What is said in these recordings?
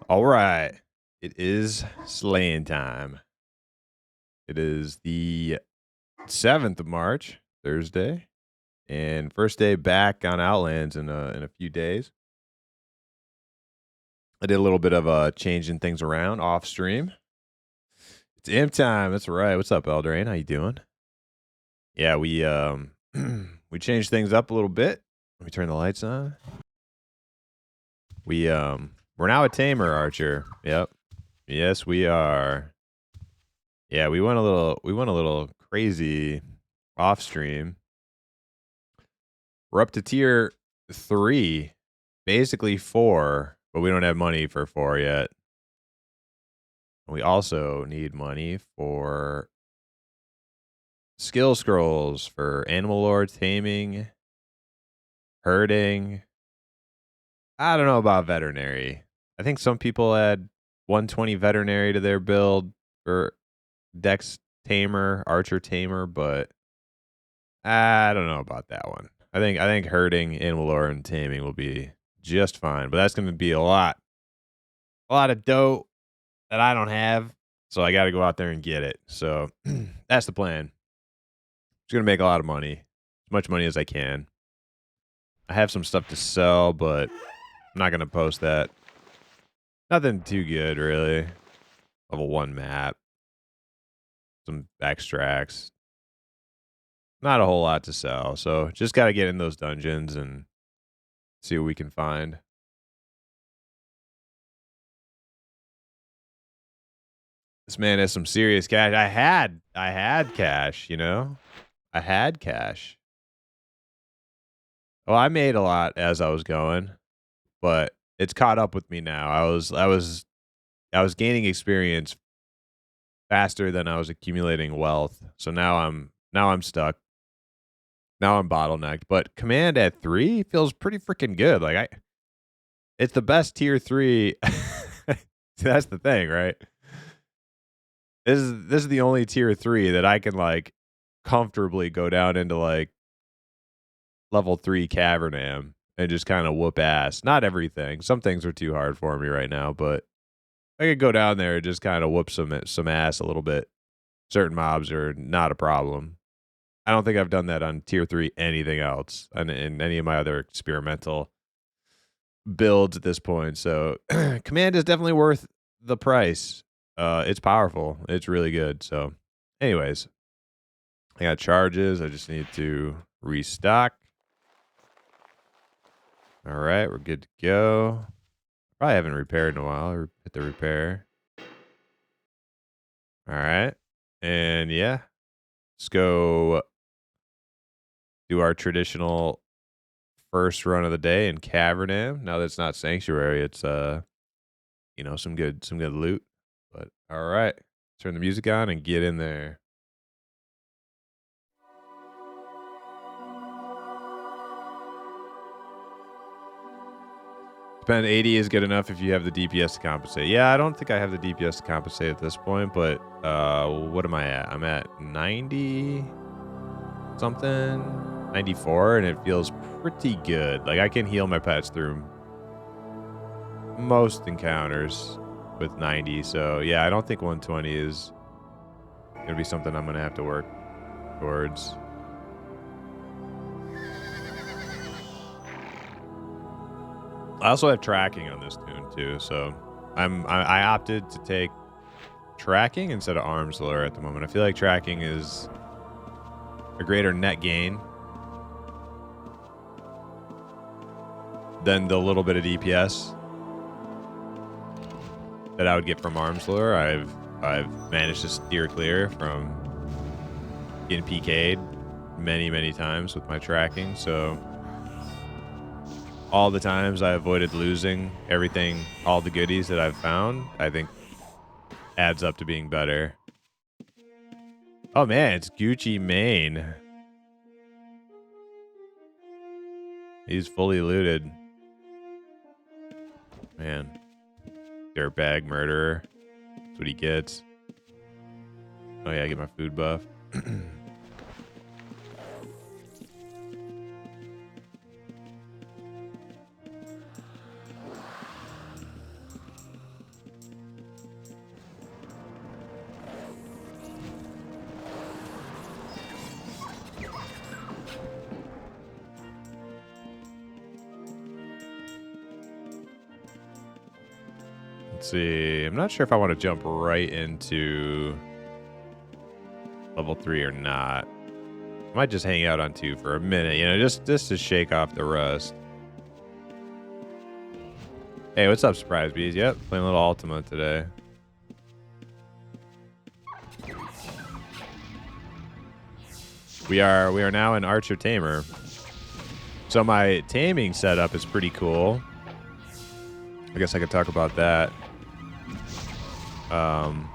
All right. It is slaying time. It is the 7th of March, Thursday, and first day back on Outlands in a few days. I did a little bit of changing things around off stream. It's imp time. That's right. What's up, Eldrain? How you doing? Yeah, we we changed things up a little bit. Let me turn the lights on. We're now a Tamer archer. Yep. Yes, we are. Yeah, we went a little crazy off stream. We're up to tier 3, basically 4, but we don't have money for 4 yet. We also need money for skill scrolls for animal lore taming, herding. I don't know about veterinary. I think some people add 120 veterinary to their build for Dex Tamer, Archer Tamer, but I don't know about that one. I think herding, animal lore, and taming will be just fine, but that's going to be a lot of dough that I don't have, so I got to go out there and get it. So that's the plan. Just going to make a lot of money, as much money as I can. I have some stuff to sell, but I'm not going to post that. Nothing too good, really. Level 1 map, some extracts. Not a whole lot to sell, so just got to get in those dungeons and see what we can find. This man has some serious cash. I had cash, you know? I had cash. Well, I made a lot as I was going, but it's caught up with me now. I was gaining experience faster than I was accumulating wealth. So now I'm stuck. Now I'm bottlenecked. But command at 3 feels pretty freaking good. Like it's the best tier 3. That's the thing, right? This is the only tier 3 that I can like comfortably go down into like level 3 Cavern and just kind of whoop ass. Not everything. Some things are too hard for me right now, but I could go down there and just kind of whoop some ass a little bit. Certain mobs are not a problem. I don't think I've done that on tier 3 anything else and in any of my other experimental builds at this point. So command is definitely worth the price. It's powerful. It's really good. So anyways, I got charges. I just need to restock. All right, we're good to go. Probably haven't repaired in a while. Hit the repair. All right. And yeah, let's go do our traditional first run of the day in Cavern. Now that it's not Sanctuary, it's some good loot. But all right. Turn the music on and get in there. Spend 80 is good enough if you have the DPS to compensate. Yeah, I don't think I have the DPS to compensate at this point, but what am I at? I'm at 90 something, 94, and it feels pretty good. Like I can heal my pets through most encounters with 90. So yeah, I don't think 120 is gonna be something I'm gonna have to work towards. I also have tracking on this tune too, so I opted to take tracking instead of arms lure at the moment. I feel like tracking is a greater net gain than the little bit of DPS that I would get from arms lure. I've managed to steer clear from getting PK'd many times with my tracking, so all the times I avoided losing everything, all the goodies that I've found, I think adds up to being better. Oh man, it's Gucci Mane. He's fully looted. Man. Dirtbag murderer. That's what he gets. Oh yeah, I get my food buff. Let's see. I'm not sure if I want to jump right into level 3 or not. I might just hang out on 2 for a minute, you know, just to shake off the rust. Hey, what's up, Surprise Bees? Yep, playing a little Ultima today. We are now in Archer Tamer. So my taming setup is pretty cool. I guess I could talk about that. I'm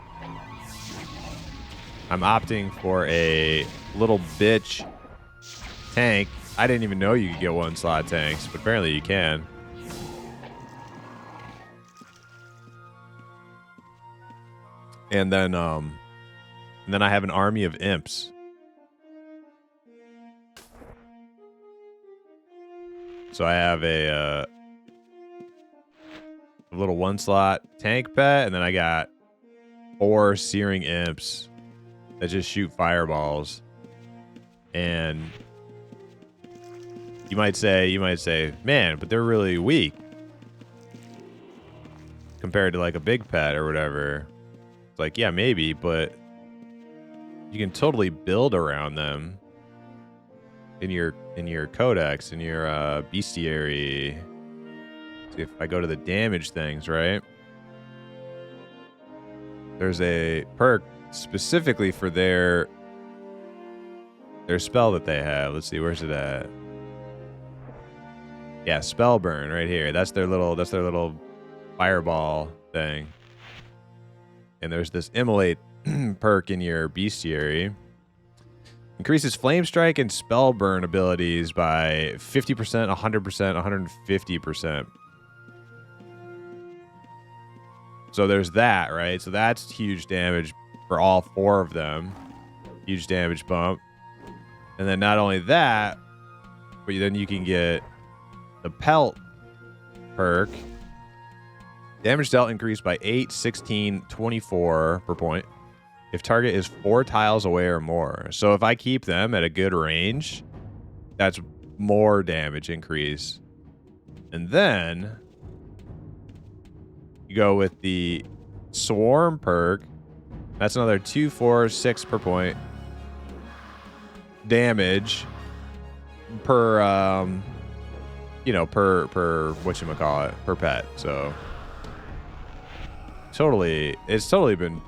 opting for a little bitch tank. I didn't even know you could get 1-slot tanks, but apparently you can. And then I have an army of imps. So I have a little 1-slot tank pet, and then I got 4 searing imps that just shoot fireballs. And you might say, man, but they're really weak compared to like a big pet or whatever. It's like, yeah, maybe, but you can totally build around them in your codex, in your bestiary. See if I go to the damage things, right? There's a perk specifically for their spell that they have. Let's see, where's it at? Yeah, spell burn right here. That's their little fireball thing. And there's this immolate perk in your bestiary. Increases flame strike and spell burn abilities by 50%, 100%, 150%. So there's that, right? So that's huge damage for all 4 of them. Huge damage bump. And then not only that, but then you can get the pelt perk. Damage dealt increased by 8, 16, 24 per point if target is 4 tiles away or more. So if I keep them at a good range, that's more damage increase. And then you go with the swarm perk. That's another 2, 4, 6 per point damage per you know, per whatchamacallit, per pet. So it's totally been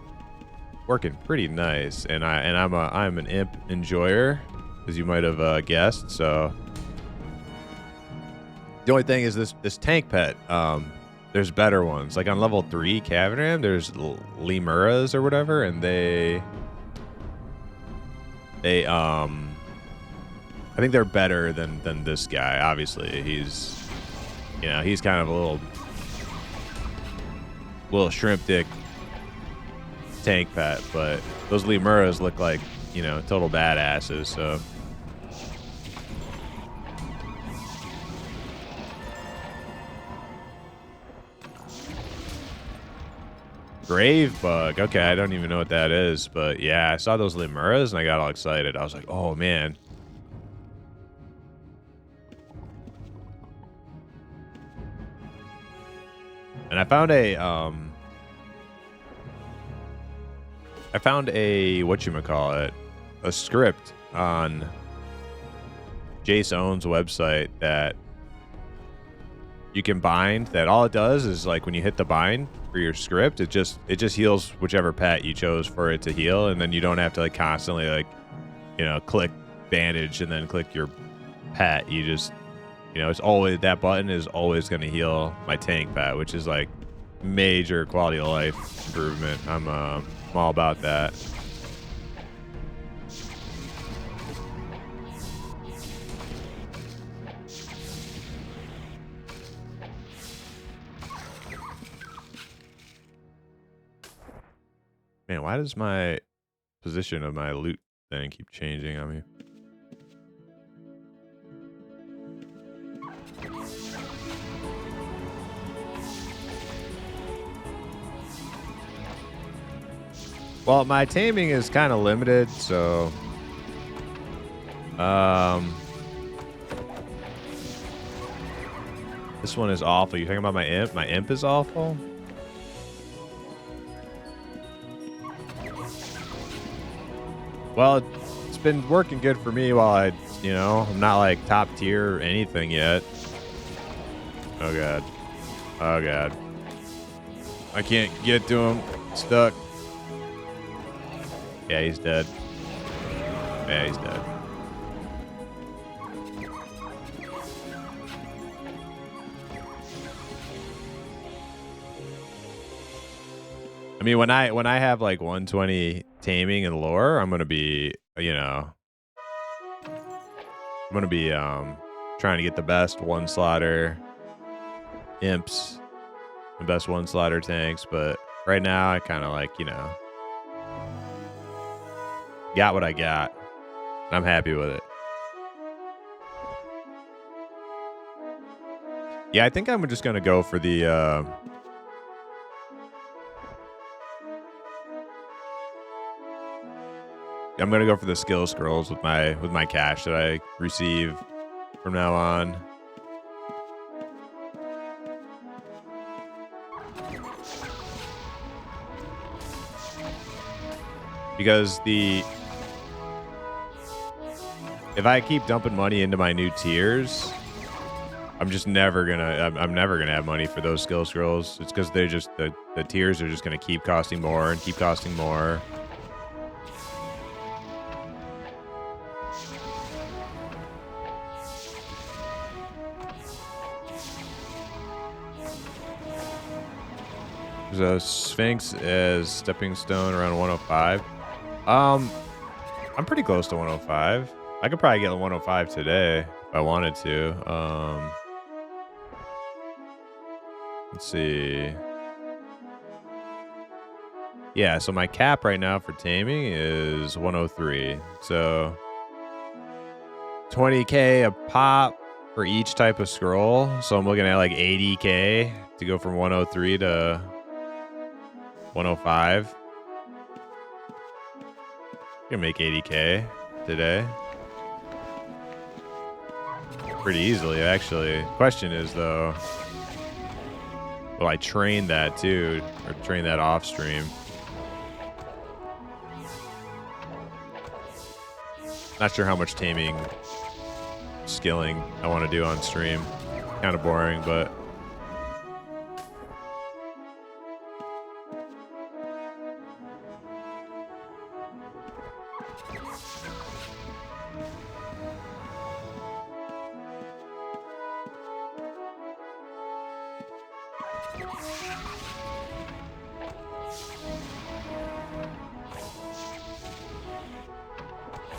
working pretty nice. And I'm an imp enjoyer, as you might have guessed. So the only thing is this tank pet, there's better ones. Like on level 3 Cavern, there's Lemuras or whatever, and they I think they're better than this guy. Obviously, he's kind of a little shrimp dick tank pet, but those Lemuras look like, you know, total badasses. So Grave bug. Okay, I don't even know what that is, but yeah, I saw those Lemuras and I got all excited. I was like, oh man. And I found a whatchamacallit, a script on Jace Owen's website that you can bind, that all it does is, like, when you hit the bind for your script, it just heals whichever pet you chose for it to heal, and then you don't have to, like, constantly, like, you know, click bandage and then click your pet. You just, you know, it's always, that button is always going to heal my tank pet, which is like major quality of life improvement. I'm all about that. Man, why does my position of my loot thing keep changing on me? Well, my taming is kind of limited, so this one is awful. You talking about my imp? My imp is awful? Well, it's been working good for me while I'm not like top tier or anything yet. Oh god. Oh god. I can't get to him. Stuck. Yeah, he's dead. Yeah, he's dead. I mean, when I have like 120 taming and lore, I'm gonna be, trying to get the best one slaughter imps, the best one slaughter tanks. But right now, I kind of like, got what I got. And I'm happy with it. Yeah, I think I'm just gonna go for the. I'm gonna go for the skill scrolls with my cash that I receive from now on. Because if I keep dumping money into my new tiers, I'm never gonna have money for those skill scrolls. It's because they're just the tiers are just gonna keep costing more and keep costing more. So Sphinx is stepping stone around 105. I'm pretty close to 105. I could probably get 105 today if I wanted to. Let's see. Yeah, so my cap right now for taming is 103. So 20k a pop for each type of scroll. So I'm looking at like 80k to go from 103 to 105. Gonna make 80k today. Pretty easily, actually. Question is, though, will I train that too, or train that off stream? Not sure how much taming skilling I want to do on stream. Kind of boring, but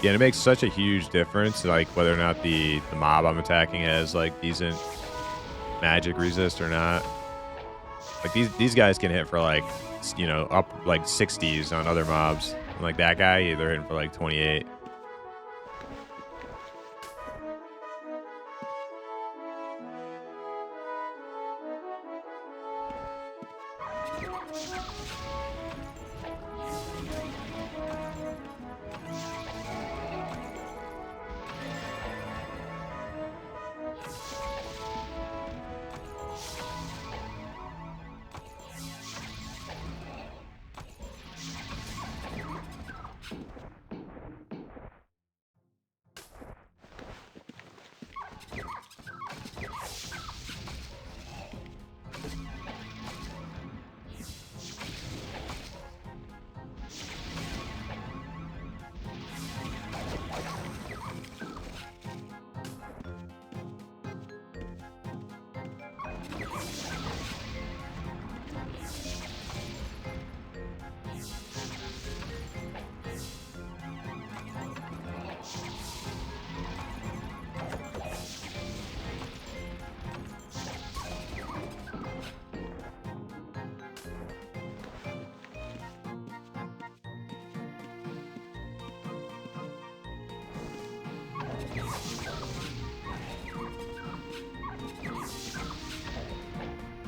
yeah, it makes such a huge difference, like whether or not the mob I'm attacking has like decent magic resist or not. Like these guys can hit for like up like 60s on other mobs. And like that guy, they're hitting for like 28.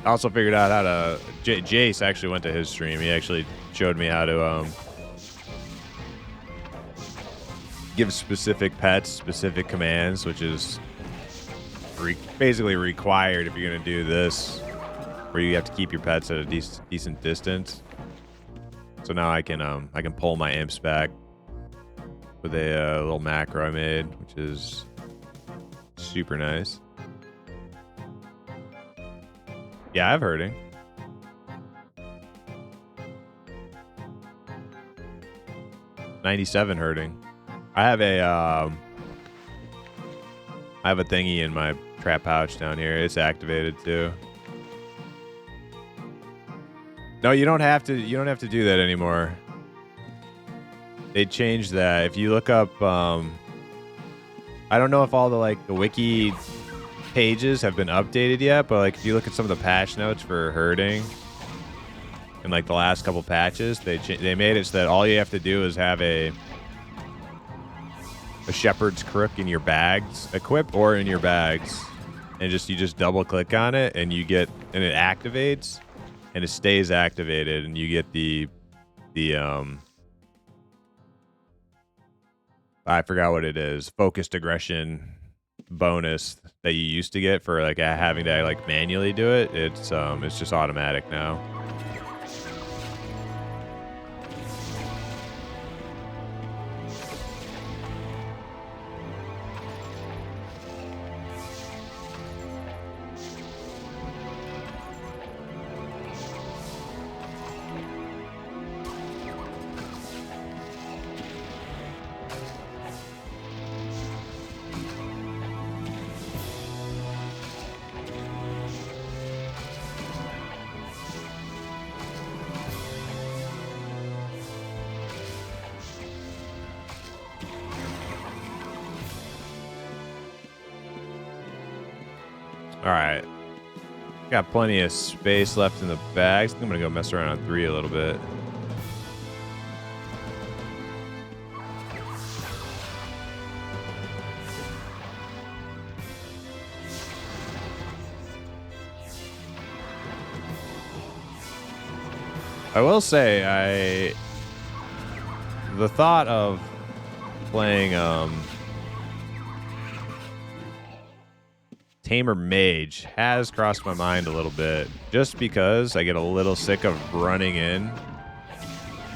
I also figured out how to. Jace actually went to his stream. He actually showed me how to give specific pets specific commands, which is basically required if you're gonna do this, where you have to keep your pets at a decent distance. So now I can pull my imps back with a little macro I made, which is super nice. Yeah, I have herding. $97 herding. I have a thingy in my trap pouch down here. It's activated too. No, you don't have to. You don't have to do that anymore. They changed that. If you look up, I don't know if all the wiki pages have been updated yet, but if you look at some of the patch notes for herding, in the last couple patches, they made it so that all you have to do is have a shepherd's crook in your bags, equipped or in your bags, and you just double click on it and it activates, and it stays activated, and you get the I forgot what it is, focused aggression bonus that you used to get for having to manually do it. It's just automatic now. Alright. Got plenty of space left in the bags. I'm gonna go mess around on 3 a little bit. I will say, the thought of playing Tamer Mage has crossed my mind a little bit, just because I get a little sick of running in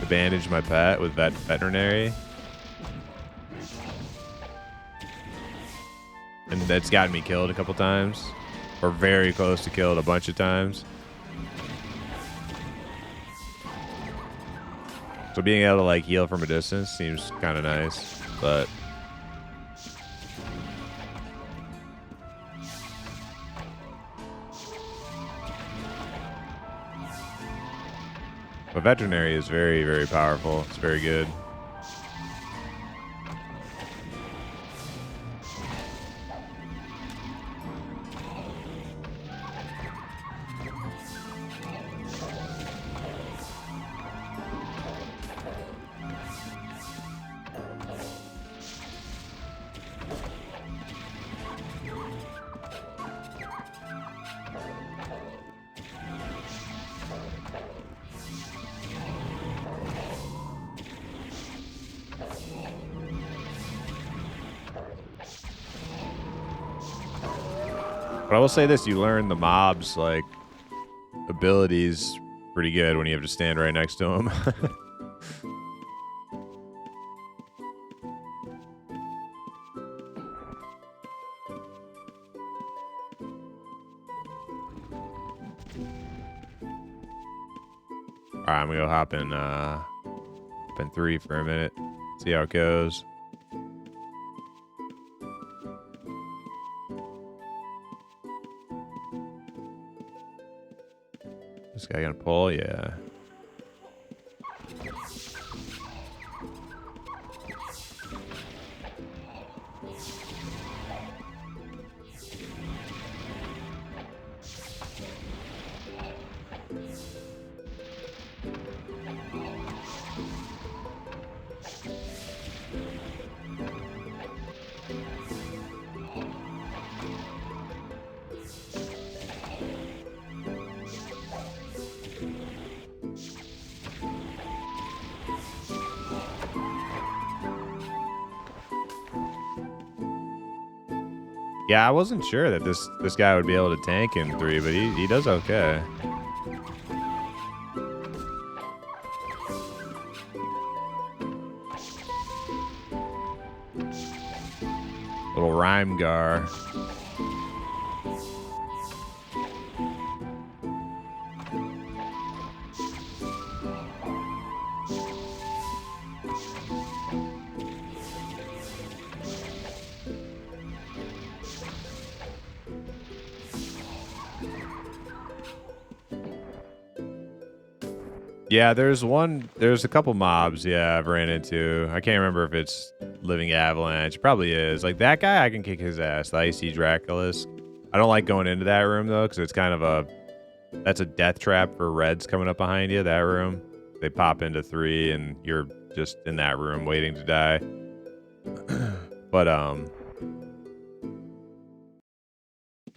to bandage my pet with veterinary, and that's gotten me killed a couple times, or very close to killed a bunch of times. So being able to heal from a distance seems kind of nice, but veterinary is very, very powerful. It's very good. But I will say this, you learn the mob's abilities pretty good when you have to stand right next to them. Alright, I'm gonna go hop in 3 for a minute. See how it goes. This guy gonna pull? Yeah. Yeah, I wasn't sure that this guy would be able to tank in 3, but he does okay. Rhymegar. Yeah, there's a couple mobs, yeah, I've ran into. I can't remember if it's Living Avalanche. Probably is. Like, that guy, I can kick his ass, the Icy Draculus. I don't like going into that room, though, because it's kind of that's a death trap for reds coming up behind you, that room. They pop into 3, and you're just in that room waiting to die. But,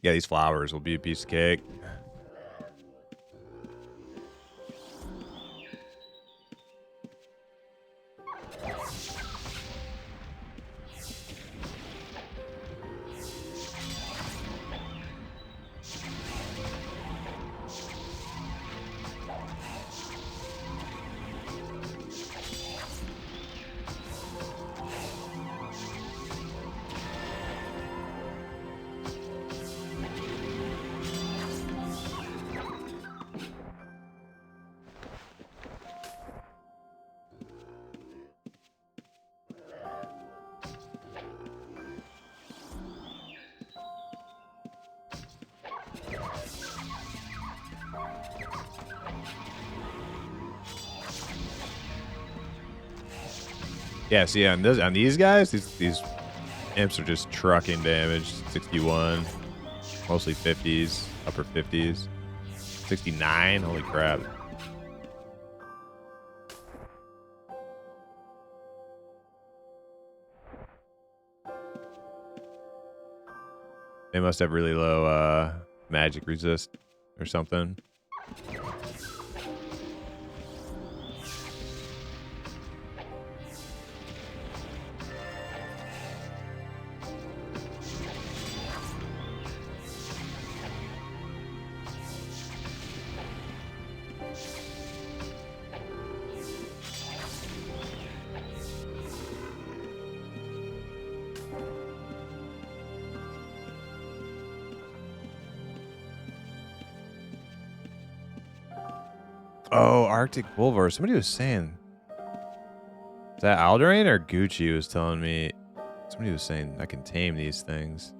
yeah, these flowers will be a piece of cake. Yeah, see, on these guys, these imps are just trucking damage. 61, mostly 50s, upper 50s. 69, holy crap. They must have really low magic resist or something. Oh, Arctic Boulevard. Somebody was saying. Is that Alderaan or Gucci was telling me? Somebody was saying I can tame these things.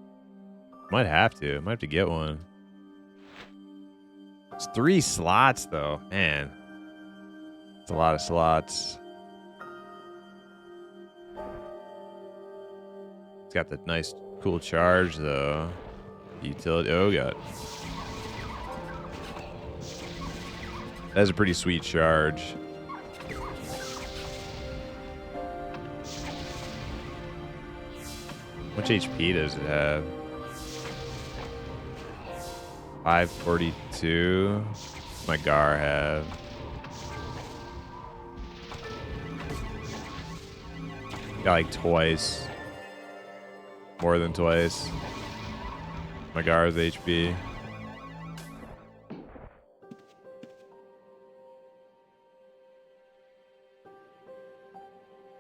Might have to get one. It's 3 slots though. Man. It's a lot of slots. It's got the nice cool charge though. Utility. Oh god. That's a pretty sweet charge. How much HP does it have? 542. What's my Gar have? Got like twice. More than twice. My Gar's HP.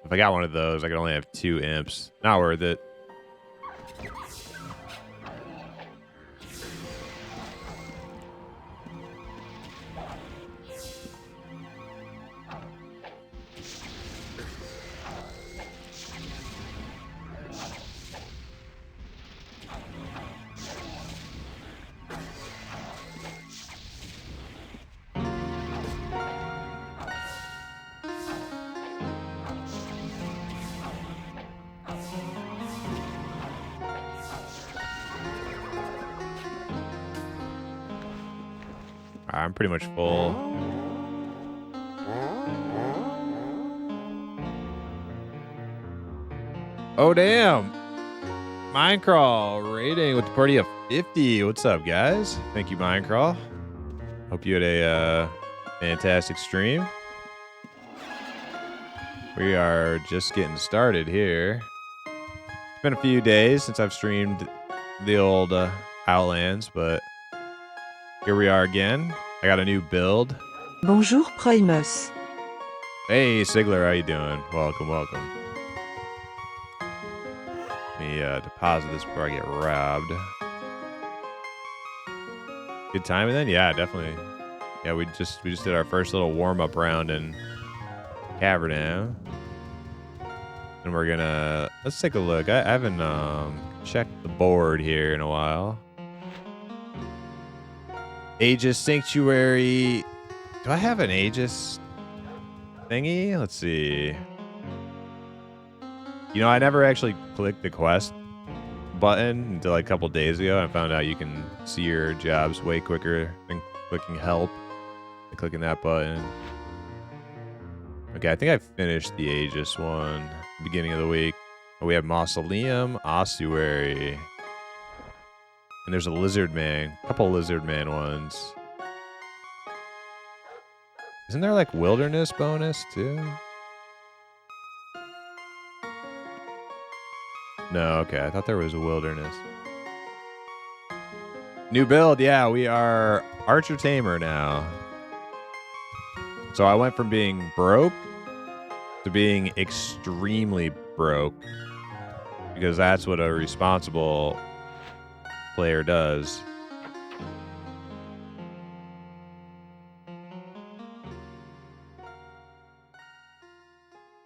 If I got one of those, I could only have 2 imps. Not worth it. I'm pretty much full. Oh, damn. Minecrawl rating with the party of 50. What's up, guys? Thank you, Minecrawl. Hope you had a fantastic stream. We are just getting started here. It's been a few days since I've streamed the old Outlands, but here we are again. I got a new build. Bonjour, Primus. Hey, Sigler, how you doing? Welcome, welcome. Let me deposit this before I get robbed. Good timing then? Yeah, definitely. Yeah, we just did our first little warm-up round in Cavern now. And we're gonna let's take a look. I haven't checked the board here in a while. Aegis Sanctuary. Do I have an Aegis thingy? Let's see. You know, I never actually clicked the quest button until like a couple days ago. I found out you can see your jobs way quicker than clicking help and clicking that button. Okay, I think I finished the Aegis one beginning of the week. Oh, we have Mausoleum, Ossuary. And there's a Lizard Man. A couple Lizard Man ones. Isn't there like Wilderness bonus too? No, okay. I thought there was a Wilderness. New build, yeah. We are Archer Tamer now. So I went from being broke to being extremely broke. Because that's what a responsible player does.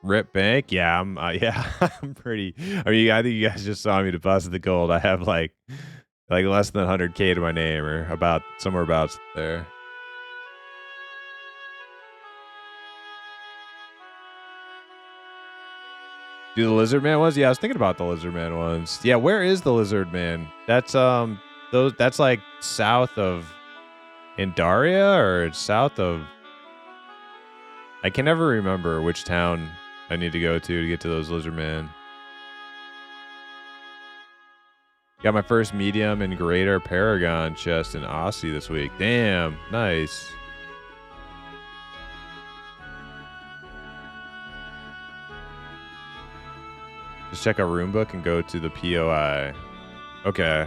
Rip Bank, yeah, yeah, I'm pretty. I mean, I think you guys just saw me deposit the gold. I have like less than 100K to my name, or about somewhere about there. Do the Lizard Man ones? Yeah, I was thinking about the Lizard Man ones. Yeah, where is the Lizard Man? That's that's like south of Indaria, or it's south of. I can never remember which town I need to go to get to those Lizard Man. Got my first medium and greater Paragon chest in Aussie this week. Damn, nice. Just check a rune book and go to the POI. Okay.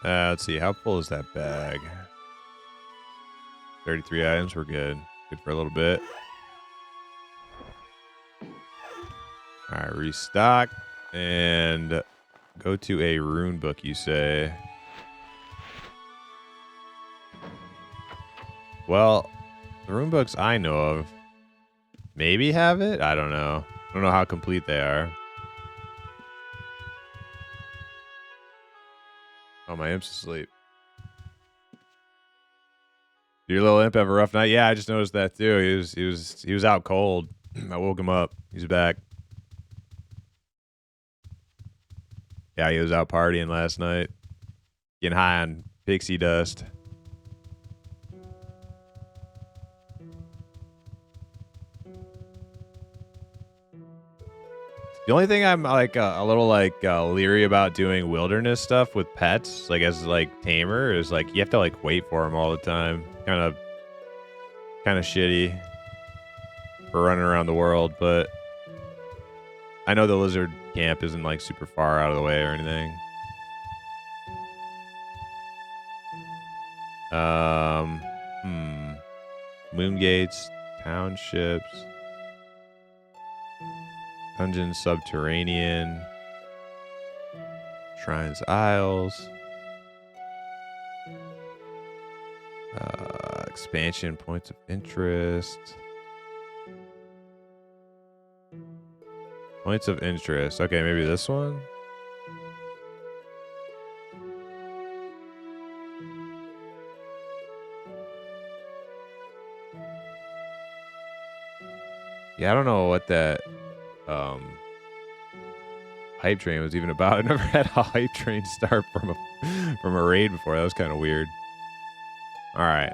Let's see. How full is that bag? 33 items. We're good. Good for a little bit. All right. Restock. And go to a rune book, you say. Well, the rune books I know of maybe have it. I don't know. I don't know how complete they are. Oh, my imp's asleep. Did your little imp have a rough night? Yeah, I just noticed that too. He was out cold. I woke him up. He's back. Yeah, he was out partying last night. Getting high on pixie dust. The only thing I'm like a little like leery about doing wilderness stuff with pets, like as like Tamer, is like you have to like wait for them all the time. Kind of shitty for running around the world, but I know the lizard camp isn't like super far out of the way or anything. Moongates, townships, dungeon subterranean, shrines, isles, expansion, points of interest. Points of interest. Okay, maybe this one. Yeah, I don't know what that hype train was even about. I never had a hype train start from a raid before. That was kind of weird. All right.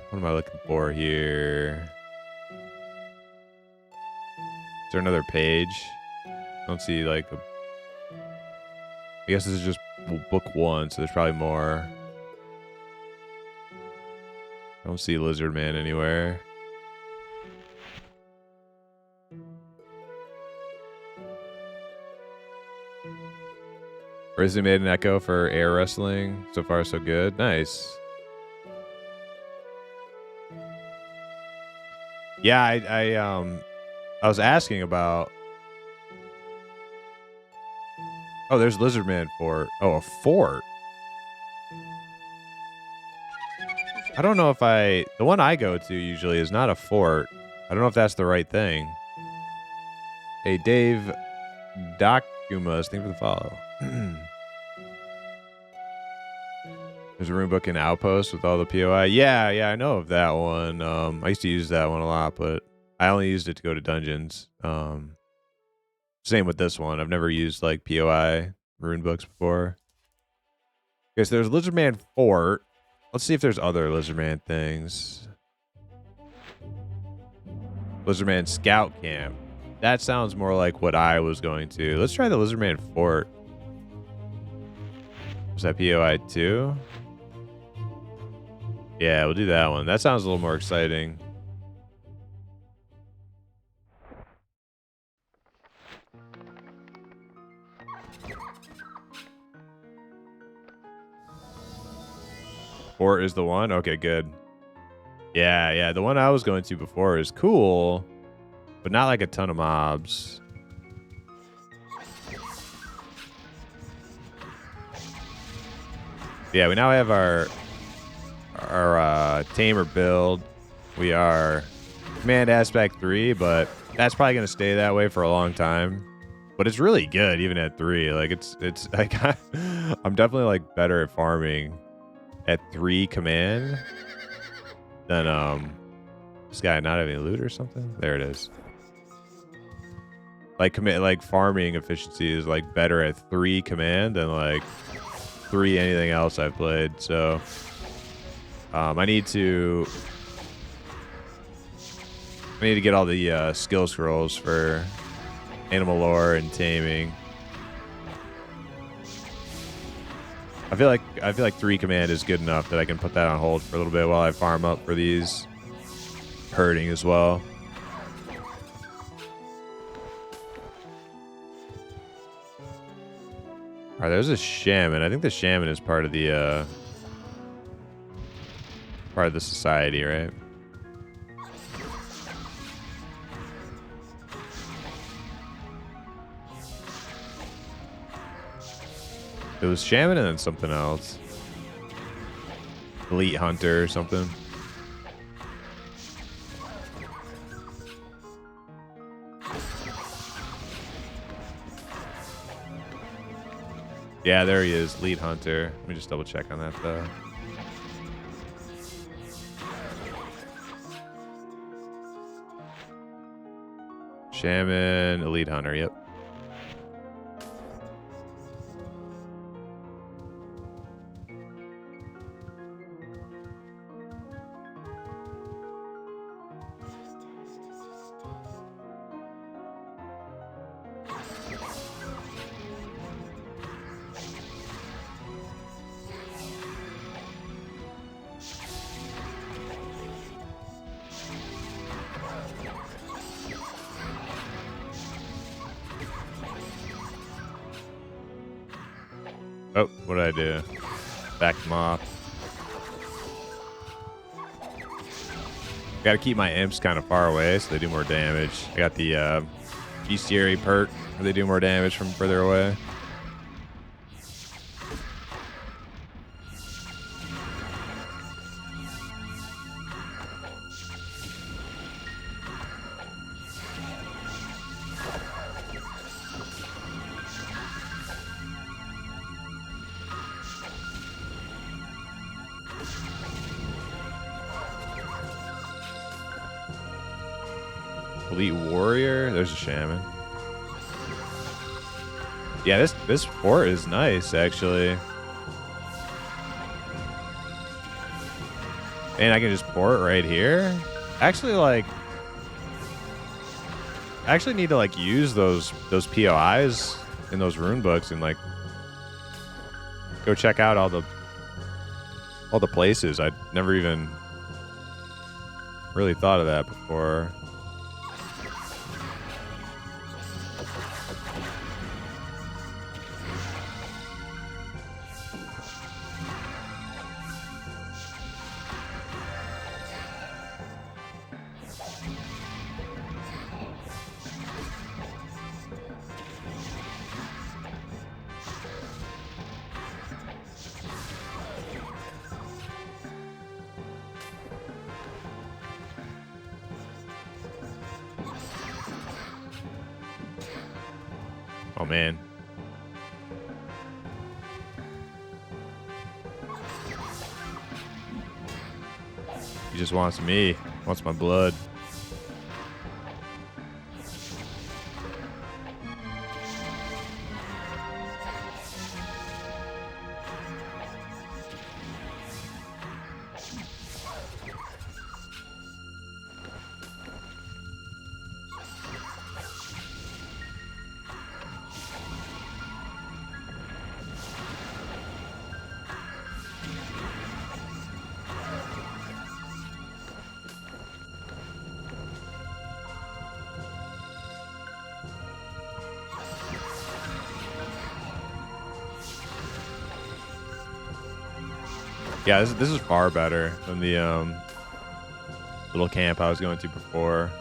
What am I looking for here? Is there another page? I don't see like a. I guess this is just book one, so there's probably more. I don't see Lizard Man anywhere. Originally made an echo for air wrestling. So far, so good. Nice. Yeah, I was asking about. Oh, there's Lizardman Fort. Oh, a fort. I don't know if the one I go to usually is not a fort. I don't know if that's the right thing. Hey, Dave Documas, thank you for the follow. There's a rune book in Outpost with all the POI. Yeah, I know of that one. I used to use that one a lot, but I only used it to go to dungeons. Same with this one. I've never used like POI rune books before. Okay, so there's Lizardman Fort. Let's see if there's other Lizardman things. Lizardman Scout Camp. That sounds more like what I was going to. Let's try the Lizardman Fort. Was that POI 2? Yeah, we'll do that one. That sounds a little more exciting. Fort is the one? Okay, good. Yeah. The one I was going to before is cool, but not like a ton of mobs. Yeah, we now have our Tamer build. We are Command Aspect 3, but that's probably going to stay that way for a long time. But it's really good even at 3. Like it's like I'm definitely like better at farming at 3 command than this guy not having loot or something. There it is. Like farming efficiency is like better at 3 command than like 3 anything else I've played. So I need to get all the skill scrolls for animal lore and taming. I feel like 3 command is good enough that I can put that on hold for a little bit while I farm up for these herding as well. All right, there's a shaman. I think the shaman is part of the society, right? It was shaman and then something else. Elite hunter or something. Yeah, there he is, lead hunter. Let me just double check on that though. Shaman, elite hunter, yep. Oh, what did I do? Back them off. Got to keep my imps kind of far away so they do more damage. I got the bestiary perk where they do more damage from further away. Elite warrior. There's a shaman. Yeah, this fort is nice actually. And I can just port right here. Actually, like, I actually need to like use those POIs in those rune books and like go check out all the places. I'd never even really thought of that before. Oh man. He just wants me. Wants my blood. Yeah, this is far better than the little camp I was going to before.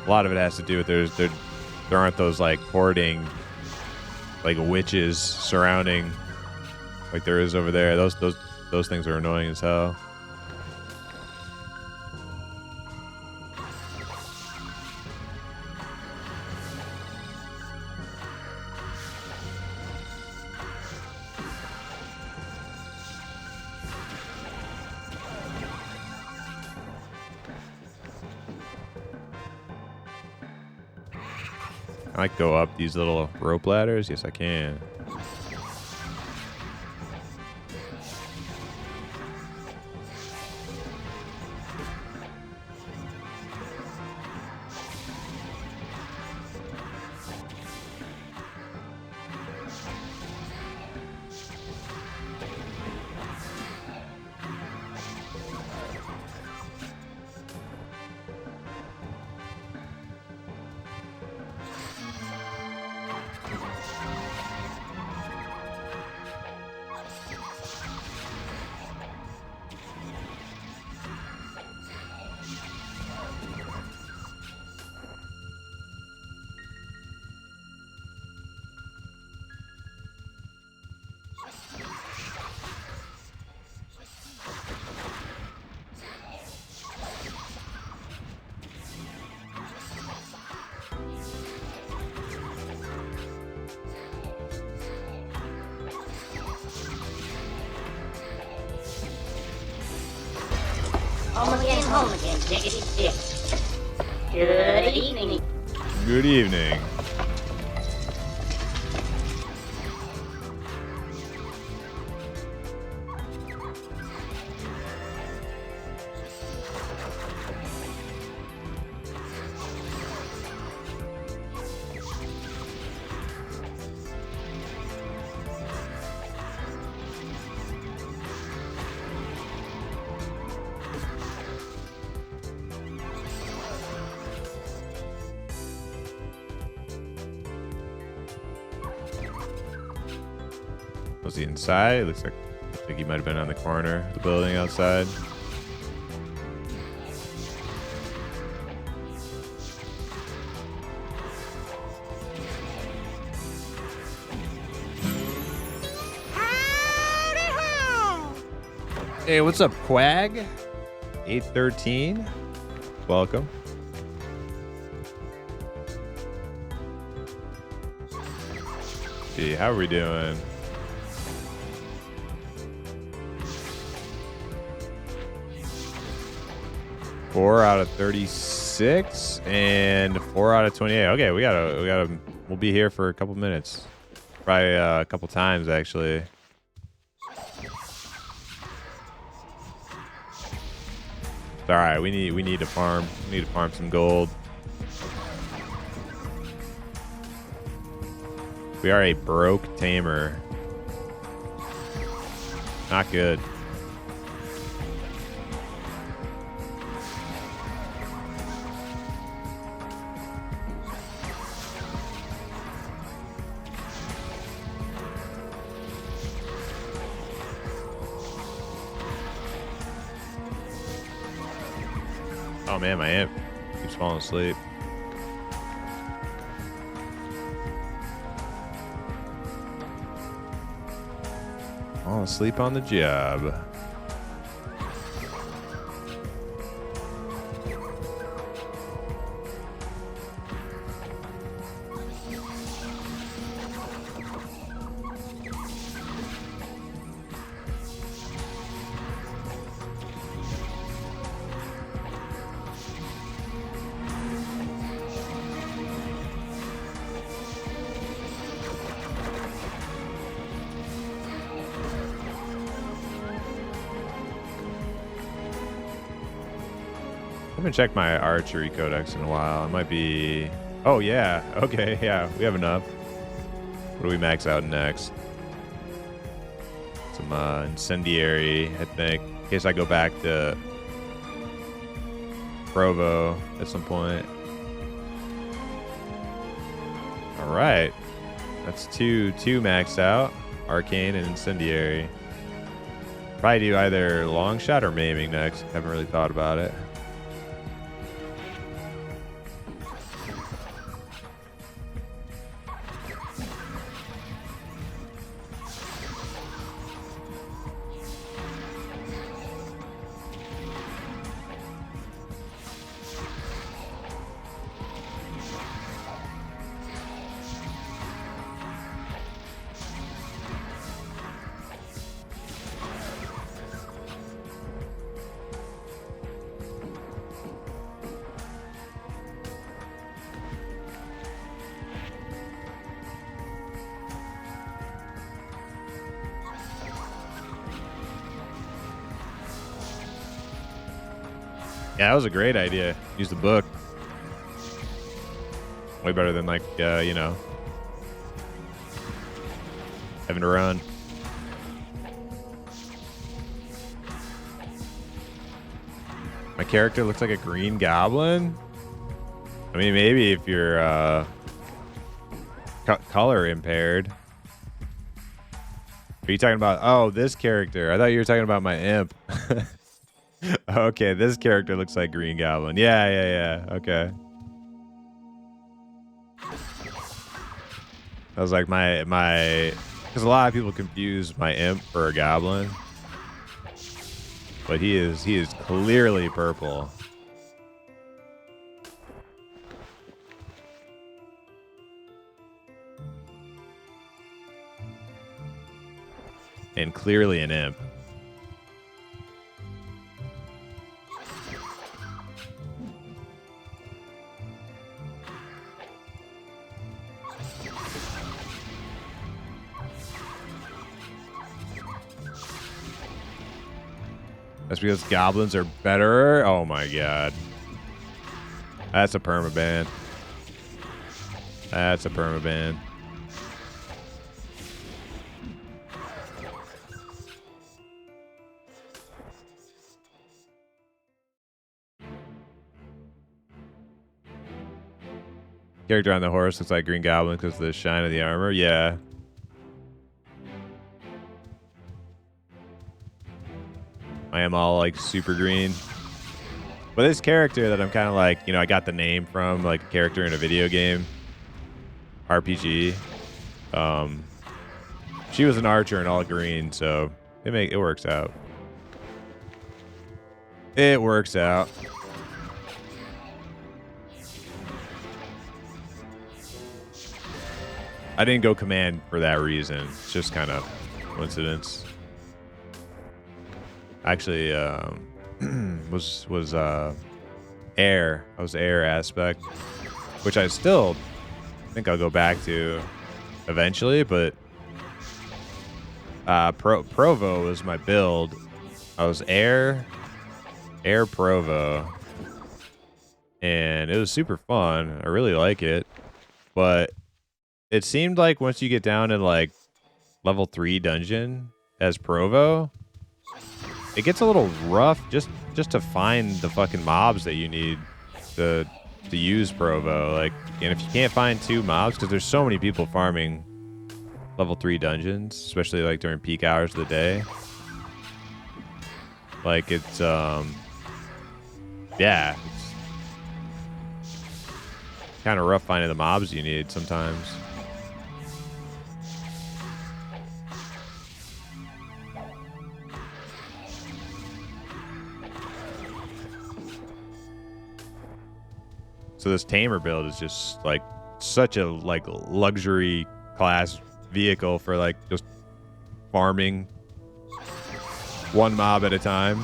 A lot of it has to do with there aren't those like hoarding like witches surrounding like there is over there. Those things are annoying as hell. I can go up these little rope ladders. Yes, I can. Home again, diggity dick. Good evening. Good evening. Was he inside? Looks like he might have been on the corner of the building outside. Hey, what's up, Quag? 813. Welcome. See, how are we doing? Four out of 36 and 4 out of 28. Okay, we'll be here for a couple minutes. Probably a couple times actually. It's all right. We need to farm. We need to farm some gold. We are a broke Tamer. Not good. Oh man, my amp keeps falling asleep. Falling asleep on the job. haven't checked my archery codex in a while. It might be... Oh, yeah. Okay, yeah. We have enough. What do we max out next? Some incendiary, I think. In case I go back to Provo at some point. All right. That's two maxed out. Arcane and incendiary. Probably do either long shot or maiming next. Haven't really thought about it. Yeah, that was a great idea. Use the book. Way better than, like, you know, having to run. My character looks like a green goblin? I mean, maybe if you're color impaired. Are you talking about... Oh, this character. I thought you were talking about my imp. Okay, this character looks like Green Goblin. Yeah. Okay. I was like, my... Because a lot of people confuse my imp for a goblin. But he is clearly purple. And clearly an imp. That's because goblins are better. Oh my god. That's a permaban. That's a permaban. Character on the horse looks like Green Goblin because of the shine of the armor. Yeah. I am all like super green. But this character that I'm kind of like, you know, I got the name from, like a character in a video game. RPG. She was an archer and all green, so it works out. It works out. I didn't go command for that reason. It's just kind of coincidence. Actually, was air. I was air aspect, which I still think I'll go back to eventually. But Provo was my build. I was air Provo, and it was super fun. I really like it, but it seemed like once you get down in like level 3 dungeon as Provo, it gets a little rough just to find the fucking mobs that you need to use Provo. Like, and if you can't find 2 mobs, because there's so many people farming level 3 dungeons, especially like during peak hours of the day. Like it's yeah, it's kind of rough finding the mobs you need sometimes. So this Tamer build is just like such a like luxury class vehicle for like just farming one mob at a time.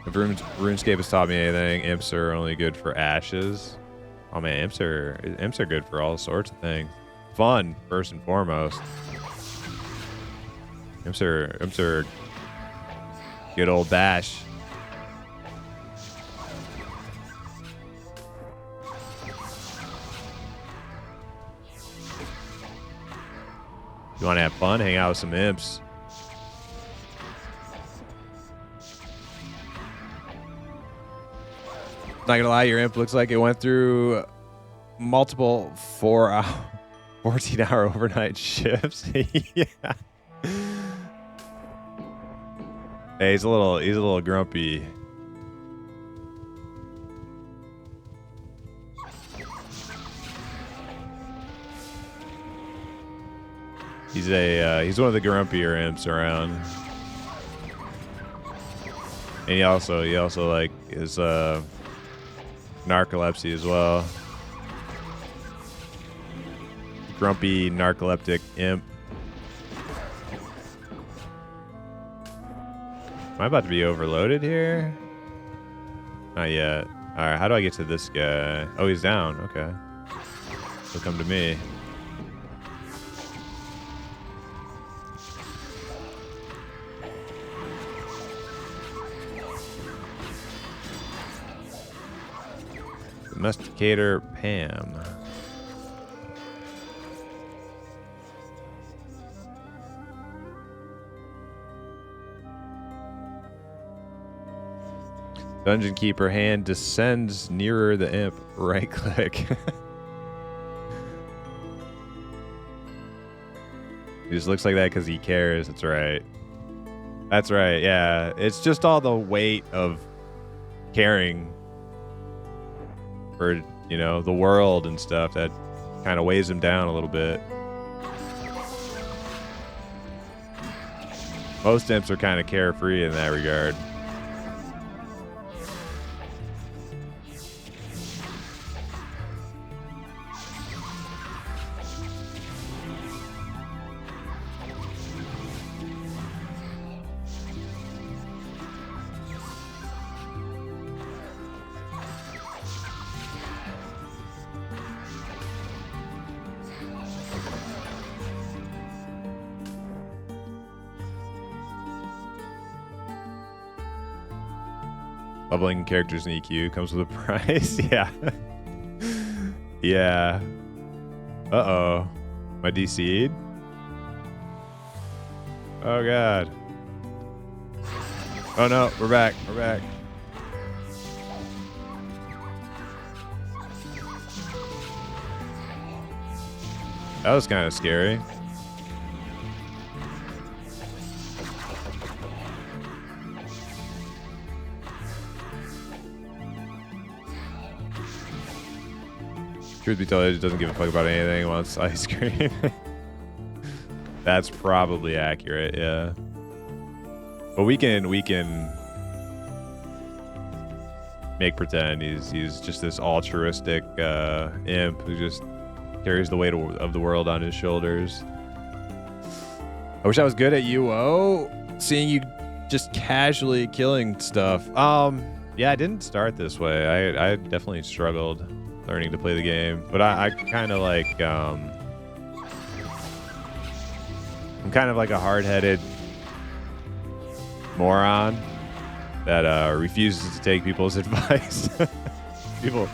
If RuneScape has taught me anything, imps are only good for ashes. Oh man, imps are good for all sorts of things. Fun, first and foremost. Imps are good old bash. You want to have fun? Hang out with some imps. Not gonna lie, your imp looks like it went through multiple 14-hour overnight shifts. Yeah. Hey, he's a little grumpy. He's one of the grumpier imps around. And he also like is narcolepsy as well. Grumpy narcoleptic imp. Am I about to be overloaded here? Not yet. Alright, how do I get to this guy? Oh, he's down. Okay. He'll come to me. Domesticator Pam. Dungeon Keeper hand descends nearer the imp. Right click. He just looks like that because he cares. That's right. That's right. Yeah. It's just all the weight of caring for, you know, the world and stuff that kind of weighs him down a little bit. Most imps are kind of carefree in that regard. Leveling characters in EQ comes with a price. Yeah. Yeah. Uh-oh. My DC'd? Oh, God. Oh, no. We're back. We're back. That was kind of scary. Truth be told, he doesn't give a fuck about anything. Wants ice cream. That's probably accurate, yeah. But we can make pretend he's just this altruistic imp who just carries the weight of the world on his shoulders. I wish I was good at UO. Seeing you just casually killing stuff. Yeah, I didn't start this way. I definitely struggled learning to play the game, but I kind of like I'm kind of like a hard-headed moron that refuses to take people's advice. people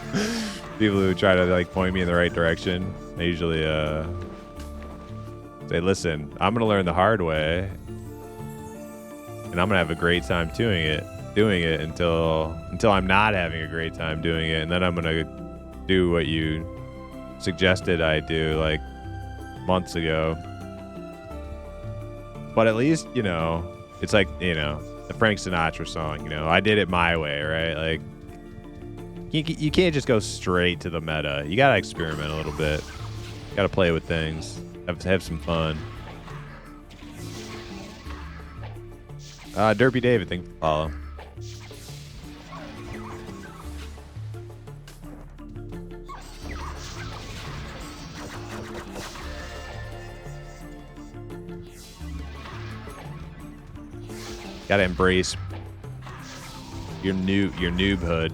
who try to like point me in the right direction, I usually say, listen, I'm gonna learn the hard way and I'm gonna have a great time doing it until I'm not having a great time doing it, and then I'm gonna do what you suggested I do like months ago. But at least, you know, it's like, you know, the Frank Sinatra song, you know, I did it my way, right? Like, you can't just go straight to the meta. You gotta experiment a little bit. You gotta play with things. Have some fun. Derpy David, thank you for follow. Gotta embrace your noob hood.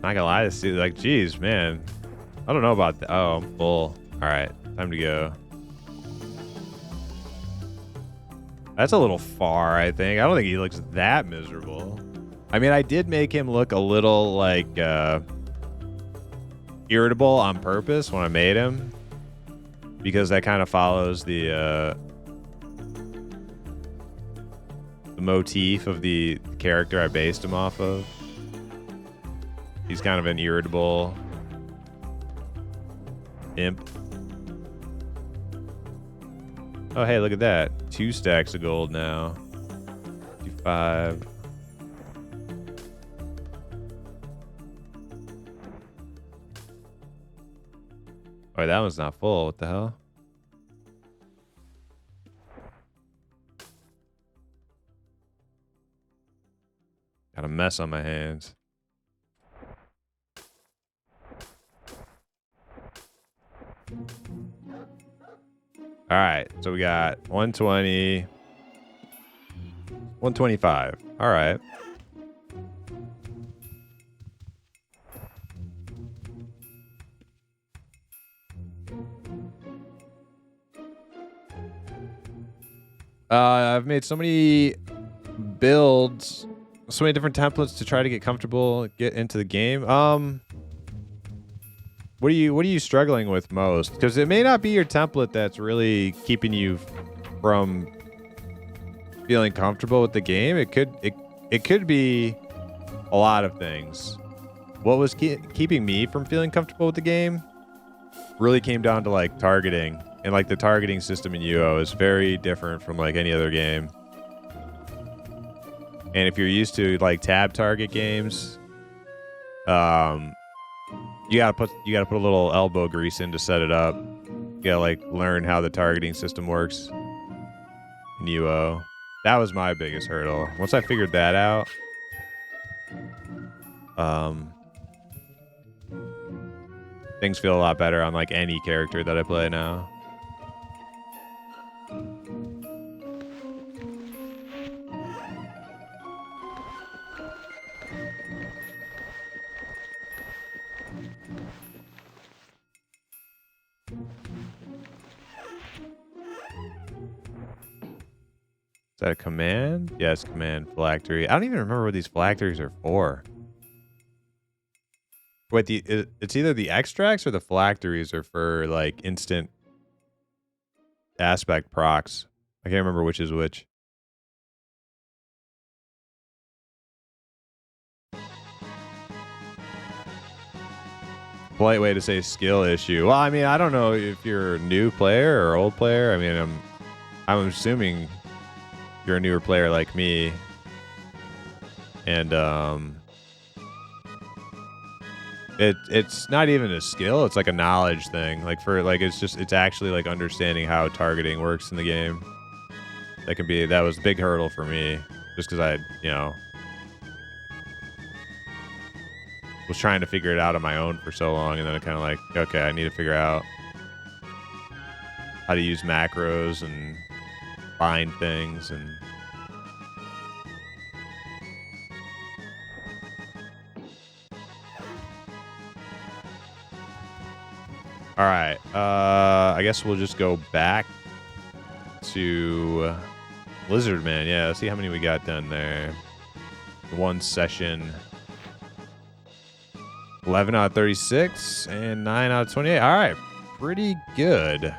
Not gonna lie, this dude, like, geez, man. I don't know about that. Oh, I'm full. All right, time to go. That's a little far, I think. I don't think he looks that miserable. I mean, I did make him look a little, like, irritable on purpose when I made him. Because that kind of follows the motif of the character I based him off of. He's kind of an irritable imp. Oh, hey, look at that. 2 stacks of gold now. 55. Oh, that one's not full. What the hell? Got a mess on my hands. All right, so we got 120, 125. All right. I've made so many builds, so many different templates to try to get comfortable, get into the game. What are you struggling with most? Because it may not be your template that's really keeping you from feeling comfortable with the game. It could be a lot of things. What was keeping me from feeling comfortable with the game really came down to like targeting, and like the targeting system in UO is very different from like any other game. And if you're used to like tab target games, you gotta put a little elbow grease in to set it up. You gotta like learn how the targeting system works in UO. That was my biggest hurdle. Once I figured that out, things feel a lot better on like any character that I play now. Is that a command? Yes, command. Phylactery. I don't even remember what these phylacteries are for. Wait, it's either the extracts or the phylacteries are for like instant aspect procs. I can't remember which is which. Polite way to say skill issue. Well, I mean, I don't know if you're a new player or old player. I mean, I'm assuming you're a newer player like me, and it's not even a skill. It's like a knowledge thing. Like for like it's actually like understanding how targeting works in the game. That was a big hurdle for me, just because I was trying to figure it out on my own for so long, and then I kind of like, okay, I need to figure out how to use macros and find things and. All right. I guess we'll just go back to Lizard Man. Yeah, let's see how many we got done there. One session. 11 out of 36 and 9 out of 28. All right. Pretty good.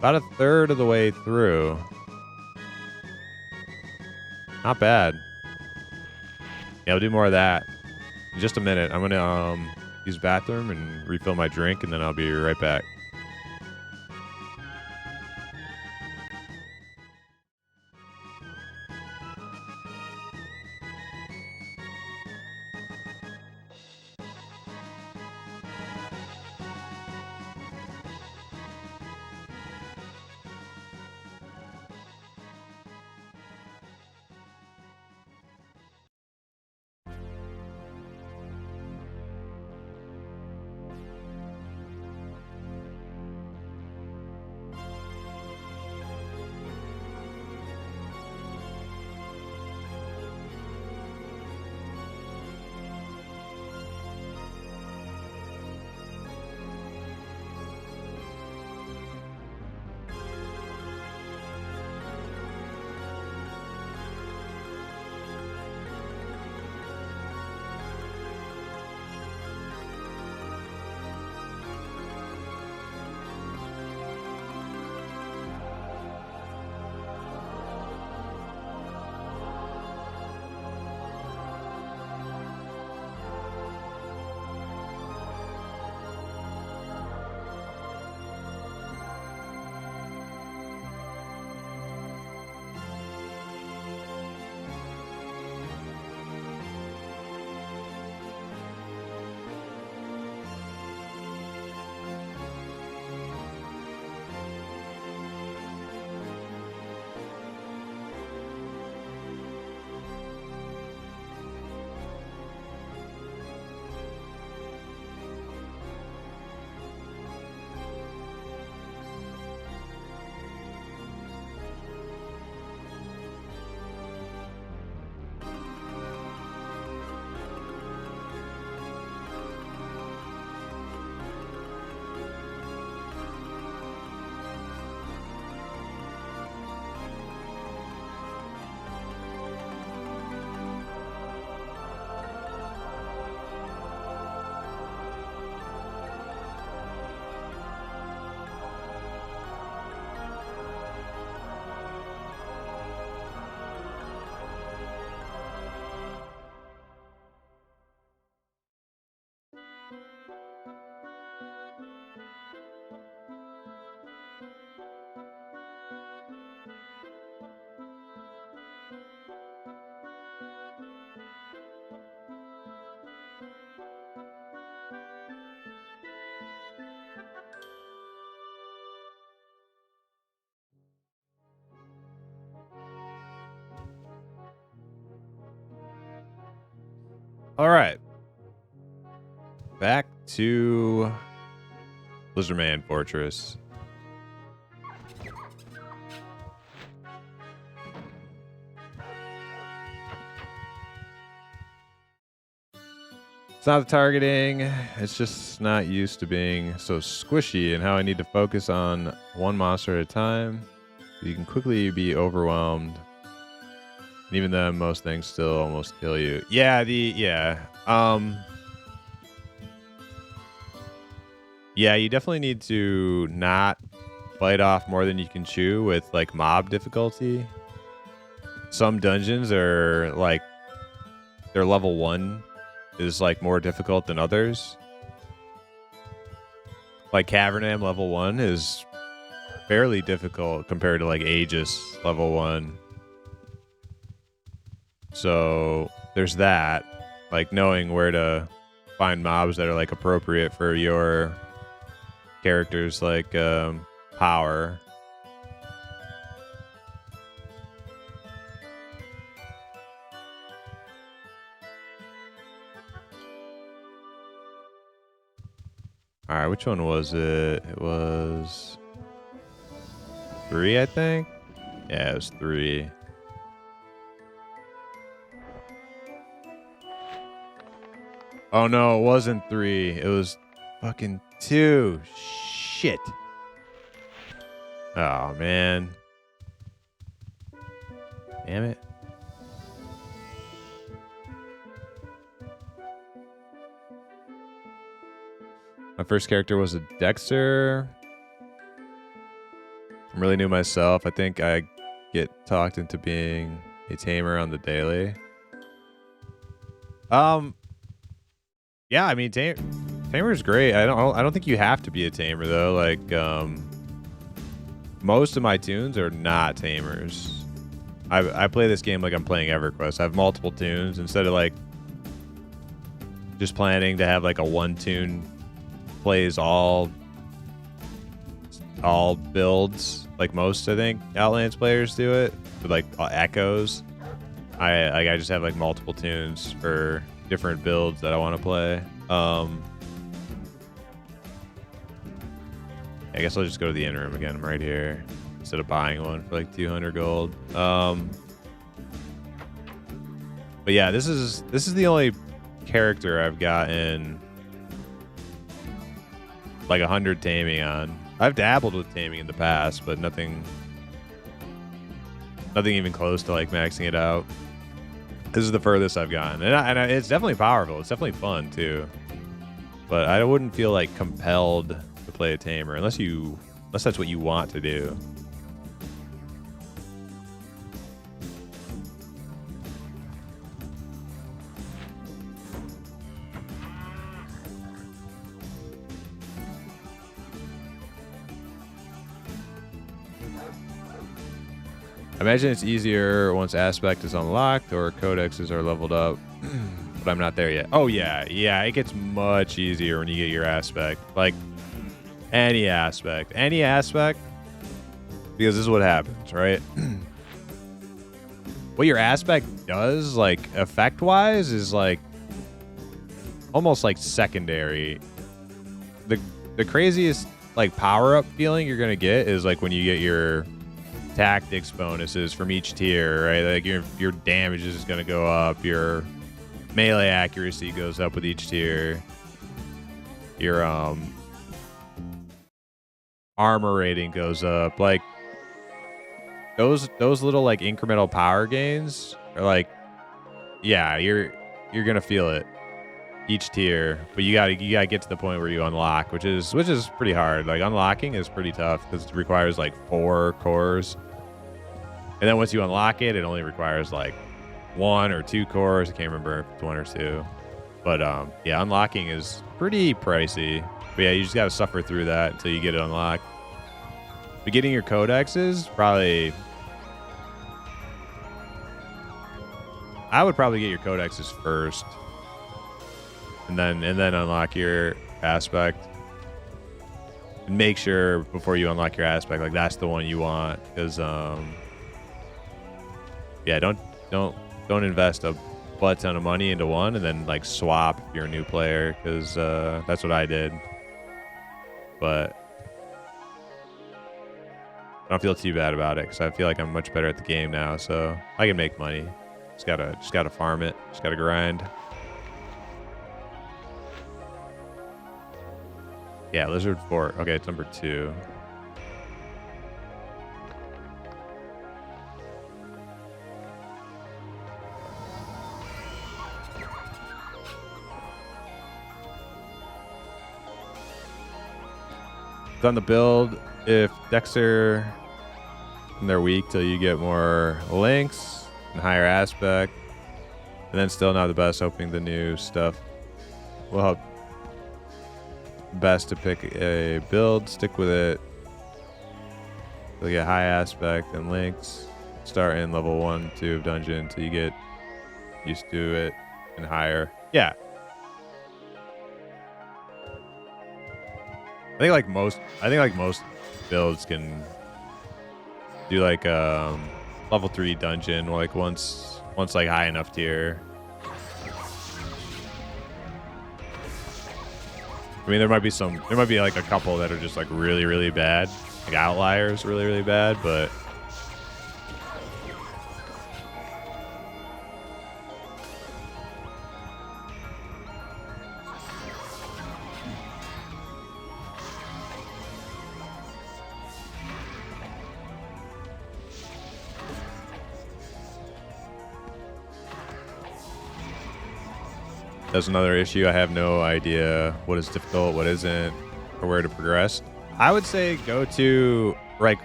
About a third of the way through. Not bad. Yeah, we'll do more of that in just a minute. I'm going to use the bathroom and refill my drink, and then I'll be right back. All right. Back to Lizardman Fortress. It's not the targeting. It's just not used to being so squishy and how I need to focus on one monster at a time. You can quickly be overwhelmed. And even then, most things still almost kill you. Yeah, yeah, you definitely need to not bite off more than you can chew with like mob difficulty. Some dungeons are like their level 1 is like more difficult than others. Like Cavern level 1 is fairly difficult compared to like Aegis level 1. So there's that, like knowing where to find mobs that are like appropriate for your characters, like power. All right, which one was it? It was 3, I think. Yeah, it was 3. Oh no, it wasn't 3. It was fucking 2. Shit. Oh man. Damn it. My first character was a Dexter. I'm really new myself. I think I get talked into being a Tamer on the daily. Yeah, I mean Tamer's great. I don't think you have to be a Tamer though. Like most of my tunes are not Tamers. I play this game like I'm playing EverQuest. I have multiple tunes instead of like just planning to have like a one tune plays all builds like most, I think Outlands players do it with like echoes. I just have like multiple tunes for different builds that I want to play. I guess I'll just go to the interim again. I'm right here instead of buying one for like 200 gold. But yeah, this is the only character I've gotten like 100 taming on. I've dabbled with taming in the past, but nothing even close to like maxing it out. This is the furthest I've gotten, and it's definitely powerful. It's definitely fun too, but I wouldn't feel like compelled to play a tamer unless that's what you want to do. I imagine it's easier once aspect is unlocked or codexes are leveled up, but I'm not there yet. Oh yeah, it gets much easier when you get your aspect. Like any aspect, because this is what happens, right? What your aspect does, like effect wise, is like almost like secondary. The craziest like power up feeling you're gonna get is like when you get your tactics bonuses from each tier, right? Like your damage is going to go up, your melee accuracy goes up with each tier, your armor rating goes up. Like those little like incremental power gains are like, yeah, you're gonna feel it each tier, but you gotta get to the point where you unlock, which is pretty hard. Like unlocking is pretty tough because it requires like 4 cores. And then once you unlock it, it only requires like 1 or 2 cores. I can't remember if it's 1 or 2. But yeah, unlocking is pretty pricey. But yeah, you just got to suffer through that until you get it unlocked. But getting your codexes, probably... I would probably get your codexes first. And then unlock your aspect. And make sure before you unlock your aspect, like that's the one you want. Because... yeah, don't invest a butt ton of money into one and then like swap if you're a new player, because that's what I did. But I don't feel too bad about it because I feel like I'm much better at the game now, so I can make money. Just gotta farm it. Just gotta grind. Yeah, Lizard Fort. Okay, it's number 2. On the build, if Dexter and they're weak till you get more links and higher aspect, and then still not the best, hoping the new stuff will help best to pick a build, stick with it. You'll get high aspect and links. Start in level 1, 2 of dungeon until you get used to it and higher. Yeah. I think like most builds can do like level 3 dungeon like once like high enough tier. I mean, there might be like a couple that are just like really, really bad, like outliers, really, really bad, but that's another issue. I have no idea what is difficult, what isn't, or where to progress. I would say go to, like,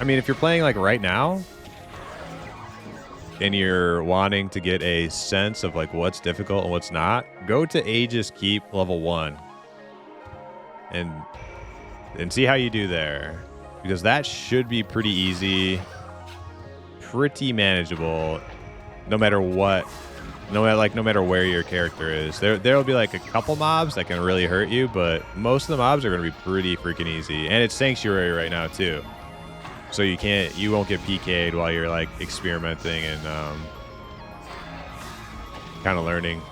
I mean, if you're playing like right now and you're wanting to get a sense of like what's difficult and what's not, go to Aegis Keep level 1 and see how you do there, because that should be pretty easy, pretty manageable, no matter what. No matter where your character is. There'll be like a couple mobs that can really hurt you, but most of the mobs are going to be pretty freaking easy. And it's Sanctuary right now too. So you won't get PK'd while you're like experimenting and kind of learning.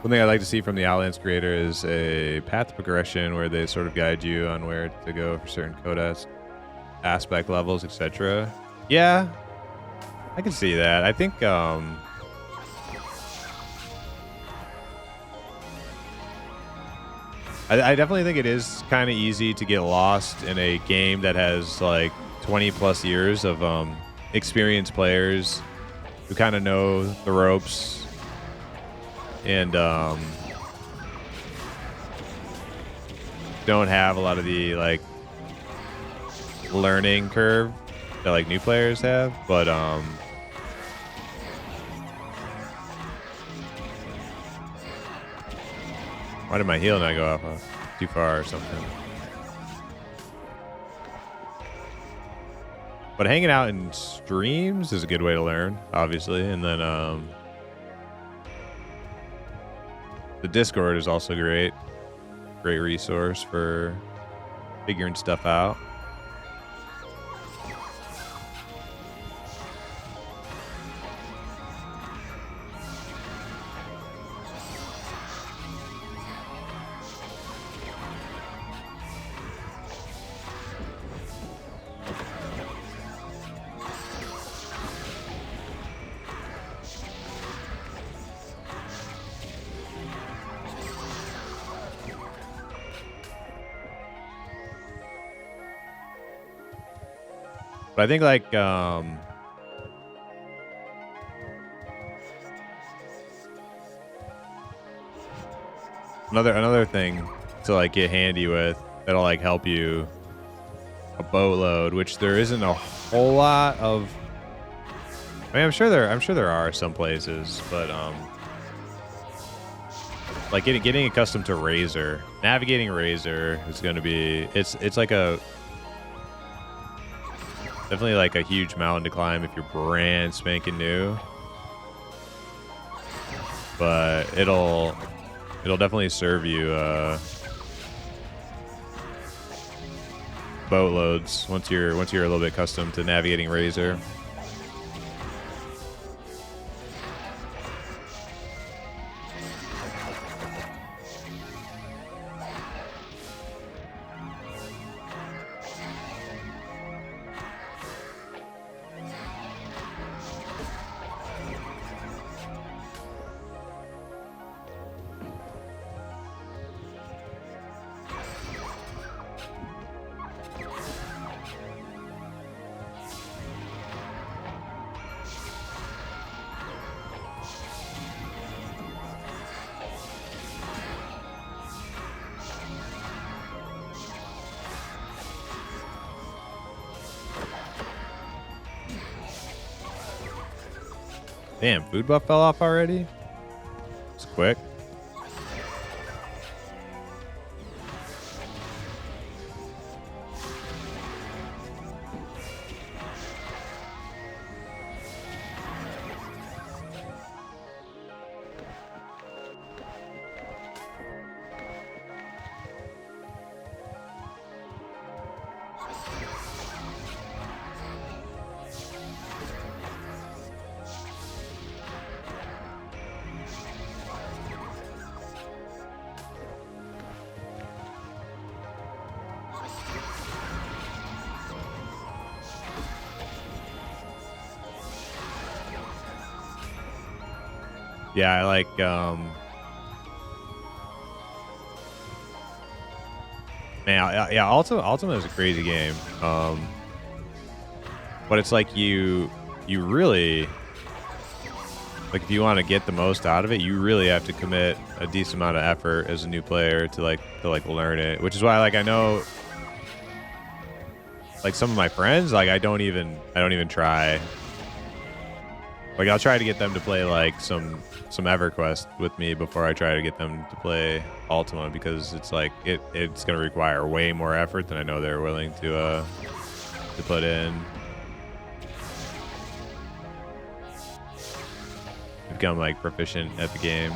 One thing I'd like to see from the Outlands creator is a path to progression where they sort of guide you on where to go for certain codex, aspect levels, etc. Yeah, I can see that. I think I definitely think it is kind of easy to get lost in a game that has like 20 plus years of experienced players who kind of know the ropes and don't have a lot of the like learning curve that like new players have, but why did my heal not go off too far or something? But hanging out in streams is a good way to learn, obviously, and then the Discord is also great resource for figuring stuff out. But I think like another thing to like get handy with that'll like help you a boatload, which there isn't a whole lot of I mean, I'm sure there are some places, but like getting accustomed to Razor, navigating Razor is going to be it's like a definitely like a huge mountain to climb if you're brand spanking new, but it'll definitely serve you boatloads once you're a little bit accustomed to navigating Razor. Damn, food buff fell off already? It's quick. Yeah, I like man, yeah, Ultima is a crazy game. But it's like you really like if you want to get the most out of it, you really have to commit a decent amount of effort as a new player to learn it, which is why like I know like some of my friends, like I don't even try. Like I'll try to get them to play like some EverQuest with me before I try to get them to play Ultima, because it's like it's going to require way more effort than I know they're willing to put in. Become like proficient at the game.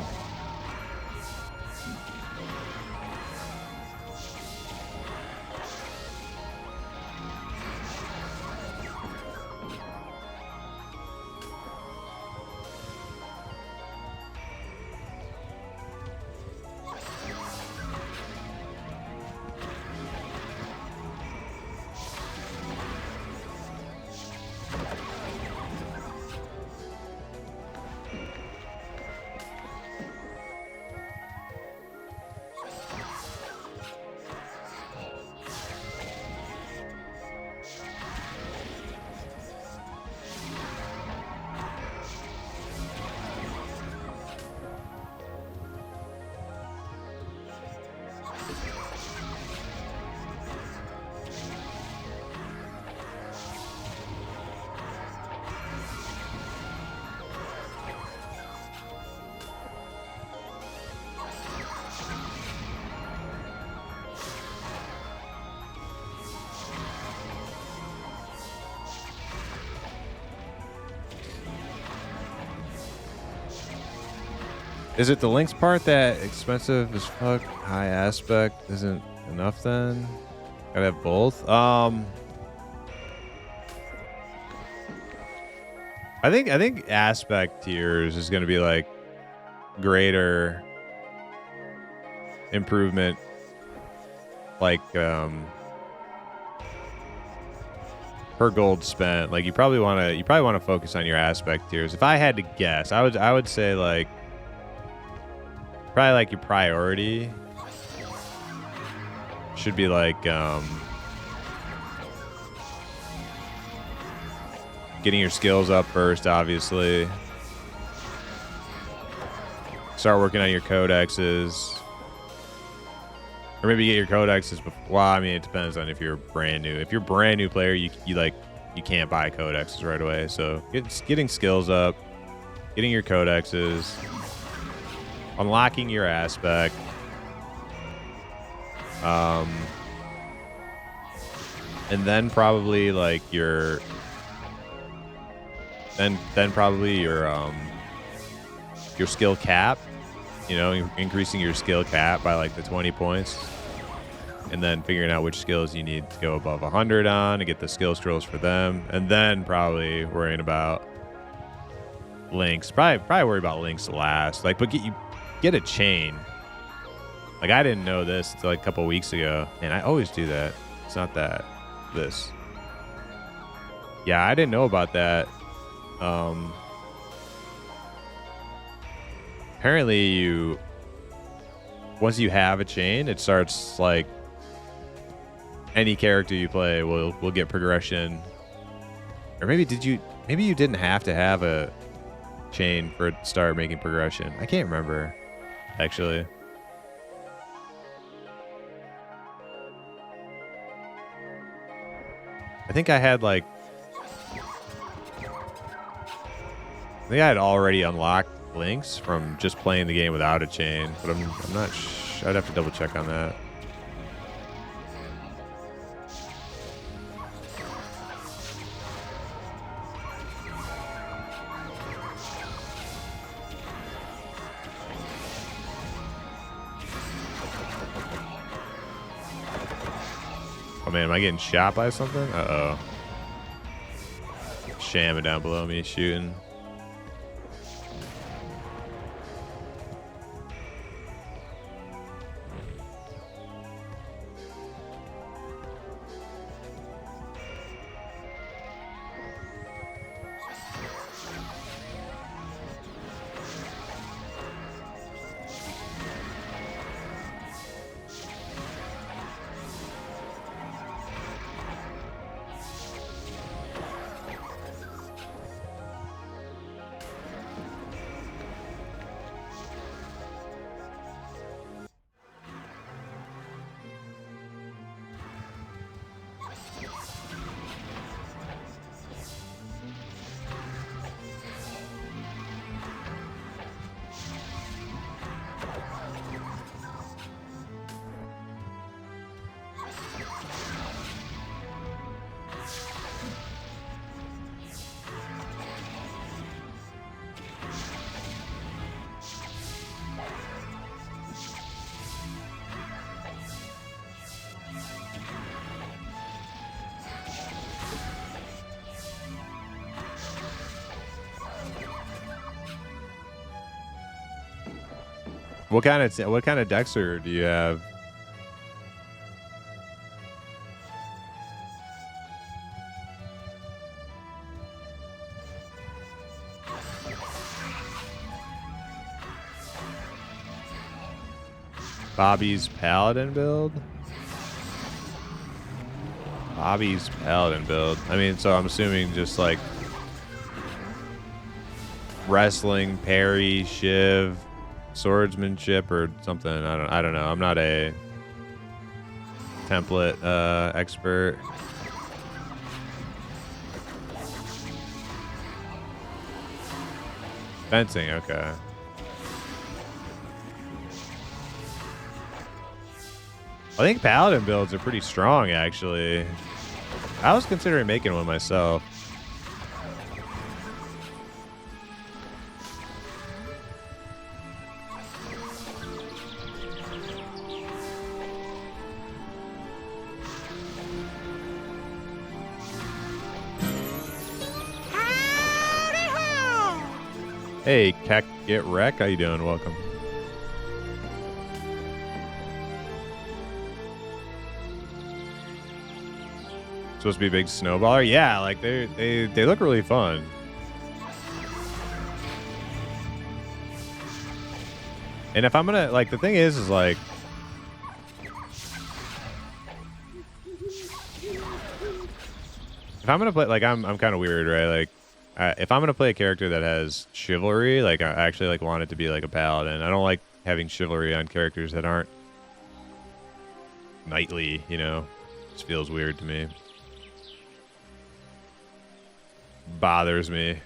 Is it the links part that expensive as fuck, high aspect isn't enough then? Gotta have both. I think aspect tiers is gonna be like greater improvement, like per gold spent. Like you probably wanna focus on your aspect tiers. If I had to guess, I would say like probably like your priority should be like getting your skills up first, obviously. Start working on your codexes. Or maybe get your codexes before. Well, I mean, it depends on if you're brand new. If you're a brand new player, you like you can't buy codexes right away. So getting skills up, getting your codexes, unlocking your aspect, and then probably like your then probably your skill cap, you know, increasing your skill cap by like the 20 points, and then figuring out which skills you need to go above 100 on to get the skill scrolls for them, and then probably worrying about links. Probably worry about links last. Like, but get a chain. Like, I didn't know this until like a couple weeks ago, and I always do that. It's not that. This. Yeah, I didn't know about that. Apparently once you have a chain, it starts like any character you play will get progression. Or maybe you didn't have to have a chain for it to start making progression. I can't remember, actually. I think I had already unlocked links from just playing the game without a chain, but I'm not I'd have to double check on that. Oh man, am I getting shot by something? Uh-oh. Shaman down below me shooting. What kind of Dexter do you have? Bobby's Paladin build? Bobby's Paladin build. I mean, so I'm assuming just like wrestling, parry, shiv, swordsmanship or something. I don't know. I'm not a template expert. Fencing, okay. I think paladin builds are pretty strong, actually. I was considering making one myself. Hey, Keck Get Wreck, how you doing? Welcome. Supposed to be a big snowballer? Yeah, like they look really fun. And if I'm gonna like, the thing is like, if I'm gonna play, like I'm kind of weird, right? Like, if I'm gonna play a character that has chivalry, like I actually like want it to be like a paladin. I don't like having chivalry on characters that aren't knightly, you know. It just feels weird to me. bothers me.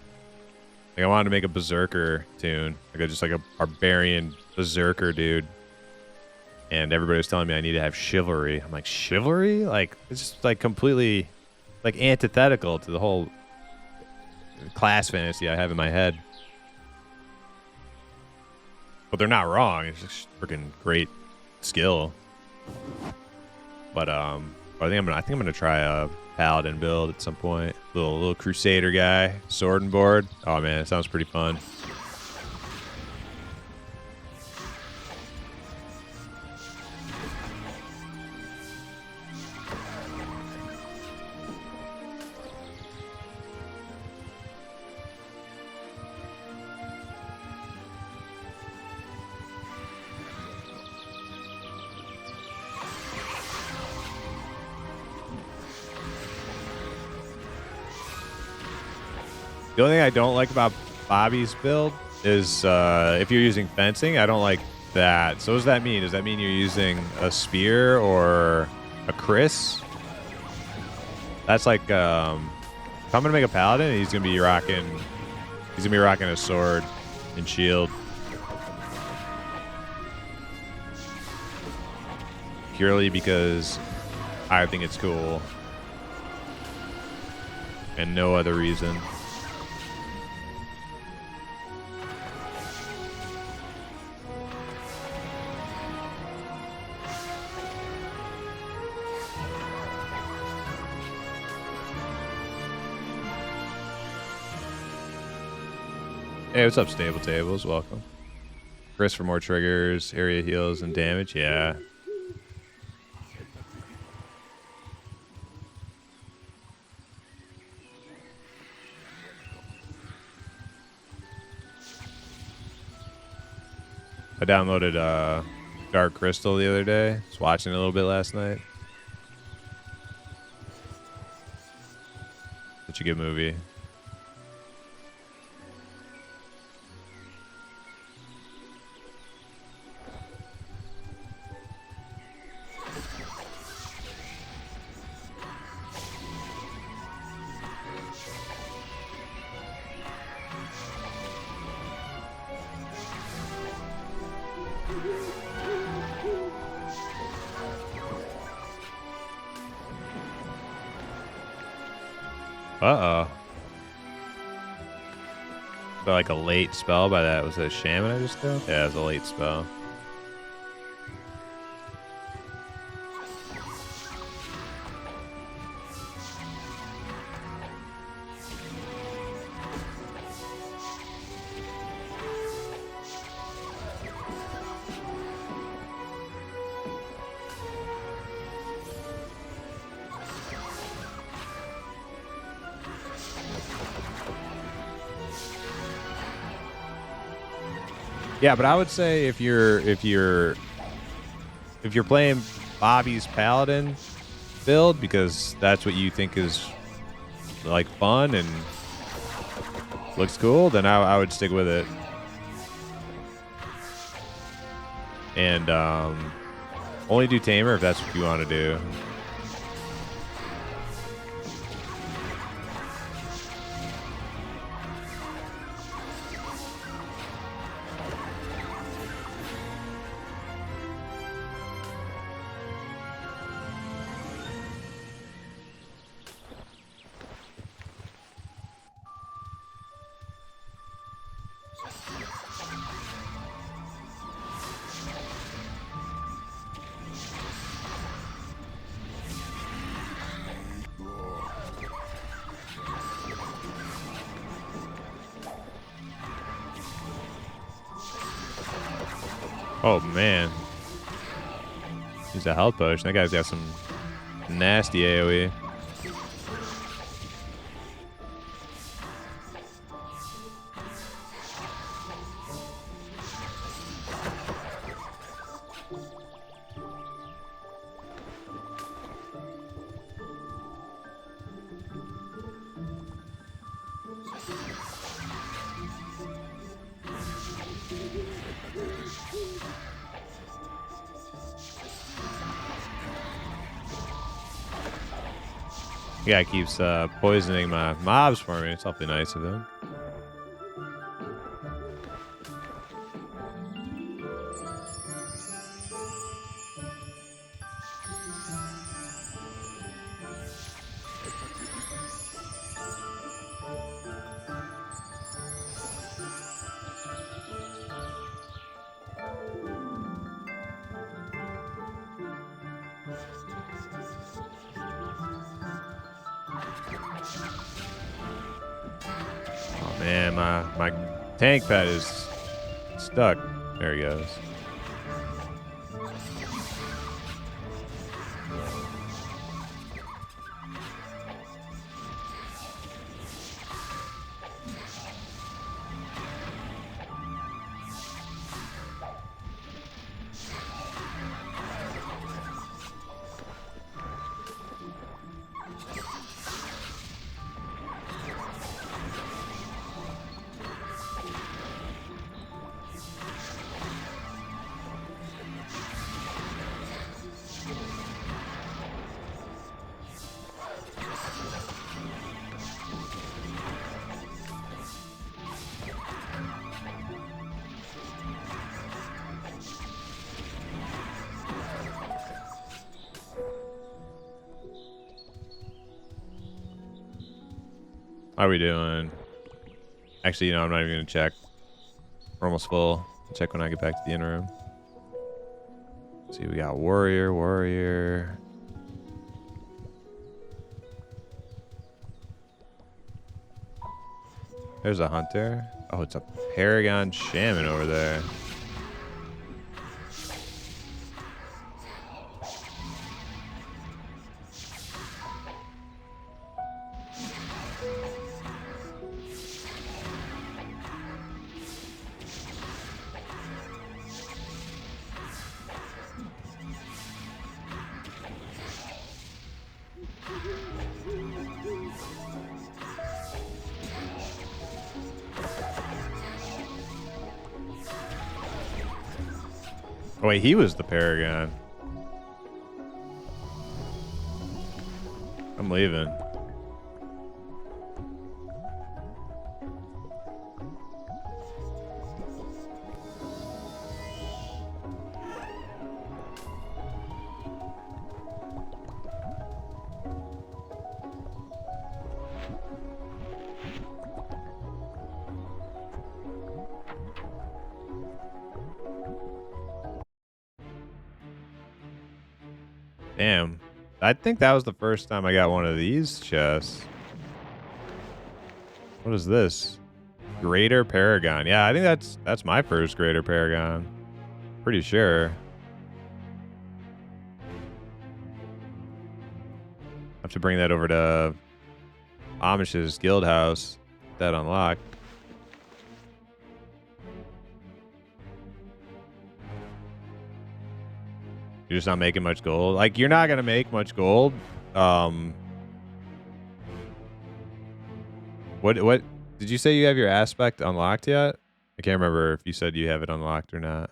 Like I wanted to make a berserker tune, like just like a barbarian berserker dude, and everybody was telling me I need to have chivalry. I'm like, chivalry? Like it's just like completely like antithetical to the whole class fantasy I have in my head. But they're not wrong. It's just freaking great skill. But I think I'm gonna try a paladin build at some point. Little crusader guy, sword and board. Oh man, it sounds pretty fun. The only thing I don't like about Bobby's build is if you're using fencing, I don't like that. So what does that mean? Does that mean you're using a spear or a Chris? That's like if I'm gonna make a paladin, he's gonna be rocking a sword and shield. Purely because I think it's cool. And no other reason. Hey, what's up, Stable Tables? Welcome. Chris for more triggers, area heals, and damage. Yeah. I downloaded Dark Crystal the other day. Was watching it a little bit last night. Such a good movie. Uh-oh. But like a late spell by that. Was it a shaman I just killed? Yeah, it was a late spell. Yeah, but I would say if you're playing Bobby's Paladin build because that's what you think is like fun and looks cool, then I would stick with it. And only do Tamer if that's what you want to do. Oh man, he's a health potion. That guy's got some nasty AoE. Yeah, he keeps poisoning my mobs for me. It's awfully nice of him. Oh man, my tank pet is stuck. There he goes. How are we doing? Actually, you know, I'm not even gonna check. We're almost full. I'll check when I get back to the inn room. Let's see, we got warrior. There's a hunter. Oh, it's a paragon shaman over there. Oh wait, he was the paragon. I'm leaving. Damn. I think that was the first time I got one of these chests. What is this? Greater Paragon. Yeah, I think that's my first Greater Paragon. Pretty sure. I have to bring that over to Amish's guild house. That unlocked. You're just not making much gold. Like, you're not gonna make much gold. What did you say you have your aspect unlocked yet? I can't remember if you said you have it unlocked or not.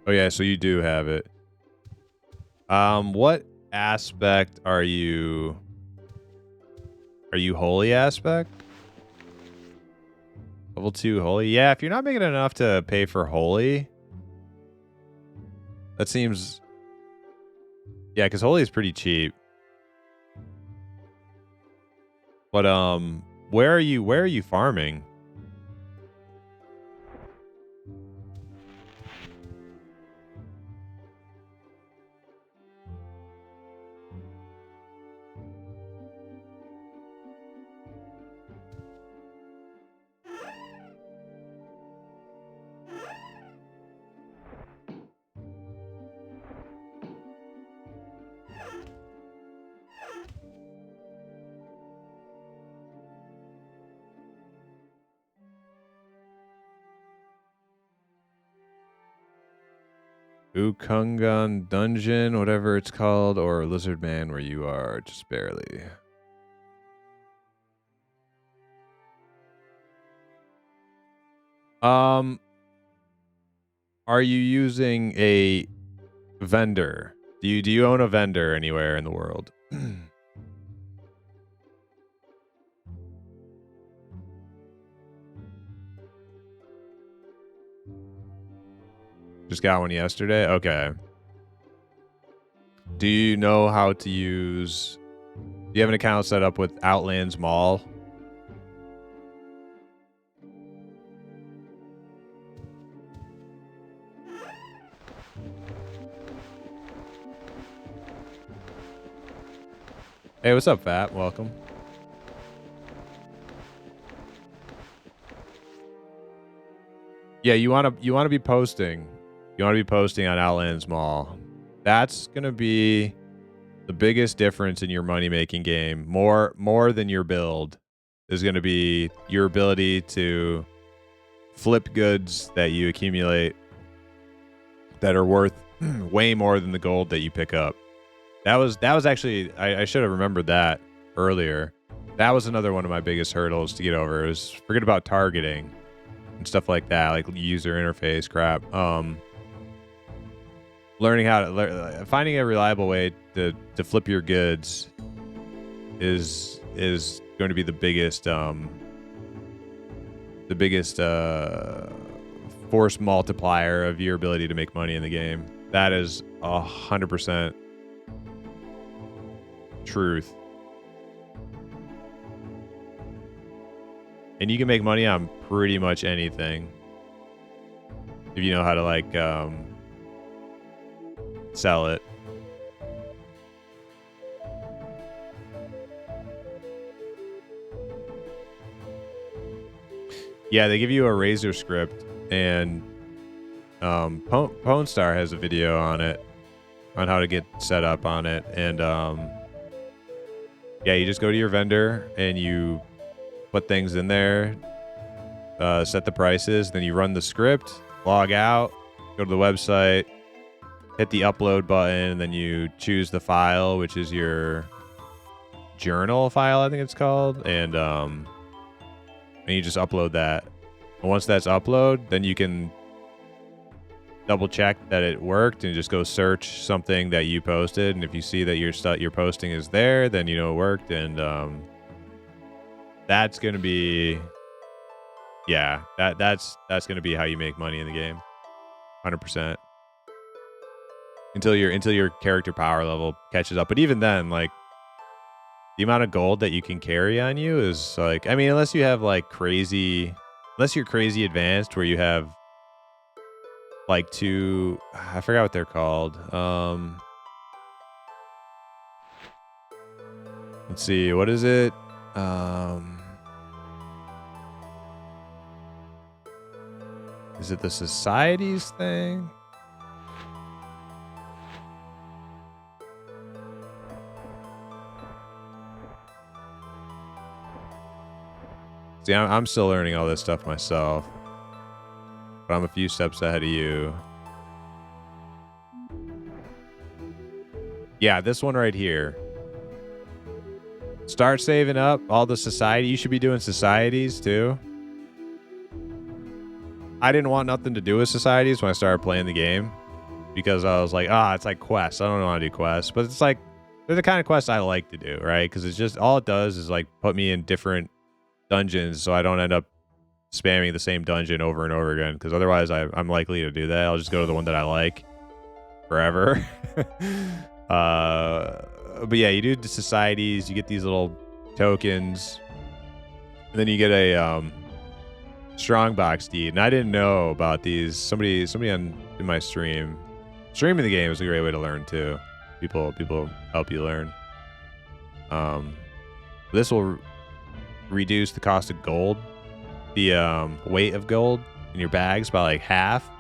Oh yeah, so you do have it. What aspect are you? Are you holy aspect? Level 2 holy? Yeah, if you're not making enough to pay for holy, that seems... Yeah, because holy is pretty cheap. But where are you farming? Ukungan Dungeon, whatever it's called, or Lizard Man, where you are, just barely. are you using a vendor? Do you own a vendor anywhere in the world? Just got one yesterday? Okay. Do you know how to use... Do you have an account set up with Outlands Mall? Hey, what's up, Fat? Welcome. Yeah, you wanna be posting. You wanna be posting on Outlands Mall. That's gonna be the biggest difference in your money-making game. More than your build is gonna be your ability to flip goods that you accumulate that are worth way more than the gold that you pick up. That was actually I should have remembered that earlier. That was another one of my biggest hurdles to get over. Is forget about targeting and stuff like that, like user interface crap. Learning how to finding a reliable way to flip your goods is going to be the biggest force multiplier of your ability to make money in the game. That is 100% truth. And you can make money on pretty much anything if you know how to like sell it. Yeah, they give you a Razor script, and Pwn Star has a video on it, on how to get set up on it. And yeah, you just go to your vendor and you put things in there, set the prices, then you run the script, log out, go to the website, hit the upload button, and then you choose the file, which is your journal file, I think it's called, and you just upload that. And once that's uploaded, then you can double check that it worked and just go search something that you posted, and if you see that your stuff you're posting is there, then you know it worked. And that's gonna be, yeah, that's gonna be how you make money in the game, 100%. Until your character power level catches up. But even then, like, the amount of gold that you can carry on you is like, I mean, unless you have like unless you're crazy advanced where you have like I forgot what they're called. Let's see, what is it? Is it the societies thing? See, I'm still learning all this stuff myself, but I'm a few steps ahead of you. Yeah, this one right here. Start saving up all the society. You should be doing societies too. I didn't want nothing to do with societies when I started playing the game, because I was like, it's like quests. I don't want to do quests, but it's like, they're the kind of quests I like to do, right? Because it's just, all it does is like put me in different dungeons, so I don't end up spamming the same dungeon over and over again, because otherwise I'm likely to do that. I'll just go to the one that I like forever. But yeah, you do the societies, you get these little tokens, and then you get a strongbox deed. And I didn't know about these. Somebody in my streaming the game is a great way to learn too. People help you learn. This will reduce the cost of gold, the weight of gold in your bags by like half.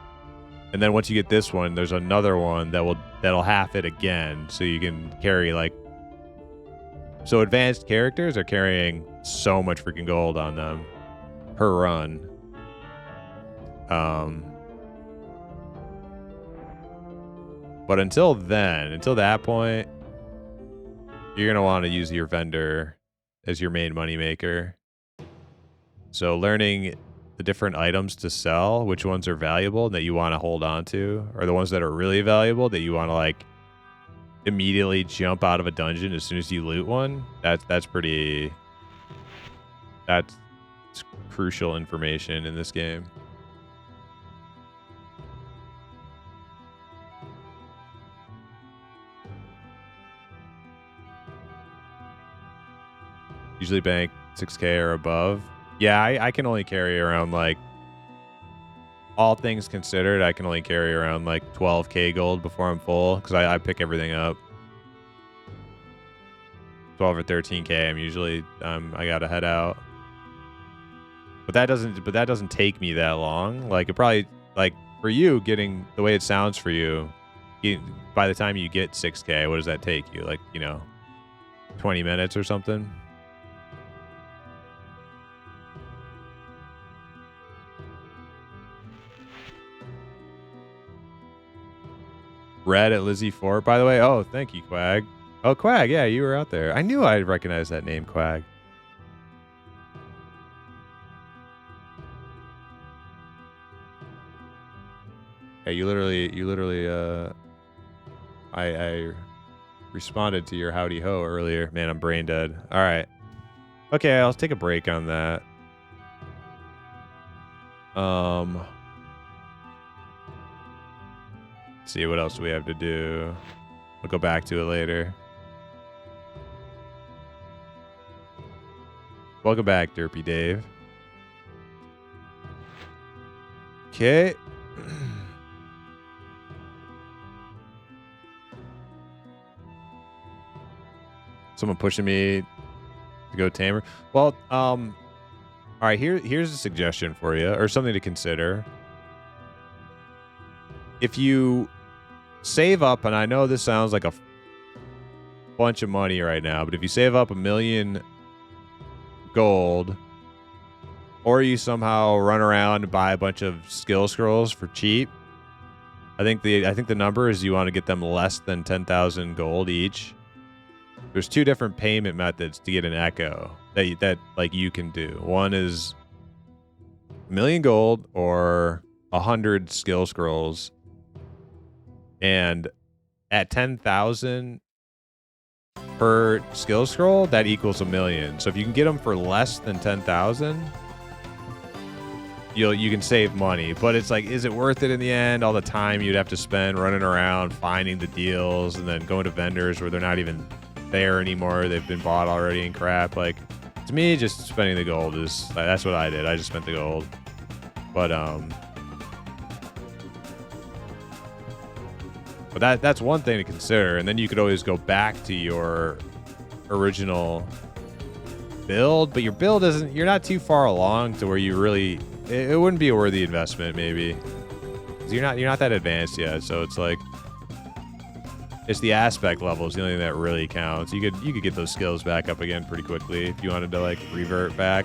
And then once you get this one, there's another one that'll half it again, so you can carry like, so advanced characters are carrying so much freaking gold on them per run. But until that point, you're gonna want to use your vendor as your main moneymaker. So learning the different items to sell, which ones are valuable and that you want to hold on to, or the ones that are really valuable that you want to like immediately jump out of a dungeon as soon as you loot one. That's crucial information in this game. Usually bank 6K or above. Yeah, I can only carry around like, all things considered, I can only carry around like 12K gold before I'm full because I pick everything up. 12 or 13K, I'm usually I gotta head out. But that doesn't take me that long. Like it probably, like for you, getting the way it sounds for you, by the time you get 6K, what does that take you? Like, you know, 20 minutes or something? Red at Lizzie Fort, by the way. Oh, thank you, Quag. Oh, Quag, yeah, you were out there. I knew I'd recognize that name, Quag. Hey, you literally, I responded to your howdy ho earlier. Man, I'm brain dead. All right. Okay, I'll take a break on that. See what else we have to do. We'll go back to it later. Welcome back, Derpy Dave. Okay. Someone pushing me to go Tamer. Well, all right, here's a suggestion for you, or something to consider. If you save up, and I know this sounds like a bunch of money right now, but if you save up 1 million gold, or you somehow run around and buy a bunch of skill scrolls for cheap, I think the number is you want to get them less than 10,000 gold each. There's 2 different payment methods to get an echo that like you can do. One is 1 million gold or 100 skill scrolls. And at 10,000 per skill scroll, that equals 1 million. So if you can get them for less than 10,000, you can save money. But it's like, is it worth it in the end? All the time you'd have to spend running around finding the deals and then going to vendors where they're not even there anymore. They've been bought already and crap. Like, to me, just spending the gold is, that's what I did. I just spent the gold. But that's one thing to consider, and then you could always go back to your original build, but your build isn't, you're not too far along to where you really, it wouldn't be a worthy investment maybe. 'Cause you're not that advanced yet, so it's like, it's the aspect level is the only thing that really counts. You could get those skills back up again pretty quickly if you wanted to like revert back.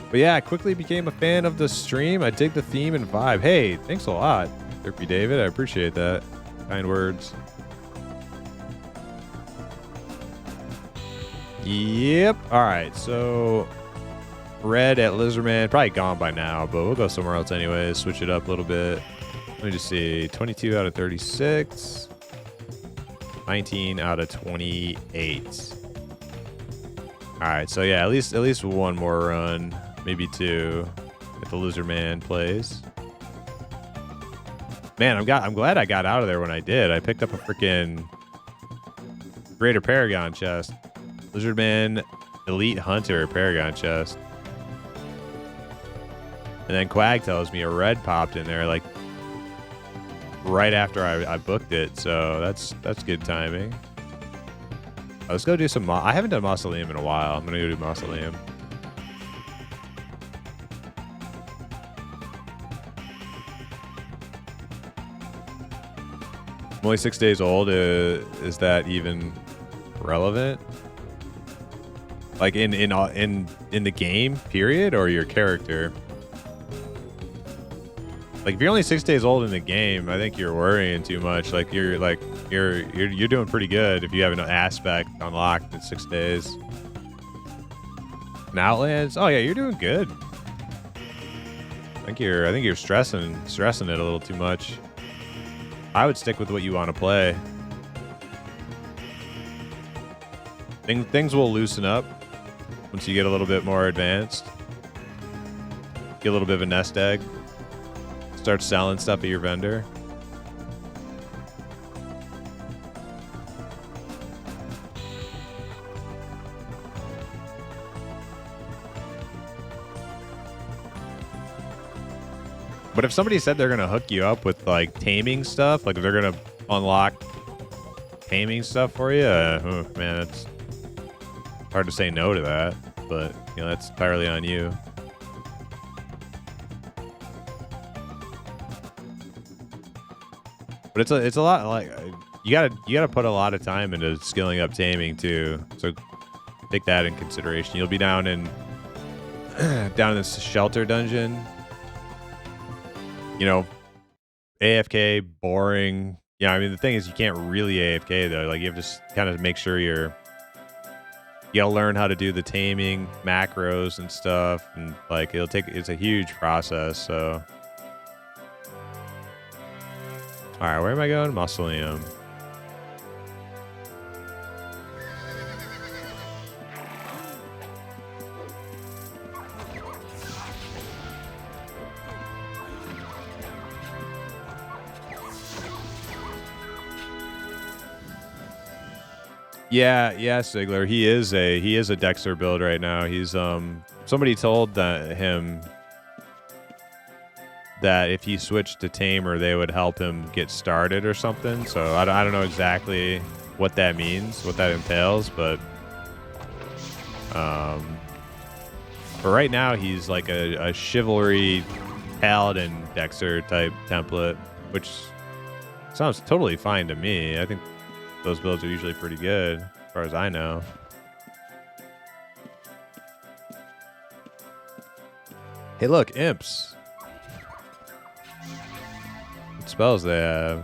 But yeah, I quickly became a fan of the stream. I dig the theme and vibe. Hey, thanks a lot, Derpy David. I appreciate that. Kind words. Yep. All right, so red at Lizardman. Probably gone by now, but we'll go somewhere else anyways. Switch it up a little bit. Let me just see. 22 out of 36. 19 out of 28. All right, so yeah, at least one more run, maybe 2, if the Lizardman plays. Man, I'm glad I got out of there when I did. I picked up a freaking Greater Paragon chest. Lizardman Elite Hunter Paragon chest. And then Quag tells me a red popped in there like right after I booked it, so that's good timing. Let's go do some I haven't done Mausoleum in a while. I'm gonna go do Mausoleum. I'm only 6 days old. Is that even relevant? Like in the game period, or your character? Like if you're only 6 days old in the game, I think you're worrying too much. Like you're doing pretty good if you have an aspect unlocked in 6 days. And Outlands, oh yeah, you're doing good. I think you're stressing it a little too much. I would stick with what you want to play. Things will loosen up once you get a little bit more advanced. Get a little bit of a nest egg. Start selling stuff at your vendor. But if somebody said they're gonna hook you up with like taming stuff, like if they're gonna unlock taming stuff for you, man, it's hard to say no to that. But you know, that's entirely on you. But it's a lot, like you gotta put a lot of time into skilling up taming too. So take that in consideration. You'll be down in this shelter dungeon. You know, AFK, boring. Yeah, I mean the thing is you can't really AFK though. Like you have to kind of make sure you gotta learn how to do the taming macros and stuff, and like it's a huge process. So. All right, where am I going? Mausoleum. Yeah, Sigler. He is a Dexter build right now. He's somebody told him that if he switched to Tamer, they would help him get started or something. So I don't know exactly what that means, what that entails, but right now he's like a chivalry paladin Dexter type template, which sounds totally fine to me. I think those builds are usually pretty good, as far as I know. Hey, look, imps. What spells they have?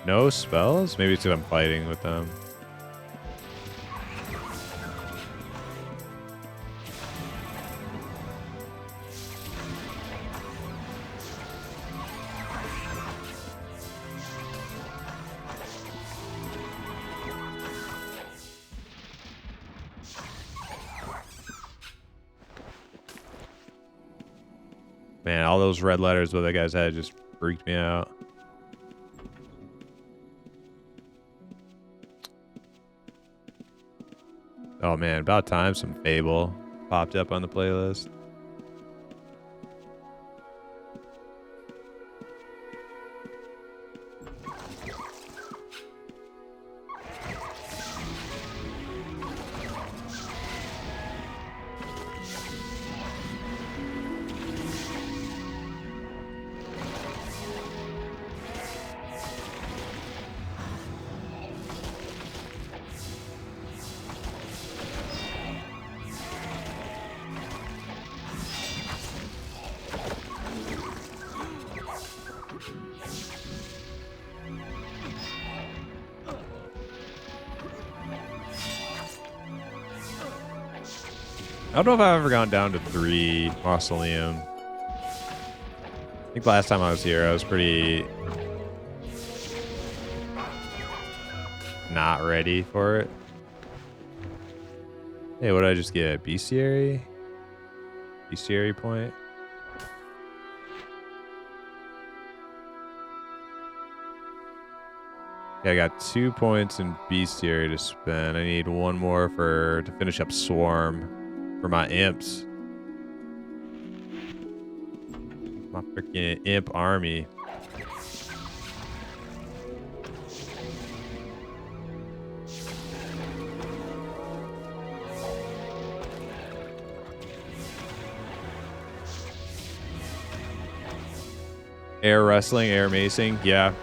No spells? Maybe it's because I'm fighting with them. Man, all those red letters with that guy's head just freaked me out. Oh man, about time some Fable popped up on the playlist. I don't know if I've ever gone down to 3 Mausoleum. I think last time I was here, I was pretty not ready for it. Hey, what did I just get? Bestiary? Bestiary point? Yeah, I got 2 points in Bestiary to spend. I need 1 more to finish up Swarm for my imps. My freaking imp army. Air wrestling, air macing, yeah.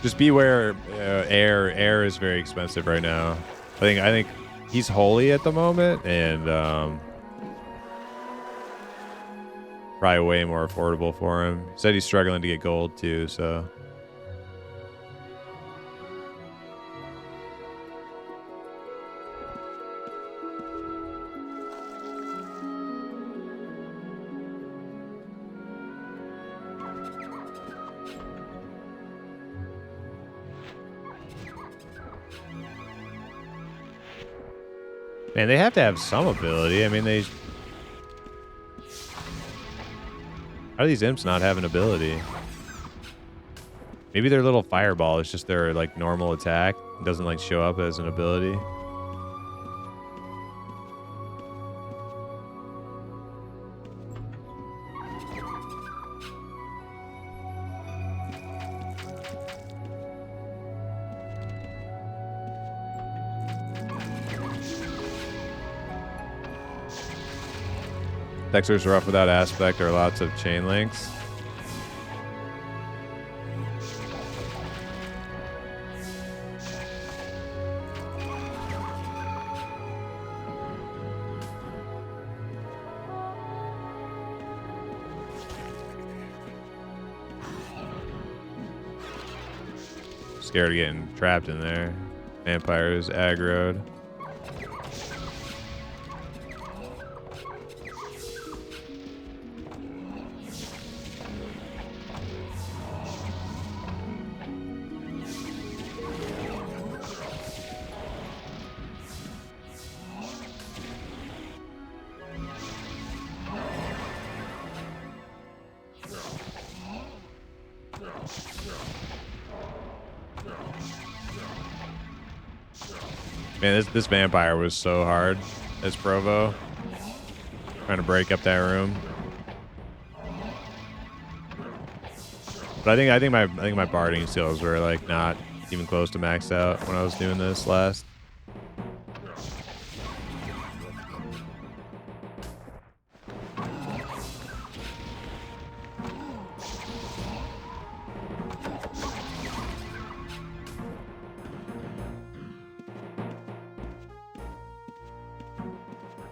Just beware. Air is very expensive right now. I think he's holy at the moment, and probably way more affordable for him. He said he's struggling to get gold too, so. Man, they have to have some ability. I mean, they... How do these imps not have an ability? Maybe their little fireball is just their, like, normal attack. It doesn't, like, show up as an ability. Dexter's rough without aspect or lots of chain links. Scared of getting trapped in there. Vampires aggroed. Man, this vampire was so hard as Provo. Trying to break up that room. But I think my barding skills were like not even close to maxed out when I was doing this last.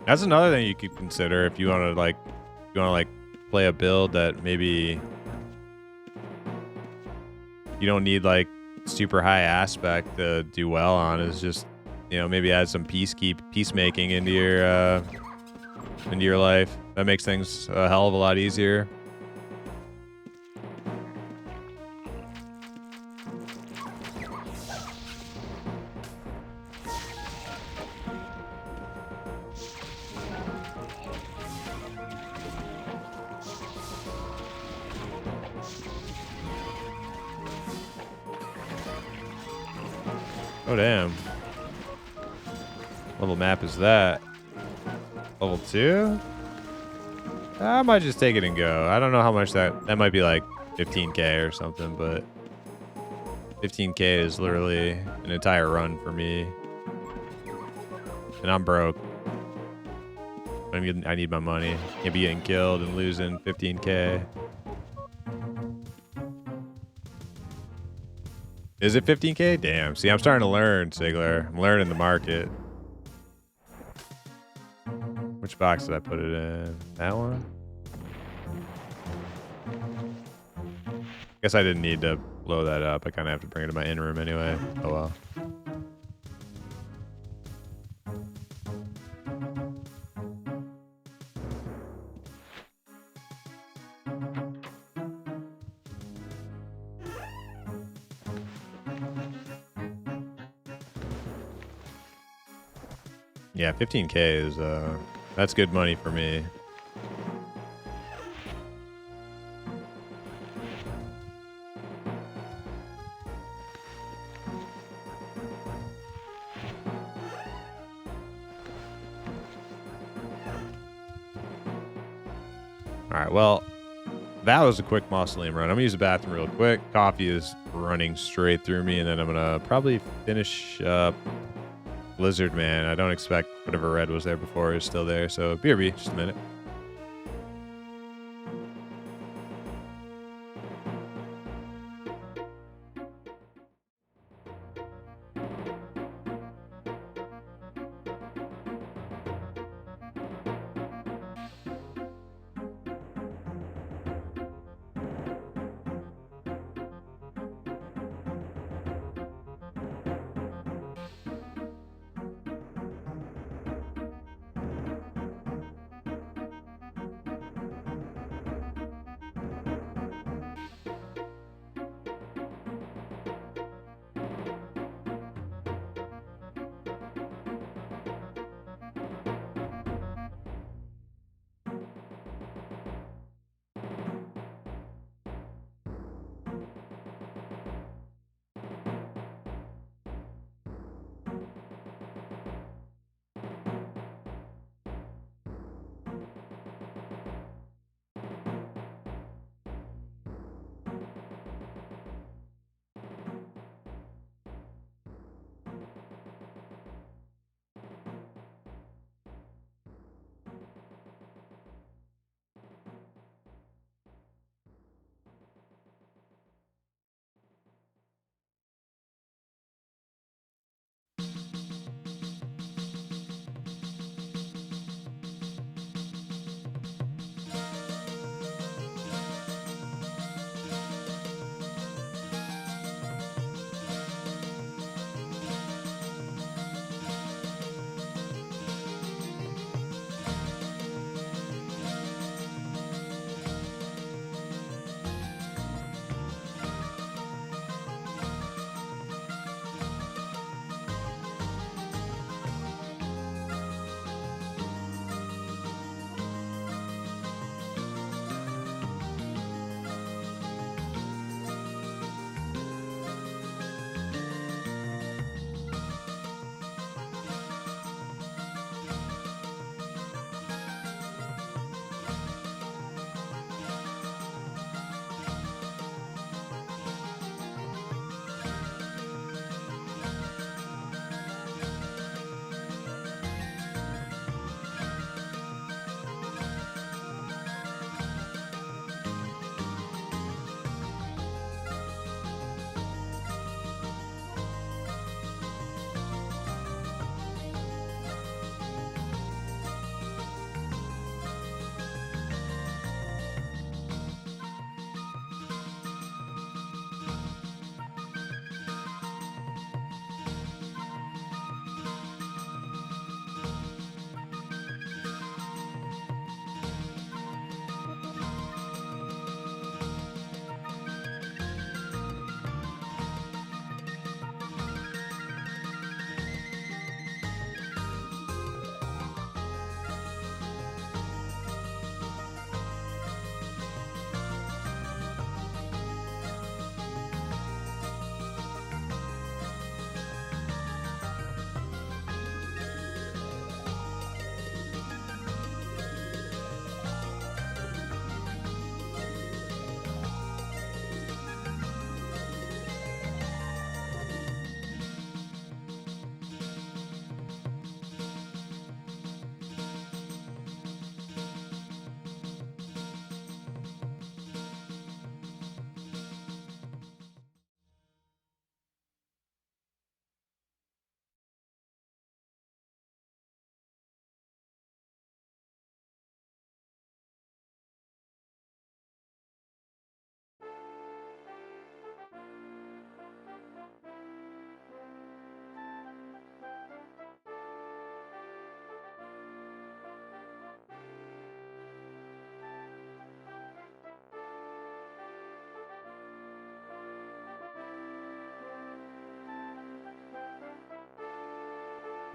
That's another thing you could consider if you want to play a build that maybe you don't need like super high aspect to do well on, is just, you know, maybe add some peacemaking into your life. That makes things a hell of a lot easier. Oh, damn. Level map is that? Level 2? I might just take it and go. I don't know how much that might be like 15k or something, but 15k is literally an entire run for me. And I'm broke. I need my money. Can't be getting killed and losing 15k. Is it 15k? Damn. See, I'm starting to learn, Sigler. I'm learning the market. Which box did I put it in? That one? Guess I didn't need to blow that up. I kind of have to bring it to my in room anyway. Oh well. Yeah, 15k is that's good money for me. All right, well, that was a quick mausoleum run. I'm gonna use the bathroom real quick. Coffee is running straight through me, and then I'm gonna probably finish up Blizzard Man. I don't expect whatever red was there before is still there, so BRB, just a minute.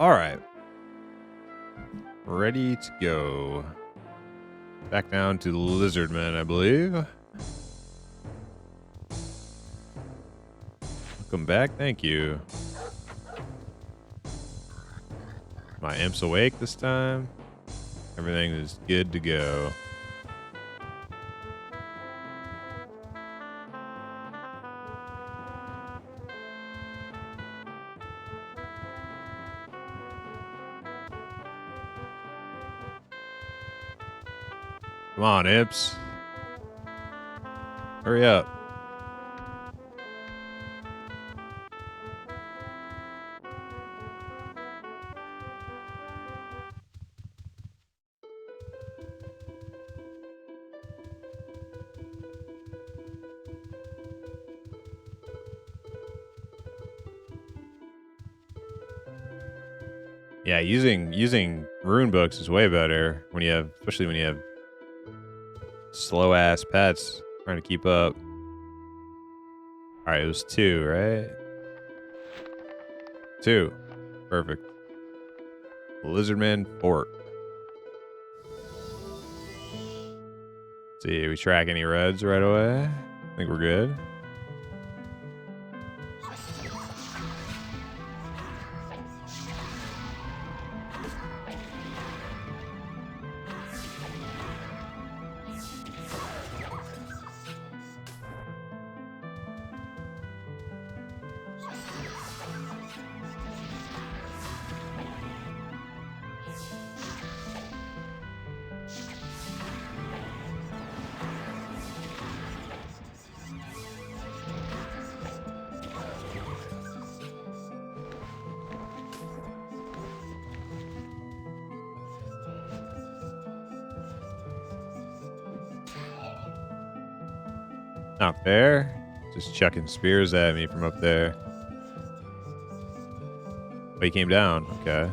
All right. Ready to go. Back down to the Lizardman, I believe. Welcome back. Thank you. My imp's awake this time. Everything is good to go. Come on, imps. Hurry up. Yeah, using rune books is way better when you have, especially when you have slow ass pets trying to keep up. All right, it was 2, right? 2, perfect. Lizardman Fort. See, we track any reds right away. I think we're good. Not fair. Just chucking spears at me from up there. Oh, he came down. Okay.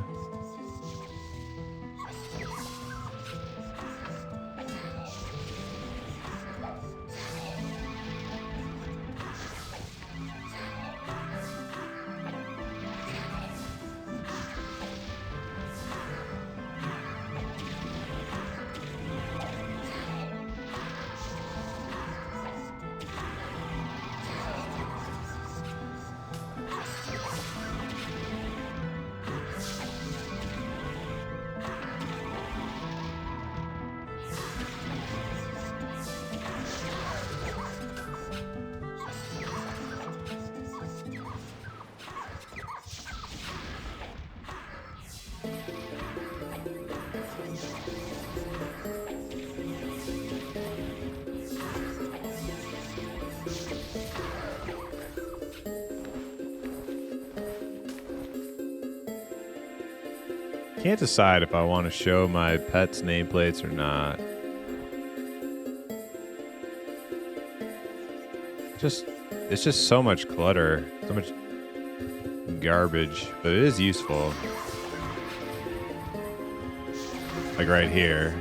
Can't decide if I want to show my pets nameplates or not. It's just so much clutter, so much garbage, but it is useful. Like right here.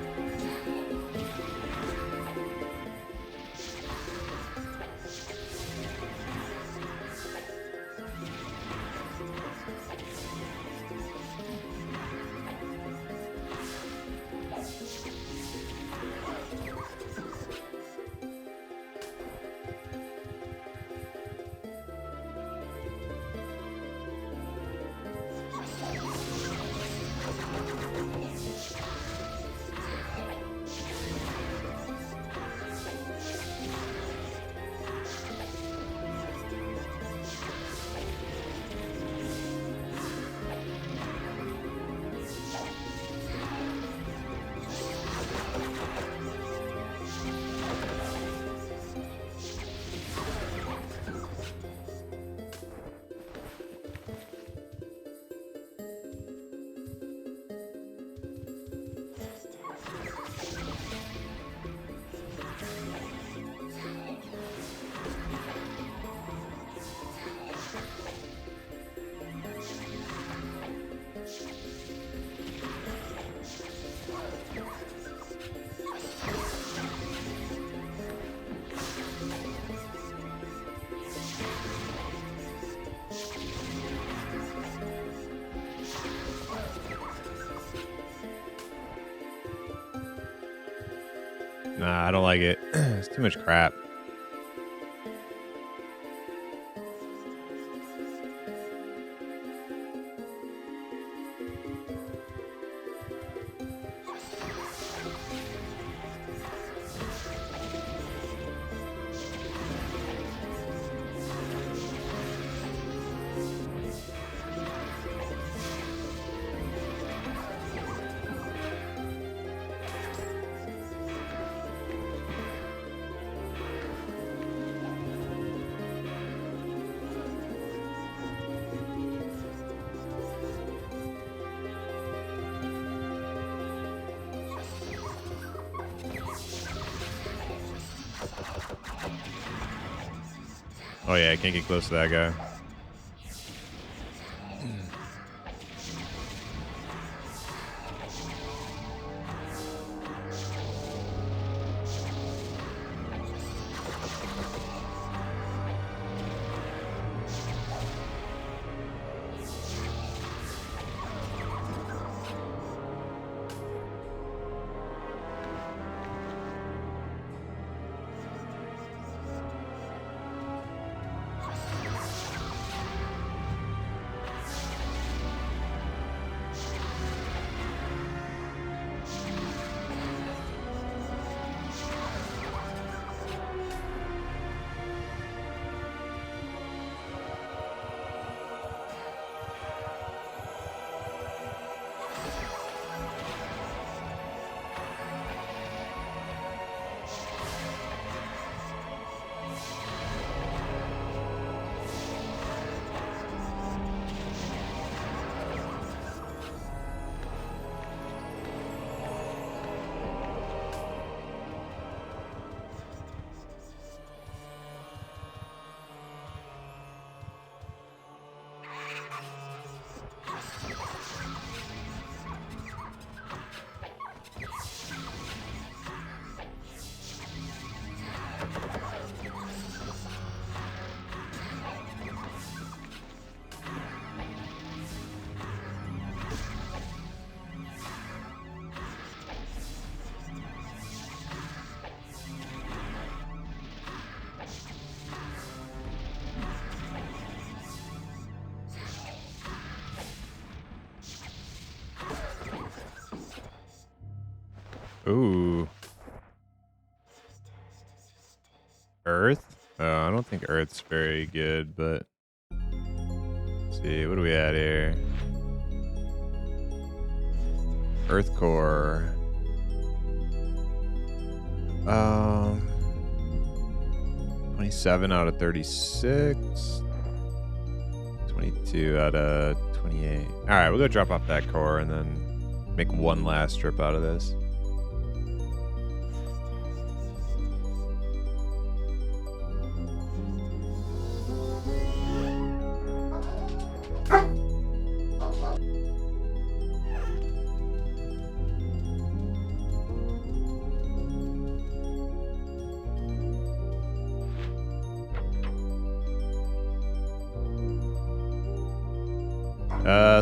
Nah, I don't like it. It's too much crap. Oh yeah, I can't get close to that guy. Ooh. Earth? I don't think Earth's very good, but let's see. What do we at here? Earth core. 27 out of 36. 22 out of 28. All right, we'll go drop off that core and then make one last trip out of this.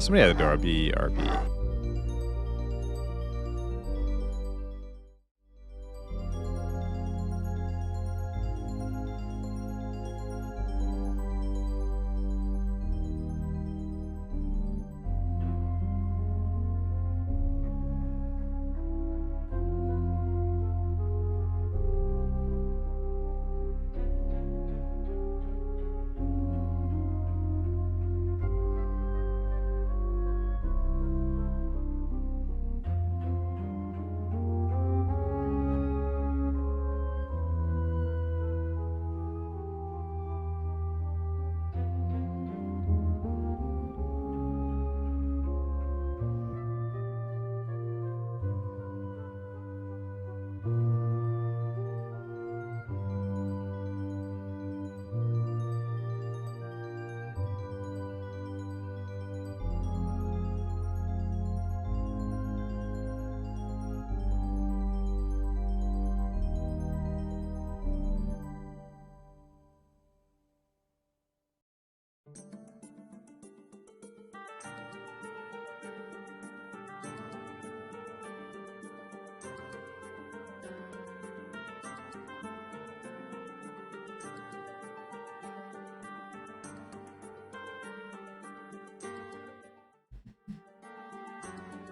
Somebody had a door. RB.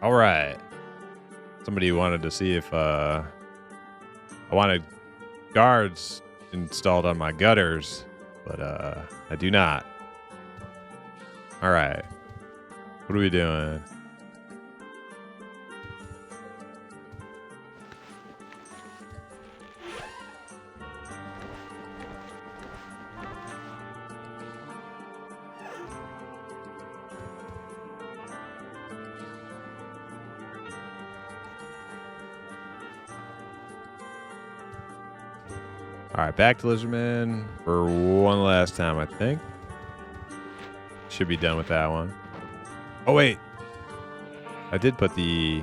All right. Somebody wanted to see if I wanted guards installed on my gutters, but I do not. All right. What are we doing? All right, back to Lizardman for one last time, I think. Should be done with that one. Oh, wait. I did put the...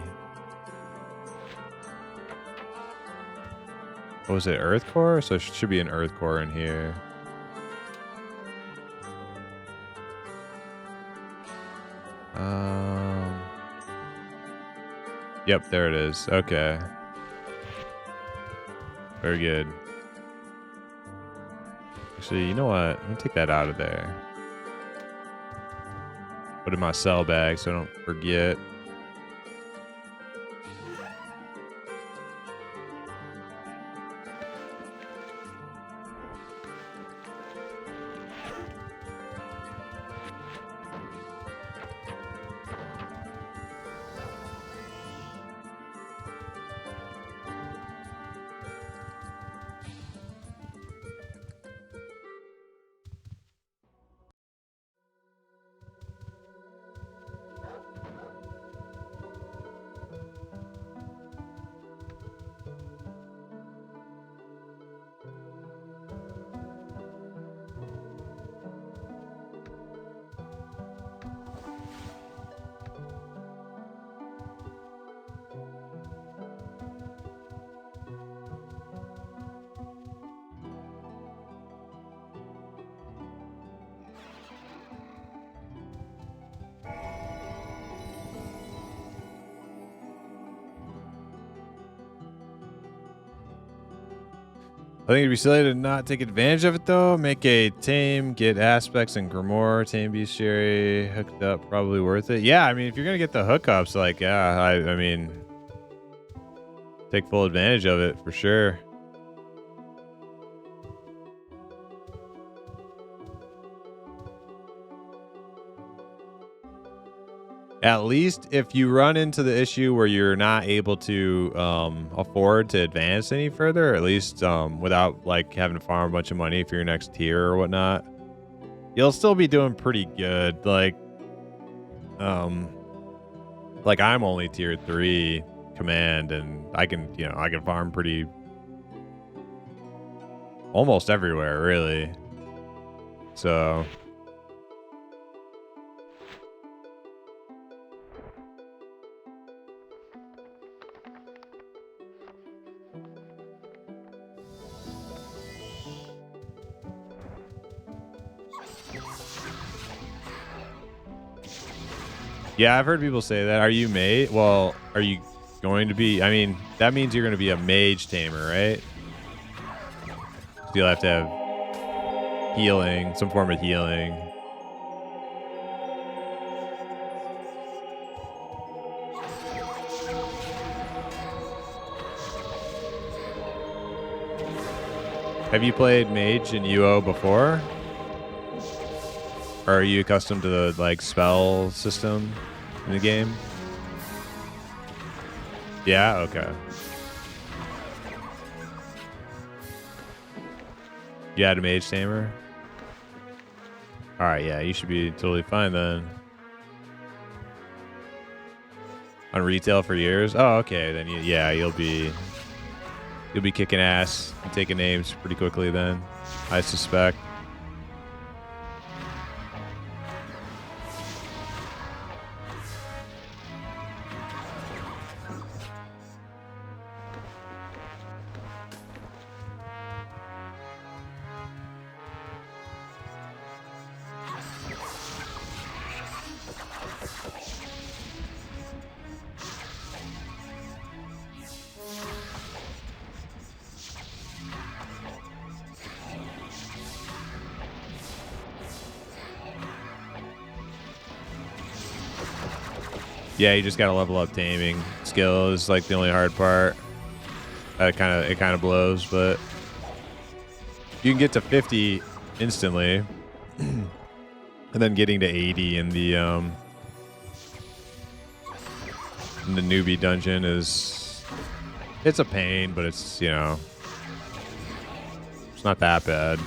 What was it, Earth Core? So it should be an Earth Core in here. Yep, there it is. Okay. Very good. Actually, you know what? Let me take that out of there. Put it in my cell bag so I don't forget. I think it'd be silly to not take advantage of it, though. Make a tame, get aspects and Grimoire, tame bestiary, hooked up, probably worth it. Yeah, I mean, if you're going to get the hookups, like, yeah, I mean, take full advantage of it for sure. At least if you run into the issue where you're not able to afford to advance any further, or at least without like having to farm a bunch of money for your next tier or whatnot, you'll still be doing pretty good. Like I'm only tier 3 command, and I can farm pretty almost everywhere really. So yeah, I've heard people say that. Are you mage? Well, are you going to be? I mean, that means you're going to be a mage tamer, right? So you'll have to have healing, some form of healing. Have you played mage in UO before? Or are you accustomed to the like spell system in the game? Yeah, okay. You had a mage tamer? Alright, yeah, you should be totally fine then. On retail for years? Oh, okay, then you'll be kicking ass and taking names pretty quickly then, I suspect. Yeah, you just gotta level up taming. Skill is like the only hard part. It kind of blows, but you can get to 50 instantly, and then getting to 80 in the newbie dungeon it's a pain, but it's, you know, it's not that bad.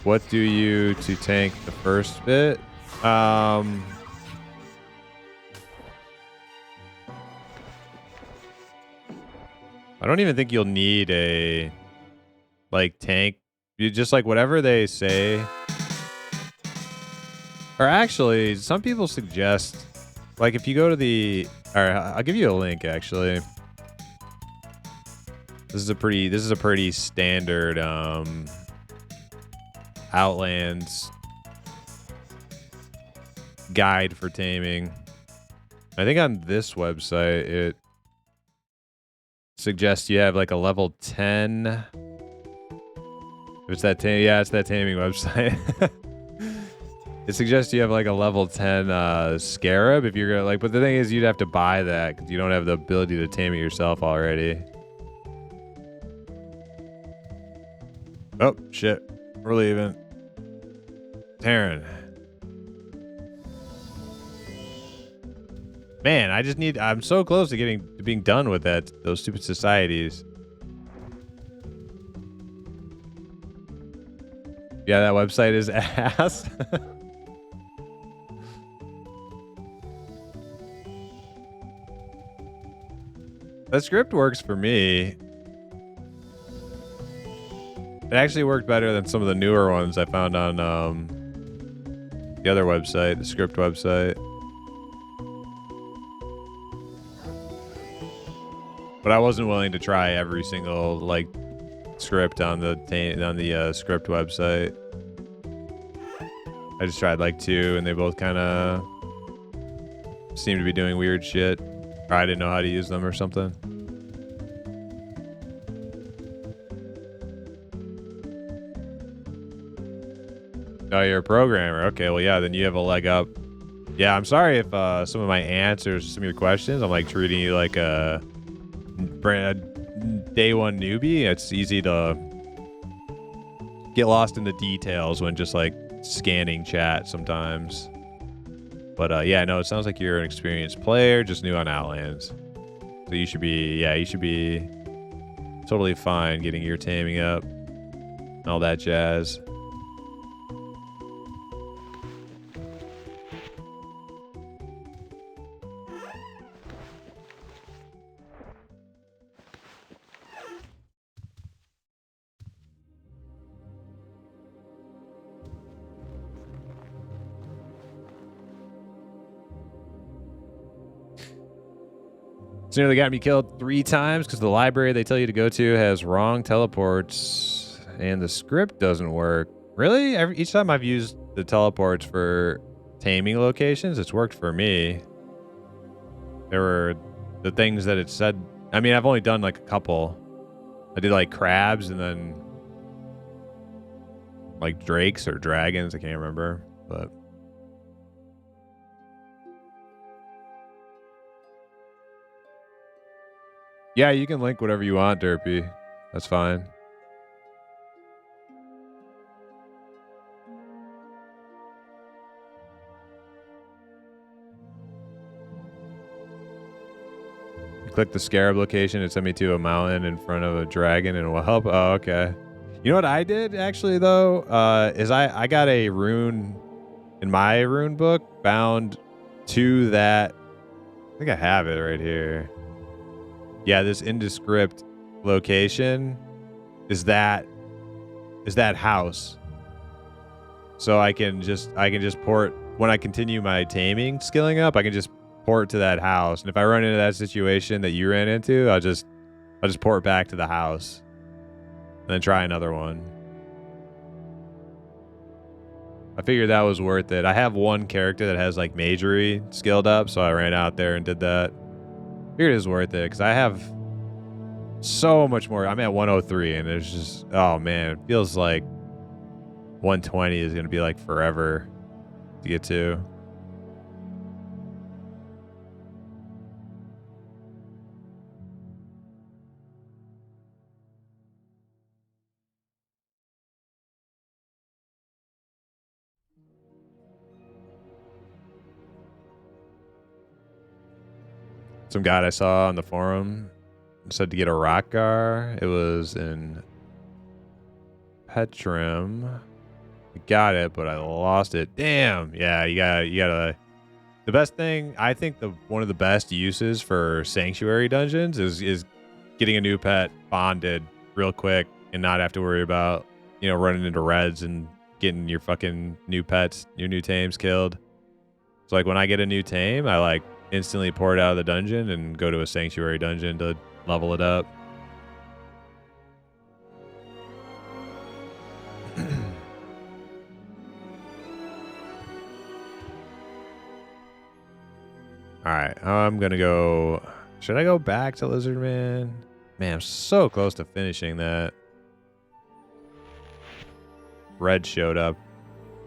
What do you to tank the first bit? I don't even think you'll need a like tank. You just like whatever they say. Or actually, some people suggest like if you go to the, or I'll give you a link actually. This is a pretty standard Outlands guide for taming. I think on this website it suggests you have like a level 10. It's that yeah, it's that taming website. It suggests you have like a level 10 scarab if you're gonna like, but the thing is you'd have to buy that because you don't have the ability to tame it yourself already. Oh shit, we're leaving. Taryn. Man, I'm so close to being done with those stupid societies. Yeah, that website is ass. That script works for me. It actually worked better than some of the newer ones I found on the other website, the script website. But I wasn't willing to try every single like script on the script website. I just tried like 2, and they both kind of seemed to be doing weird shit. Or I didn't know how to use them or something. Oh, you're a programmer. Okay, well, yeah, then you have a leg up. Yeah, I'm sorry if some of my answers to some of your questions, I'm like treating you like a day one newbie. It's easy to get lost in the details when just like scanning chat sometimes. But yeah, no, it sounds like you're an experienced player, just new on Outlands. So you should be totally fine getting your taming up and all that jazz. It's nearly got me killed 3 times because the library they tell you to go to has wrong teleports and the script doesn't work. Really? Each time I've used the teleports for taming locations, it's worked for me. There were the things that it said. I mean, I've only done like a couple. I did like crabs and then like drakes or dragons. I can't remember, but. Yeah, you can link whatever you want, Derpy. That's fine. You click the scarab location, it sent me to a mountain in front of a dragon and whelp. Oh, okay. You know what I did actually though? Is I got a rune in my rune book bound to that. I think I have it right here. Yeah, this indescript location is that house. So I can just port when I continue my taming skilling up, I can just port to that house. And if I run into that situation that you ran into, I'll just port back to the house. And then try another one. I figured that was worth it. I have one character that has like magery skilled up, so I ran out there and did that. Figured it was worth it because I have so much more. I'm at 103, and there's just, oh man, it feels like 120 is gonna be like forever to get to. Some guy I saw on the forum said to get a Rockgar. It was in Petrim. I got it, but I lost it. Damn. Yeah, you gotta. The best thing, I think, one of the best uses for sanctuary dungeons is getting a new pet bonded real quick and not have to worry about, you know, running into reds and getting your fucking new pets, your new tames killed. So like when I get a new tame, I like instantly pour it out of the dungeon and go to a sanctuary dungeon to level it up. All right, I'm gonna go. Should I go back to Lizardman? Man, I'm so close to finishing that. Red showed up.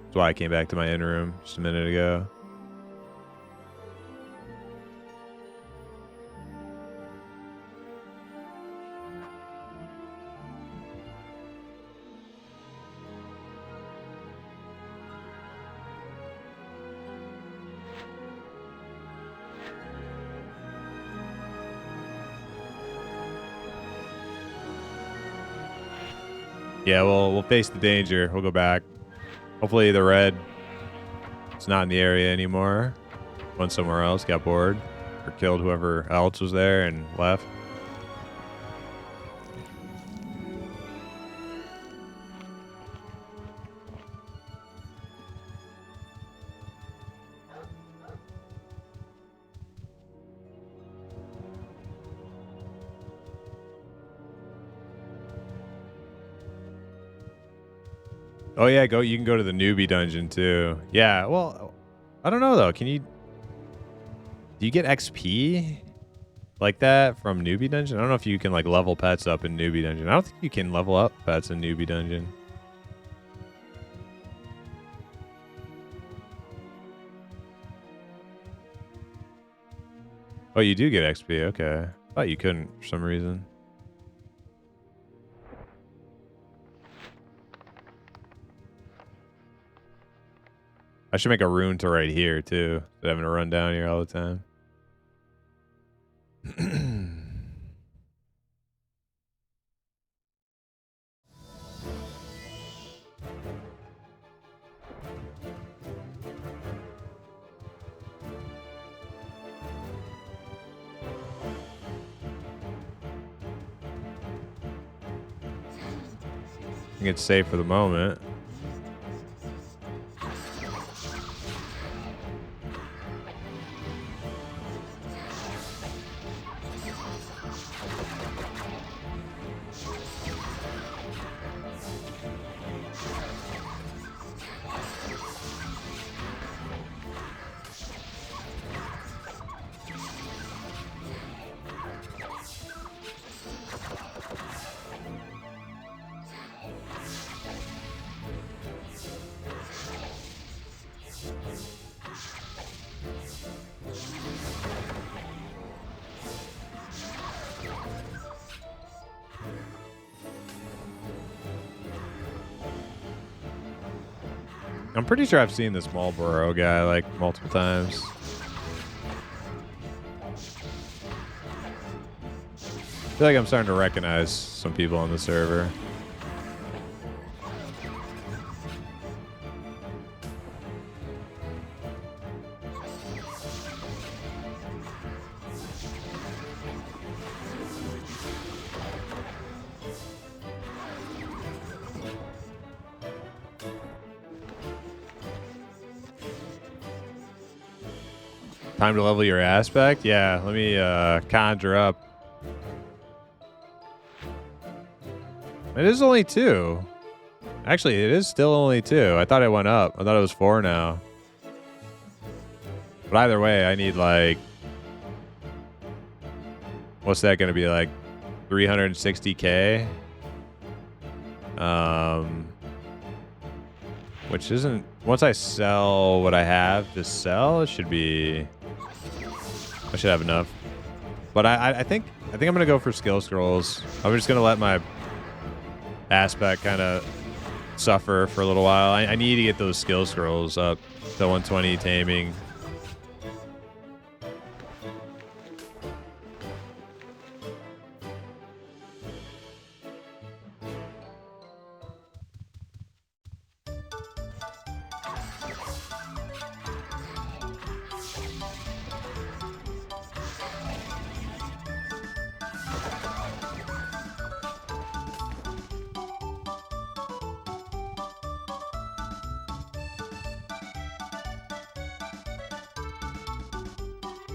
That's why I came back to my inn room just a minute ago. Yeah, we'll face the danger. We'll go back. Hopefully the red is not in the area anymore. Went somewhere else, got bored, or killed whoever else was there and left. Oh yeah, you can go to the newbie dungeon too. Yeah, well, I don't know though. Do you get XP like that from newbie dungeon? I don't know if you can like level pets up in newbie dungeon. I don't think you can level up pets in newbie dungeon. Oh, you do get XP. Okay. I thought you couldn't for some reason. I should make a rune to right here too. So having to run down here all the time. I think it's safe for the moment. I'm pretty sure I've seen this Marlboro guy like multiple times. I feel like I'm starting to recognize some people on the server. Time to level your aspect? Yeah, let me conjure up. It is only 2. Actually, it is still only 2. I thought it went up. I thought it was 4 now. But either way, I need like... What's that going to be like? 360k? Which isn't... Once I sell what I have to sell, it should be... I should have enough. But I think I'm going to go for skill scrolls. I'm just going to let my aspect kind of suffer for a little while. I need to get those skill scrolls up to 120 taming.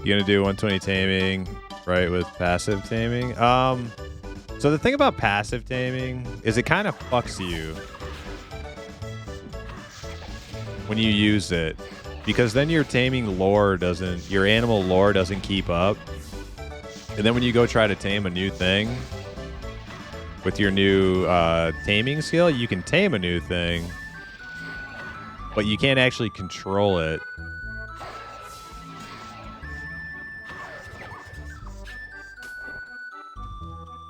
You gonna do 120 taming, right, with passive taming? So the thing about passive taming is it kind of fucks you when you use it, because then your taming lore doesn't, your animal lore doesn't keep up. And then when you go try to tame a new thing with your new taming skill, you can tame a new thing, but you can't actually control it.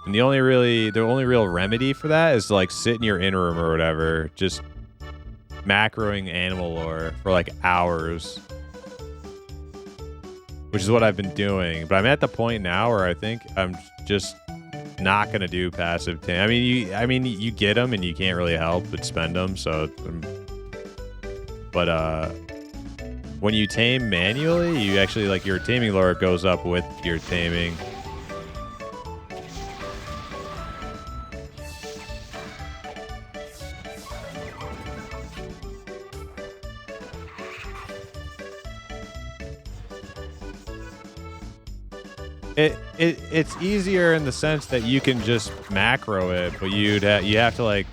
And the only real remedy for that is to like sit in your in room or whatever, just macroing animal lore for like hours, which is what I've been doing. But I'm at the point now where I think I'm just not gonna do passive tam. I mean, you get them and you can't really help but spend them. So, but when you tame manually, you actually like your taming lore goes up with your taming. It's easier in the sense that you can just macro it, but you have to like,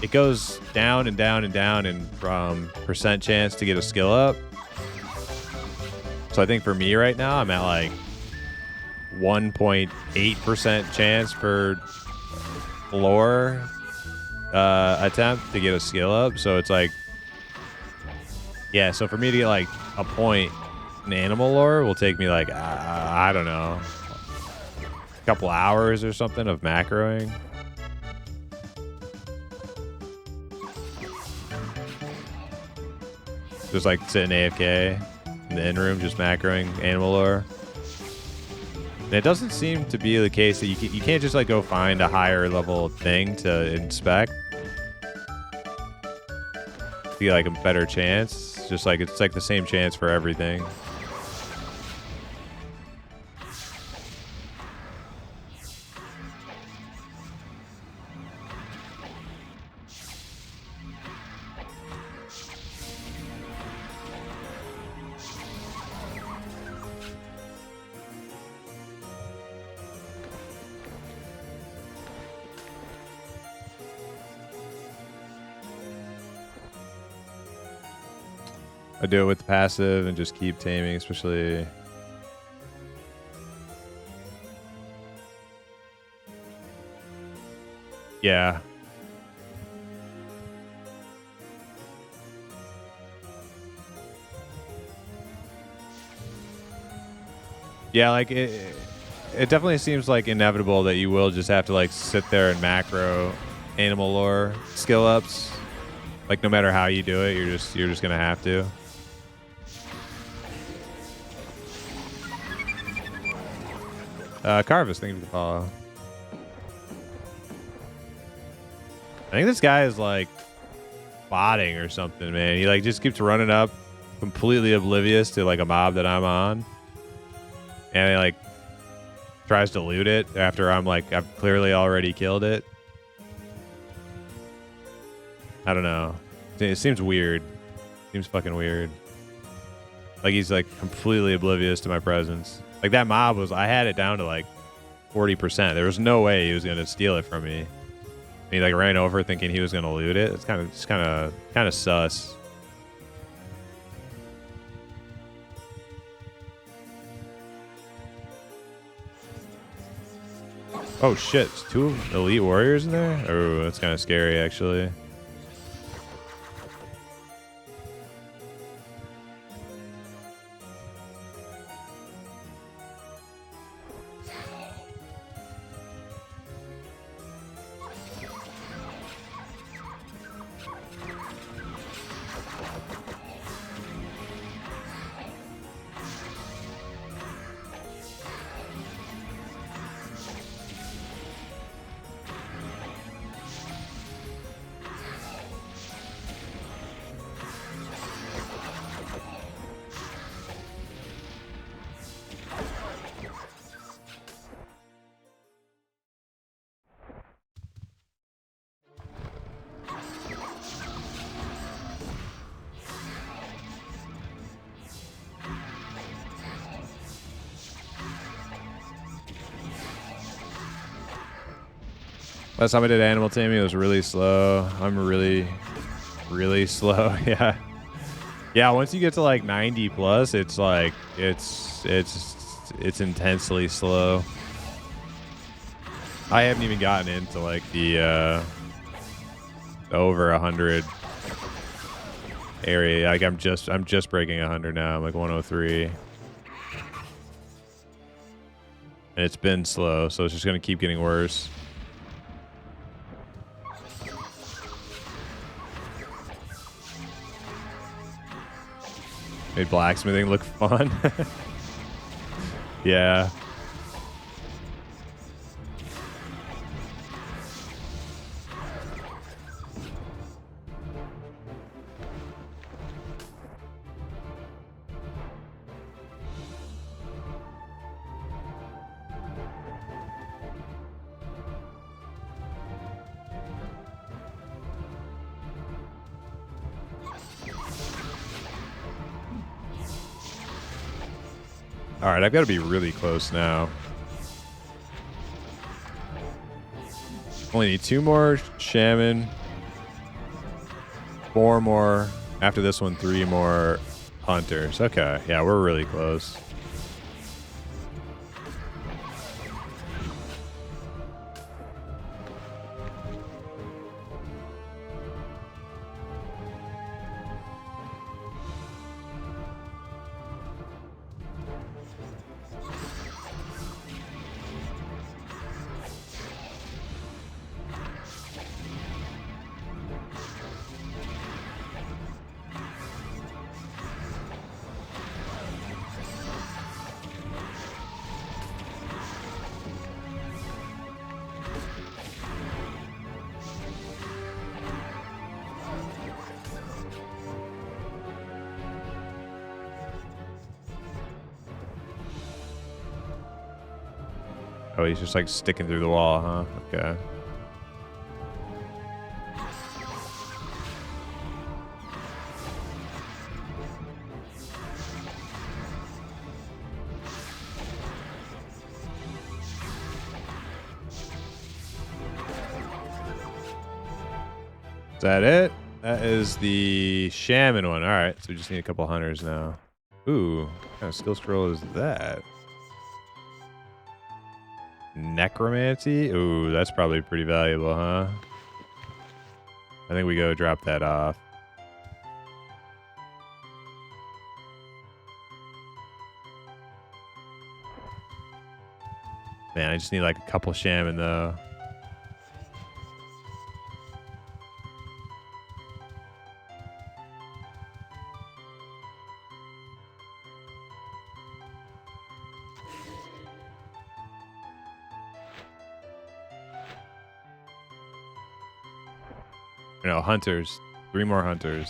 it goes down and down and down and from percent chance to get a skill up. So I think for me right now, I'm at like 1.8% chance per lore attempt to get a skill up. So it's like, yeah. So for me to get like a point in animal lore will take me like, I don't know, a couple hours or something of macroing. Just like sitting AFK in the in room, just macroing animal lore. And it doesn't seem to be the case that you can't just like go find a higher level thing to inspect to get like a better chance. Just like it's like the same chance for everything. I do it with the passive and just keep taming, especially. Yeah. Yeah, like it definitely seems like inevitable that you will just have to like sit there and macro animal lore skill ups. Like no matter how you do it, you're just gonna have to. Carvis, thank you for the follow. I think this guy is like botting or something, man. He like just keeps running up, completely oblivious to like a mob that I'm on, and he like tries to loot it after I've clearly already killed it. I don't know. It seems weird. Seems fucking weird. Like he's like completely oblivious to my presence. Like that mob was, I had it down to like 40%. There was no way he was going to steal it from me. He like ran over thinking he was gonna loot it. It's kind of sus. Oh shit! It's 2 elite warriors in there. Oh, that's kind of scary actually. Last time I did animal taming, it was really slow. I'm really slow. Yeah. Yeah, once you get to like 90 plus, it's like it's intensely slow. I haven't even gotten into like the over 100 area. Like I'm just breaking 100 now. I'm like 103. And it's been slow, so it's just going to keep getting worse. Made blacksmithing look fun. Yeah. All right, I've got to be really close now. Only need 2 more shaman, 4 more. After this one, 3 more hunters. Okay, yeah, we're really close. Oh, he's just like sticking through the wall, huh? Okay. Is that it? That is the shaman one. All right, so we just need a couple hunters now. Ooh, what kind of skill scroll is that? Necromancy? Ooh, that's probably pretty valuable, huh? I think we go drop that off. Man, I just need like a couple shaman though. No, hunters. 3 more hunters.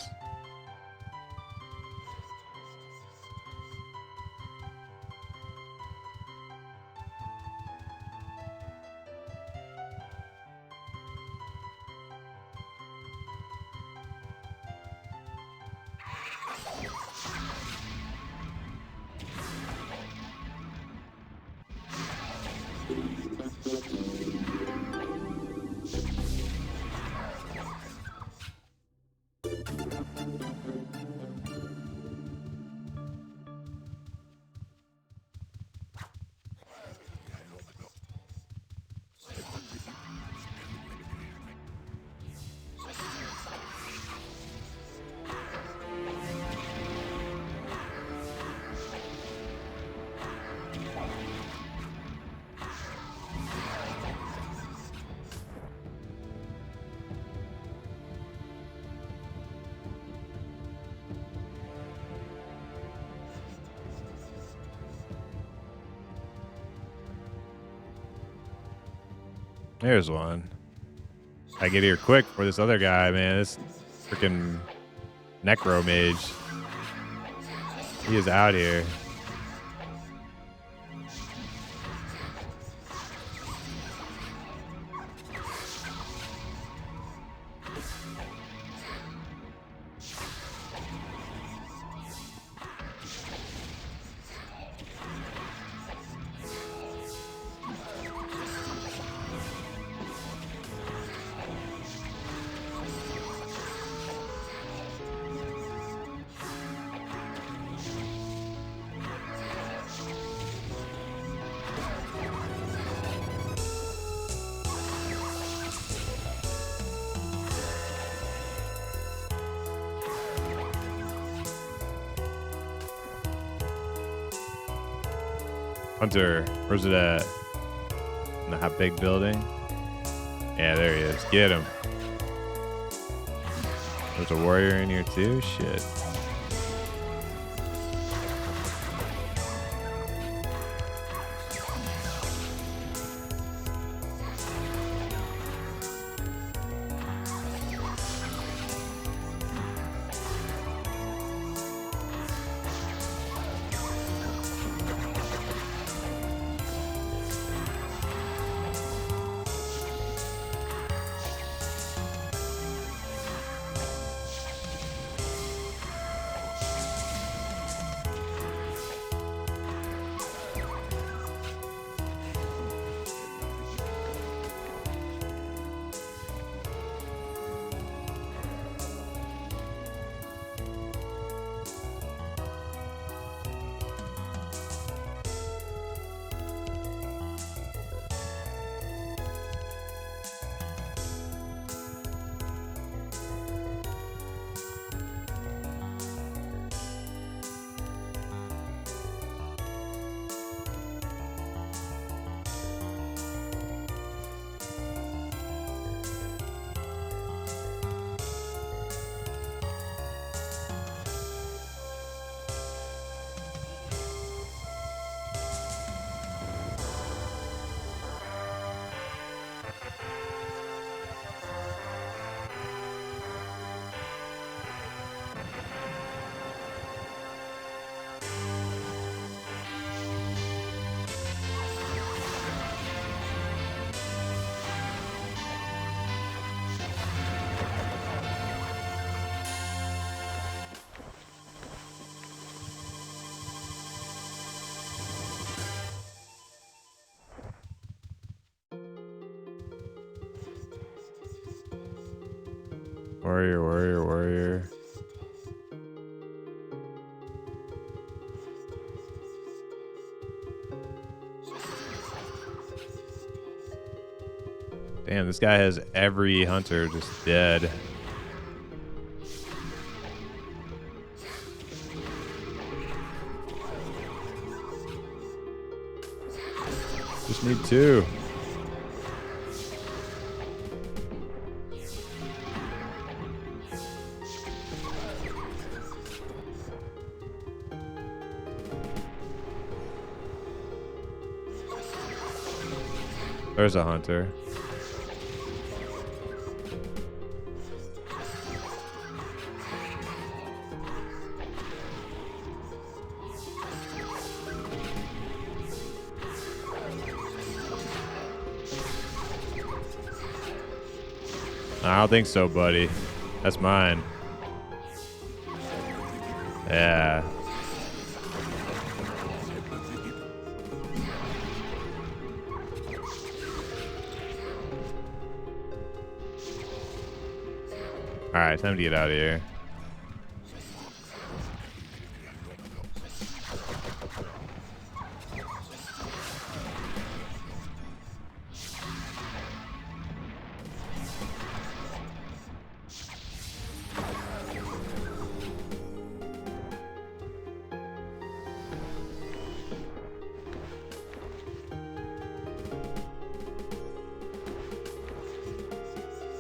There's one. I get here quick for this other guy, man. This freaking necro mage. He is out here. Hunter, where's it at? In the hot big building? Yeah, there he is. Get him. There's a warrior in here too? Shit. Warrior, warrior, warrior. Damn, this guy has every hunter just dead. Just need two. There's a hunter. I don't think so, buddy. That's mine. Yeah. Alright, time to get out of here.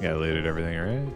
Yeah, looted everything, right?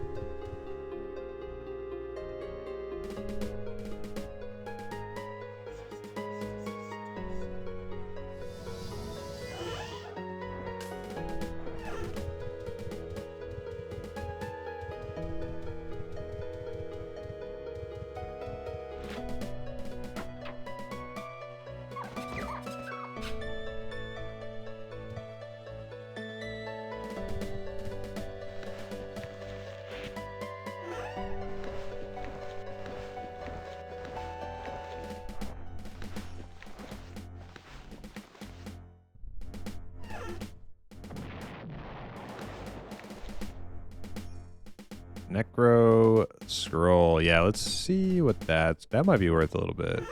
Necro scroll. Yeah, let's see what that might be worth a little bit.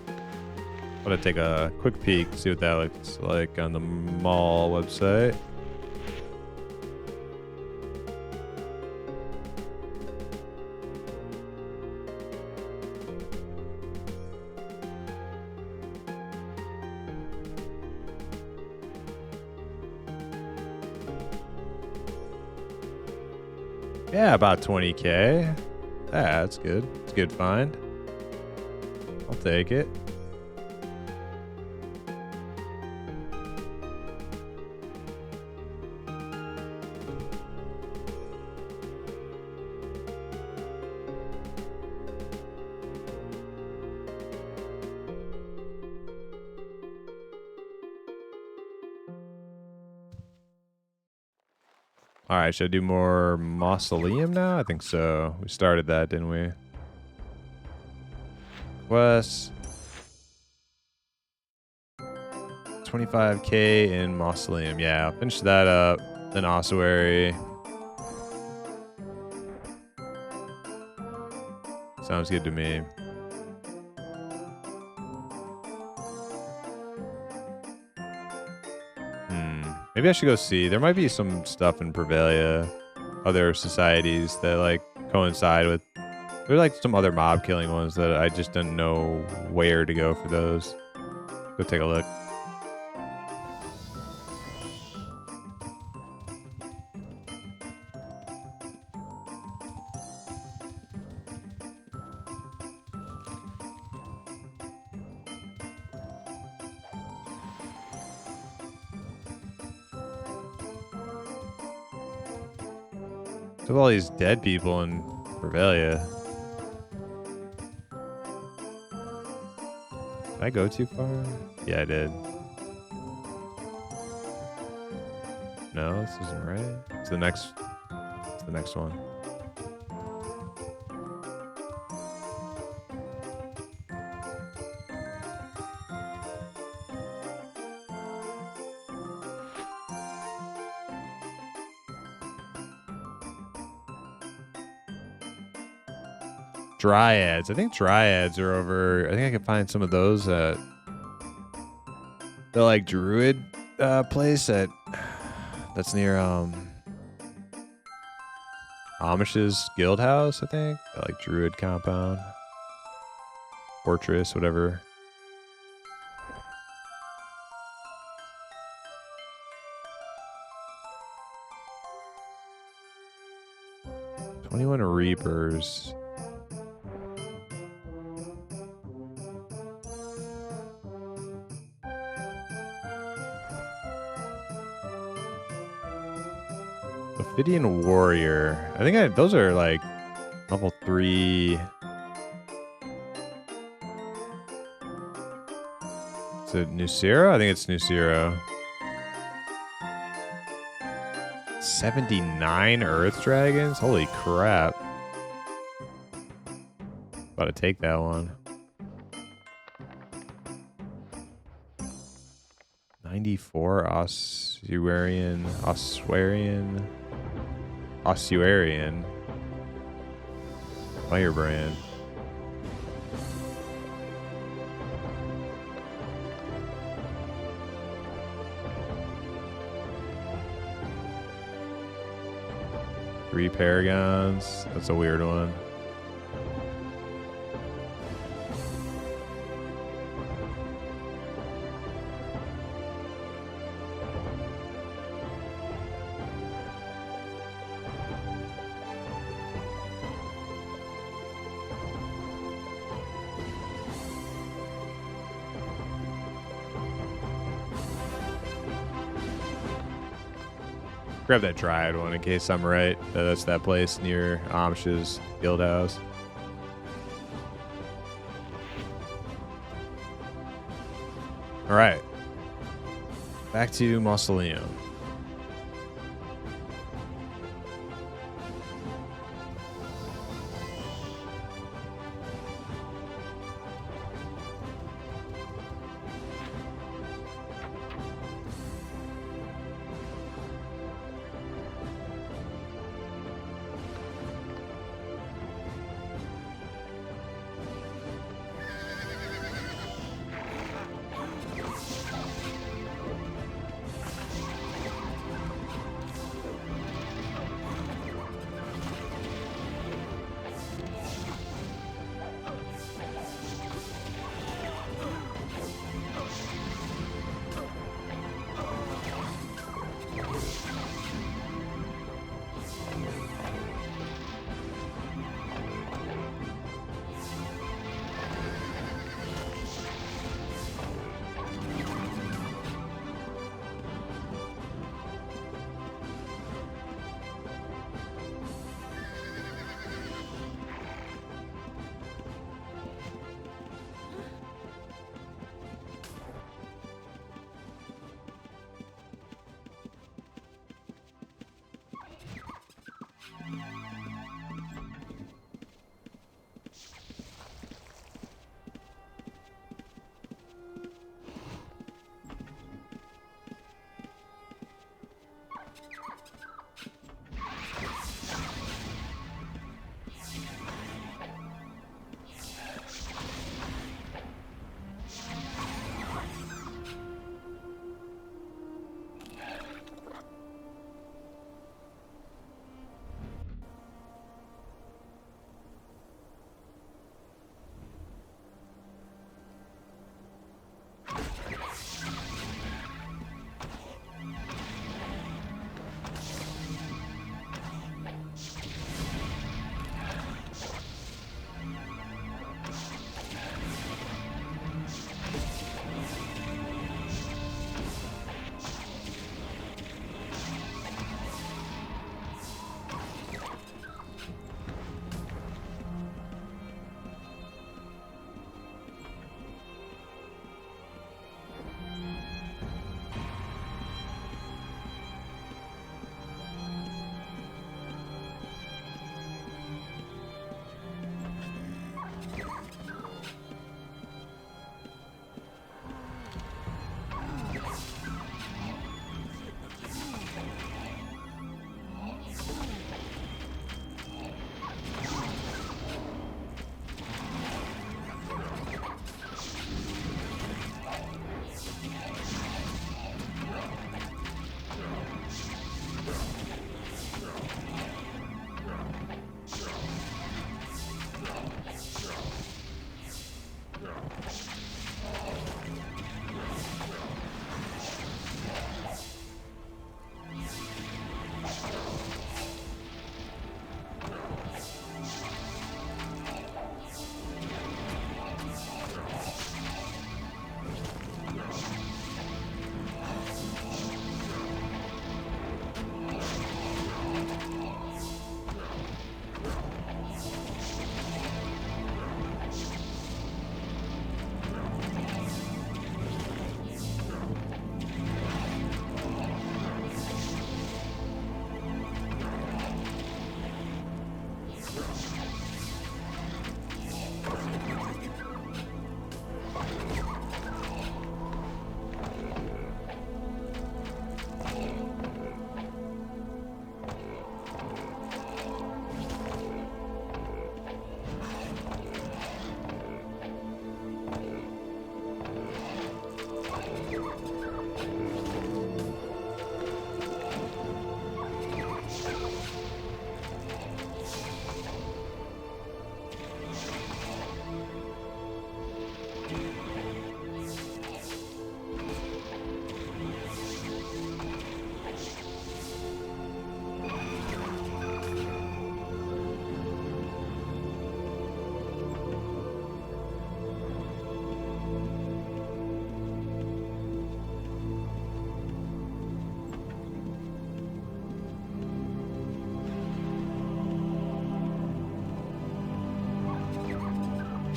I'm gonna take a quick peek, see what that looks like on the mall website. Yeah, about 20K. Yeah, that's good. It's a good find. I'll take it. All right, should I do more Mausoleum now? I think so. We started that, didn't we? Quest. 25K in Mausoleum. Yeah, I'll finish that up. Then Ossuary. Sounds good to me. Maybe I should go see. There might be some stuff in Prevalia, other societies that like coincide with. There are like some other mob killing ones that I just didn't know where to go for those. Go take a look. There's all these dead people in Prevalia. Did I go too far? Yeah, I did. No, this isn't right. It's the next one. Dryads. I think Dryads are over. I think I can find some of those at the like Druid place that's near Amish's guild house, I think. Like Druid compound. Fortress, whatever. $21 Reapers. Ophidian Warrior. I think those are like level 3. Is it Nucero? I think it's Nucero. 79 Earth Dragons? Holy crap. About to take that one. 94 Ossuarian. Firebrand. Three Paragons. That's a weird one. Grab that Dryad one in case I'm right. That's that place near Amish's guild house. All right. Back to Mausoleum.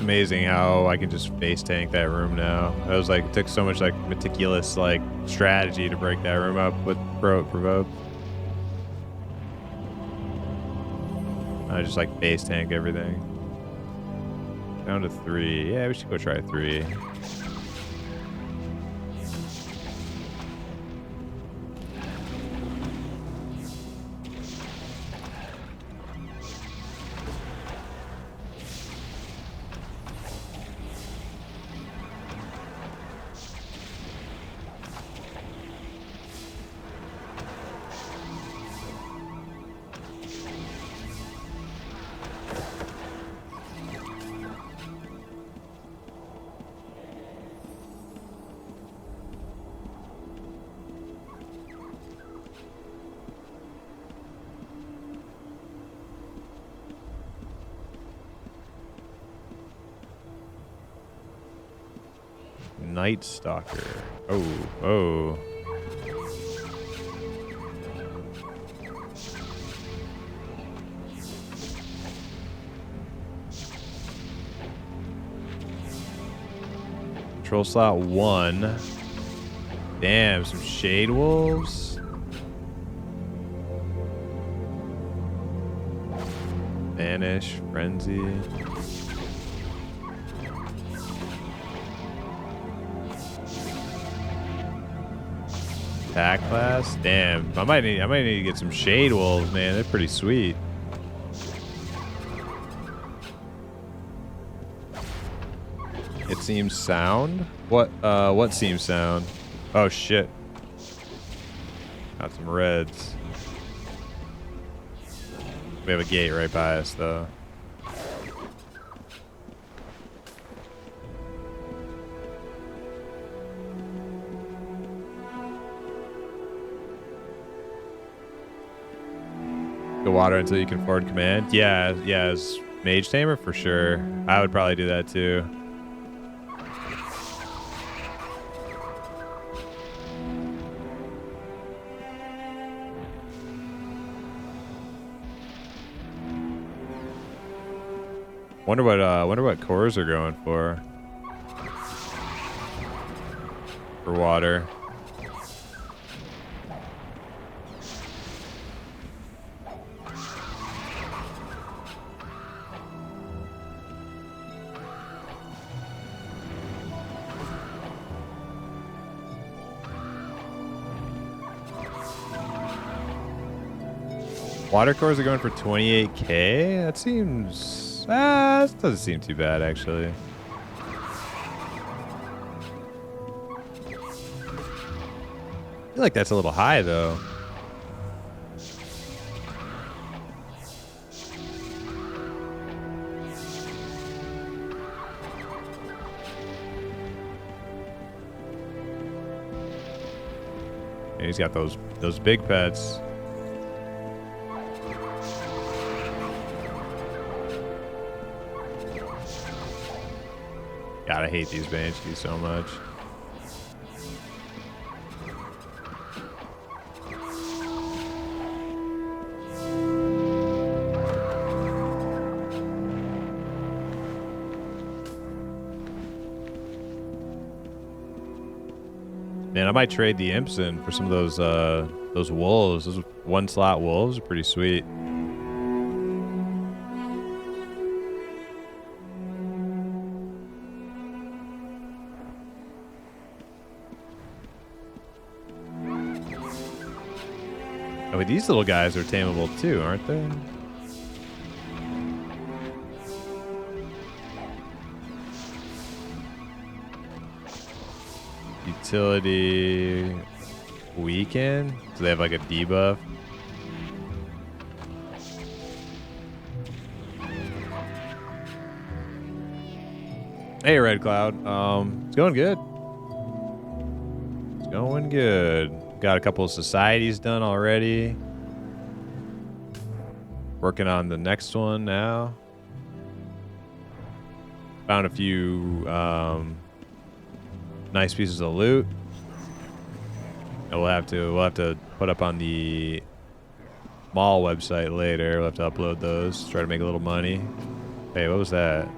amazing how I can just face tank that room now. I was like, it took so much like meticulous like strategy to break that room up with provoke. I just like face tank everything. Down to 3. Yeah, we should go try 3. Night Stalker. Oh. Control slot 1. Damn, some Shade Wolves. Vanish, Frenzy. Attack class? Damn. I might need to get some Shade Wolves, man. They're pretty sweet. It seems sound? What seems sound? Oh shit. Got some reds. We have a gate right by us though. Go water until you can forward command. Yeah, as Mage Tamer for sure. I would probably do that too. Wonder what cores are going for water. Water cores are going for 28k? That seems... that doesn't seem too bad, actually. I feel like that's a little high, though. And he's got those big pets. God, I hate these Banshees so much. Man, I might trade the imps in for some of those wolves. Those 1-slot wolves are pretty sweet. Oh, but these little guys are tameable too, aren't they? Utility weaken? So they have like a debuff? Hey, Red Cloud. It's going good. It's going good. Got a couple of societies done already. Working on the next one now. Found a few nice pieces of loot. And we'll have to put up on the mall website later. We'll have to upload those. Try to make a little money. Hey, what was that?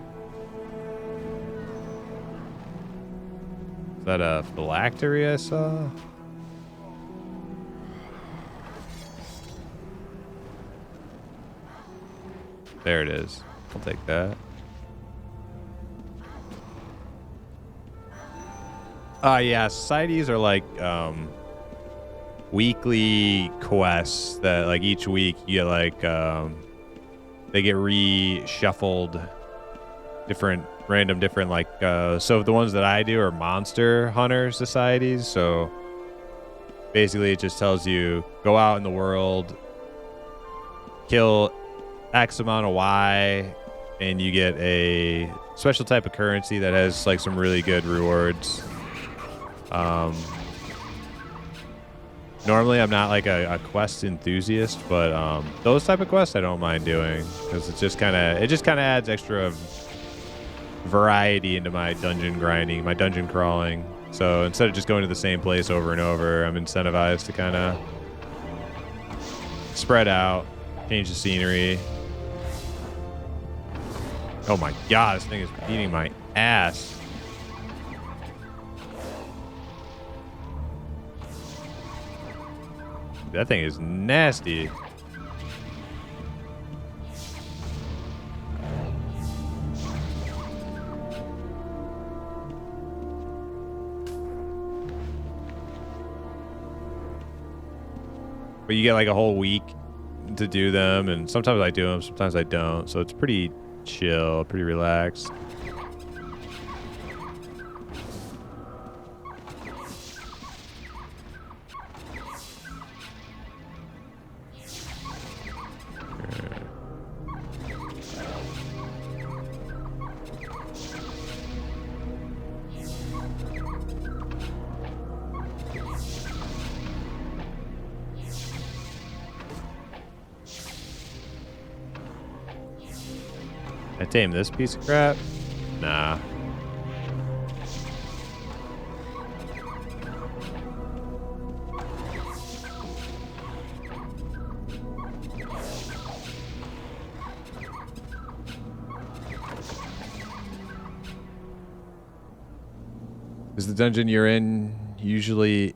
Is that a phylactery I saw? There it is. I'll take that. Yeah, societies are like weekly quests that like each week you get like they get reshuffled, different random different like so the ones that I do are monster hunter societies. So basically it just tells you go out in the world, kill X amount of Y, and you get a special type of currency that has like some really good rewards. Normally I'm not like a quest enthusiast, but those type of quests I don't mind doing because it just kind of adds extra variety into my dungeon grinding, my dungeon crawling. So instead of just going to the same place over and over, I'm incentivized to kind of spread out, change the scenery. Oh my god, this thing is beating my ass. That thing is nasty. But you get like a whole week to do them, and sometimes I do them, sometimes I don't. So it's pretty chill, pretty relaxed. I tame this piece of crap? Nah. Is the dungeon you're in usually...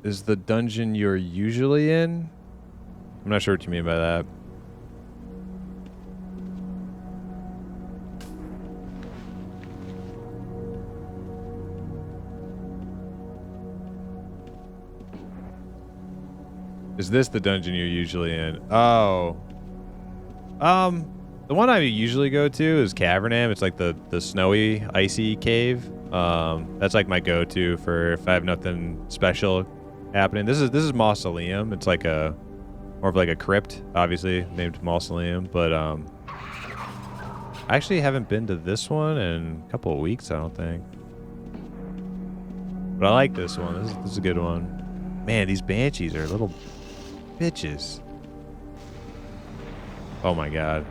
Is the dungeon you're usually in? I'm not sure what you mean by that. Is this the dungeon you're usually in? Oh. The one I usually go to is Cavern. It's like the snowy, icy cave. That's like my go-to for if I have nothing special happening. This is Mausoleum. It's like a more of like a crypt, obviously named Mausoleum, but I actually haven't been to this one in a couple of weeks, I don't think. But I like this one. This is a good one. Man, these banshees are little bitches. Oh my god.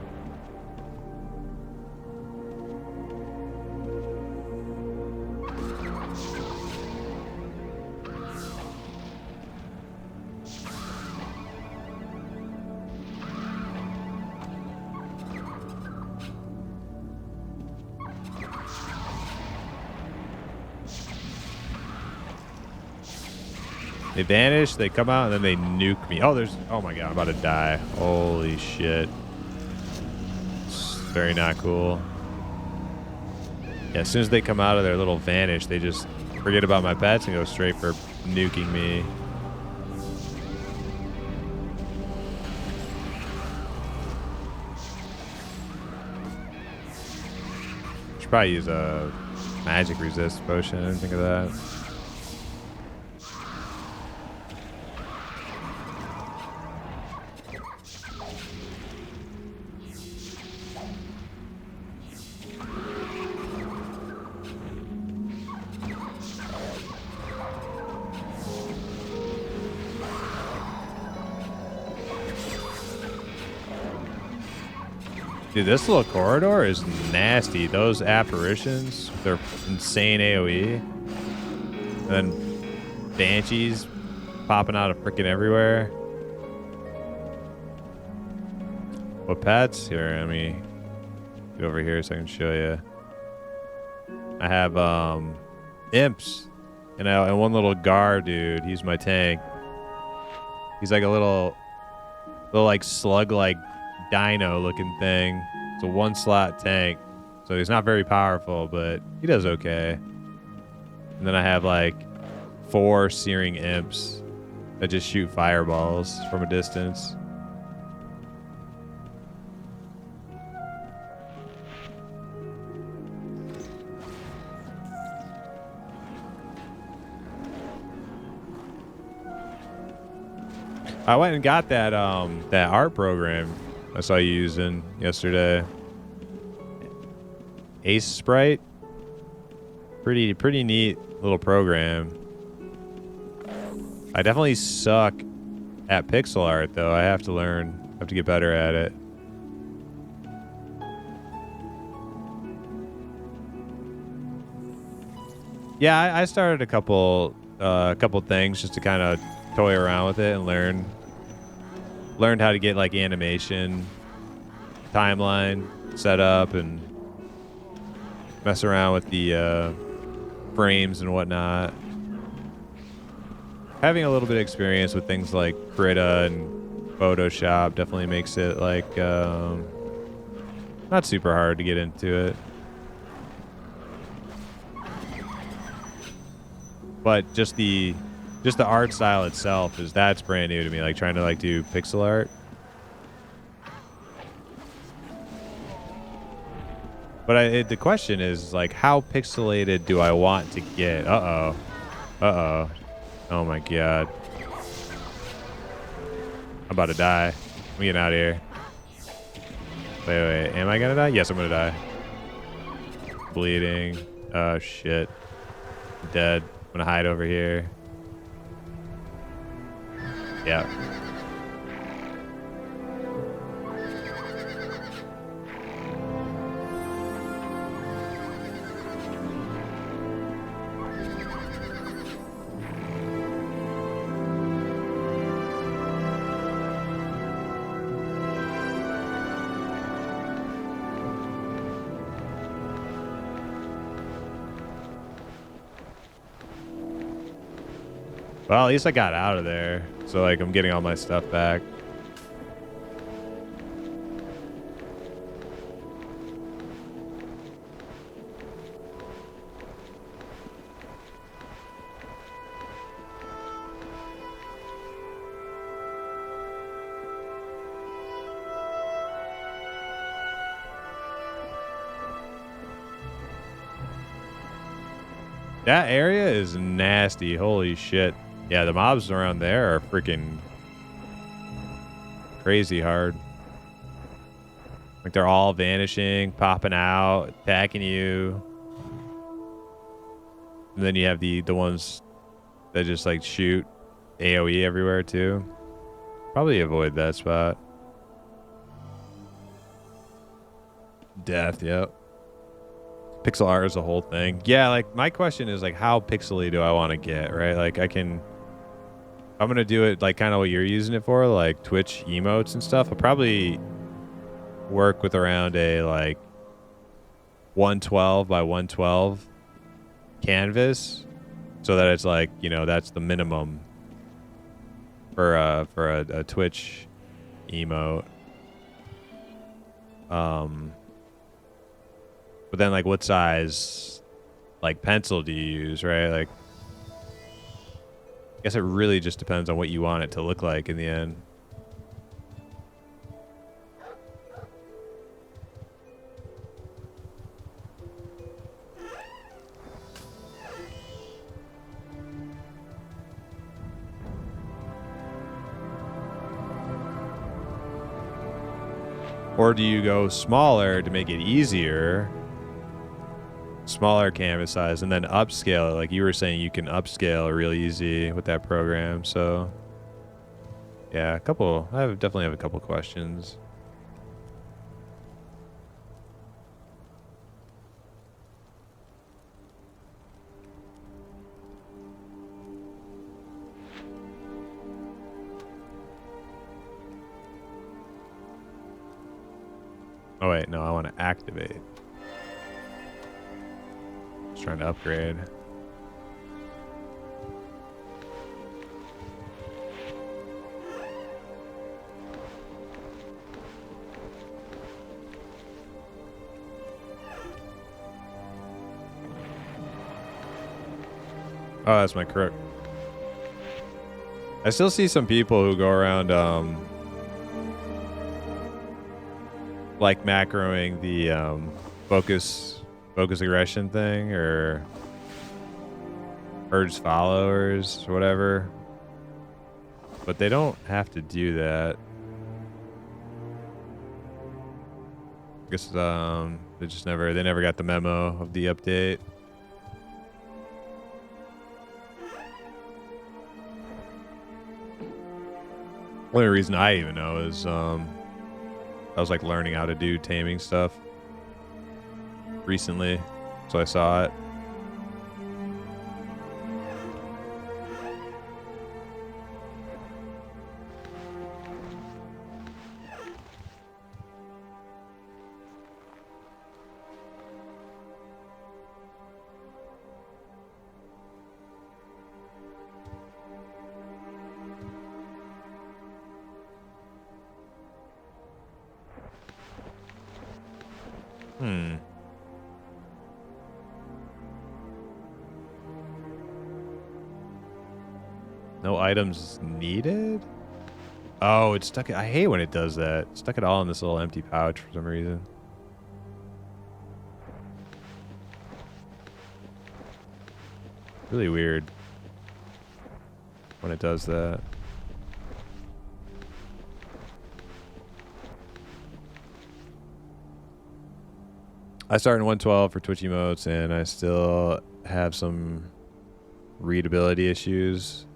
They vanish, they come out, and then they nuke me. Oh, oh my god, I'm about to die. Holy shit. It's very not cool. Yeah, as soon as they come out of their little vanish, they just forget about my pets and go straight for nuking me. Should probably use a magic resist potion. I didn't think of that. Dude, this little corridor is nasty. Those apparitions, they're insane AoE. And then banshees popping out of freaking everywhere. What pets? Here, let me get over here so I can show you. I have imps, and one little guard dude. He's my tank. He's like a little like slug like dino looking thing. It's a 1-slot tank, so he's not very powerful, but he does okay. And then I have like 4 searing imps that just shoot fireballs from a distance. I went and got that that art program I saw you using yesterday. Ace Sprite. Pretty neat little program. I definitely suck at pixel art though. I have to learn. I have to get better at it. Yeah, I started a couple things just to kind of toy around with it and learned how to get like animation timeline set up and mess around with the frames and whatnot. Having a little bit of experience with things like Krita and Photoshop definitely makes it like not super hard to get into it. But just the art style itself that's brand new to me, like trying to like do pixel art. But the question is like, how pixelated do I want to get? Uh-oh. Oh my god. I'm about to die. I'm getting out of here. Wait. Am I gonna die? Yes, I'm gonna die. Bleeding. Oh shit. I'm dead. I'm gonna hide over here. Yeah. Well, at least I got out of there. So, like, I'm getting all my stuff back. That area is nasty. Holy shit. Yeah, the mobs around there are freaking crazy hard. Like they're all vanishing, popping out, attacking you. And then you have the ones that just like shoot AoE everywhere too. Probably avoid that spot. Death, yep. Pixel art is a whole thing. Yeah, like my question is like how pixely do I want to get, right? Like I'm gonna do it like kind of what you're using it for, like Twitch emotes and stuff. I'll probably work with around a like 112 by 112 canvas, so that it's like, you know, that's the minimum for a Twitch emote. But then like what size like pencil do you use, right? Like I guess it really just depends on what you want it to look like in the end. Or do you go smaller to make it easier? Smaller canvas size and then upscale it. Like you were saying, you can upscale real easy with that program. So yeah, I definitely have a couple questions. Oh wait, no, I want to activate. Just trying to upgrade. Oh, that's my crook. I still see some people who go around, like macroing the, focus aggression thing, or urge followers, or whatever. But they don't have to do that. I guess, they never got the memo of the update. Only reason I even know is I was like learning how to do taming stuff recently, so I saw it. No items needed? Oh, it's stuck it. I hate when it does that. It stuck it all in this little empty pouch for some reason. Really weird when it does that. I started in 112 for Twitch emotes, and I still have some readability issues.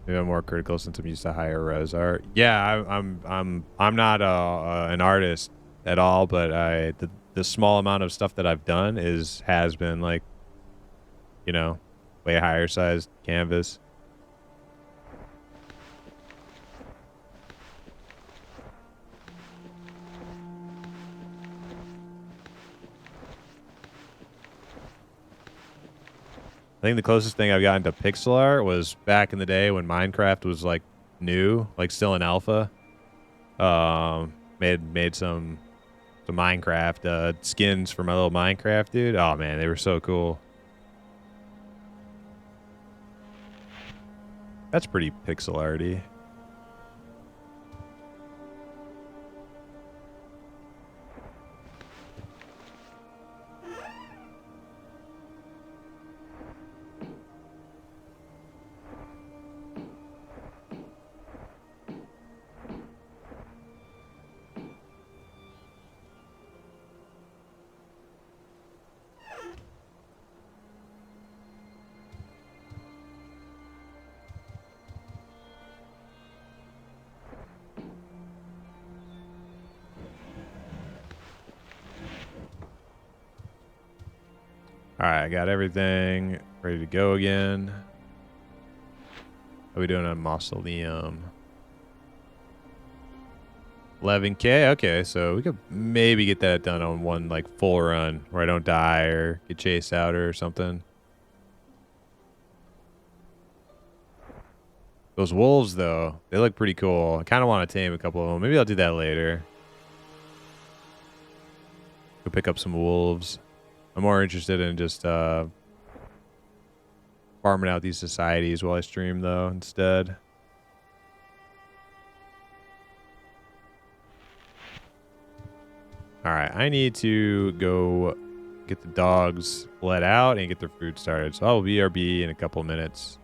Maybe I'm more critical since I'm used to higher res art. Yeah, I'm not an artist at all, but the small amount of stuff that I've done has been like, you know, way higher sized canvas. I think the closest thing I've gotten to pixel art was back in the day when Minecraft was like new, like still in alpha. Made some Minecraft skins for my little Minecraft dude. Oh man, they were so cool. That's pretty pixel arty. Alright, I got everything ready to go again. How are we doing on Mausoleum? 11k? Okay, so we could maybe get that done on one like full run where I don't die or get chased out or something. Those wolves though, they look pretty cool. I kind of want to tame a couple of them. Maybe I'll do that later. Go pick up some wolves. I'm more interested in just farming out these societies while I stream though instead. Alright, I need to go get the dogs let out and get their food started. So I'll BRB in a couple minutes.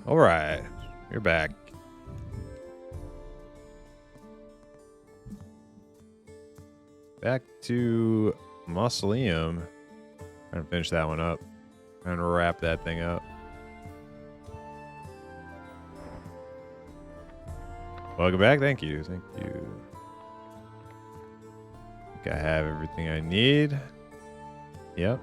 All right, you're back. Back to Mausoleum. Trying to finish that one up. Trying to wrap that thing up. Welcome back. Thank you. Thank you. I think I have everything I need. Yep.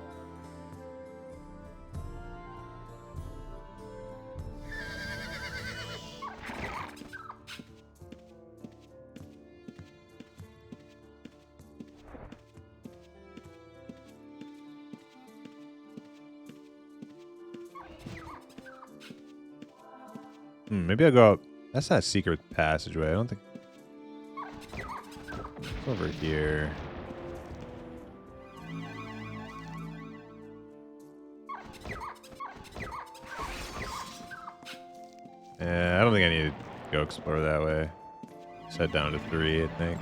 Maybe I'll go up. That's that secret passageway. I don't think. It's over here. Yeah, I don't think I need to go explore that way. Just head down to 3, I think.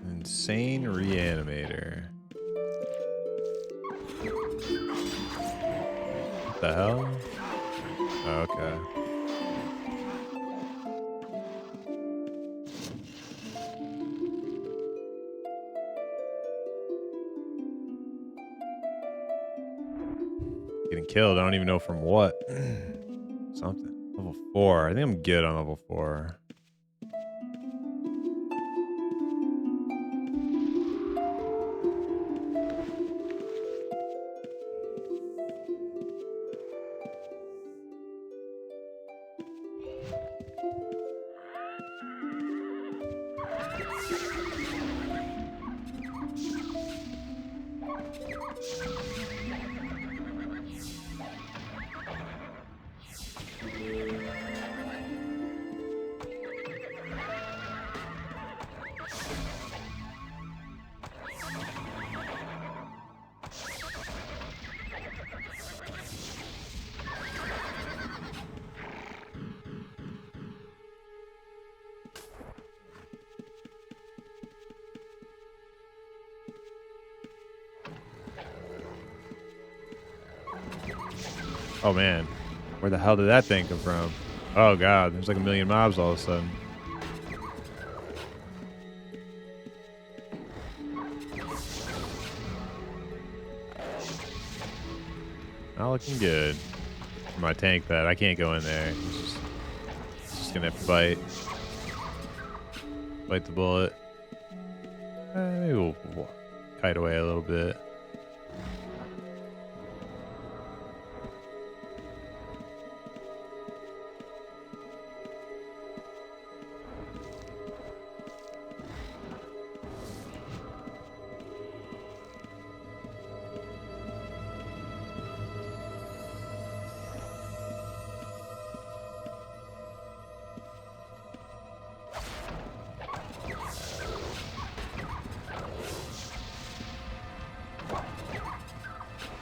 Insane reanimator. What the hell? Oh, okay. Getting killed. I don't even know from what. Something. Level 4. I think I'm good on level 4. Oh man, where the hell did that thing come from? Oh god, there's like a million mobs all of a sudden. Not looking good. For my tank pet, I can't go in there. It's just gonna have to bite. Bite the bullet. Maybe we'll kite away a little bit.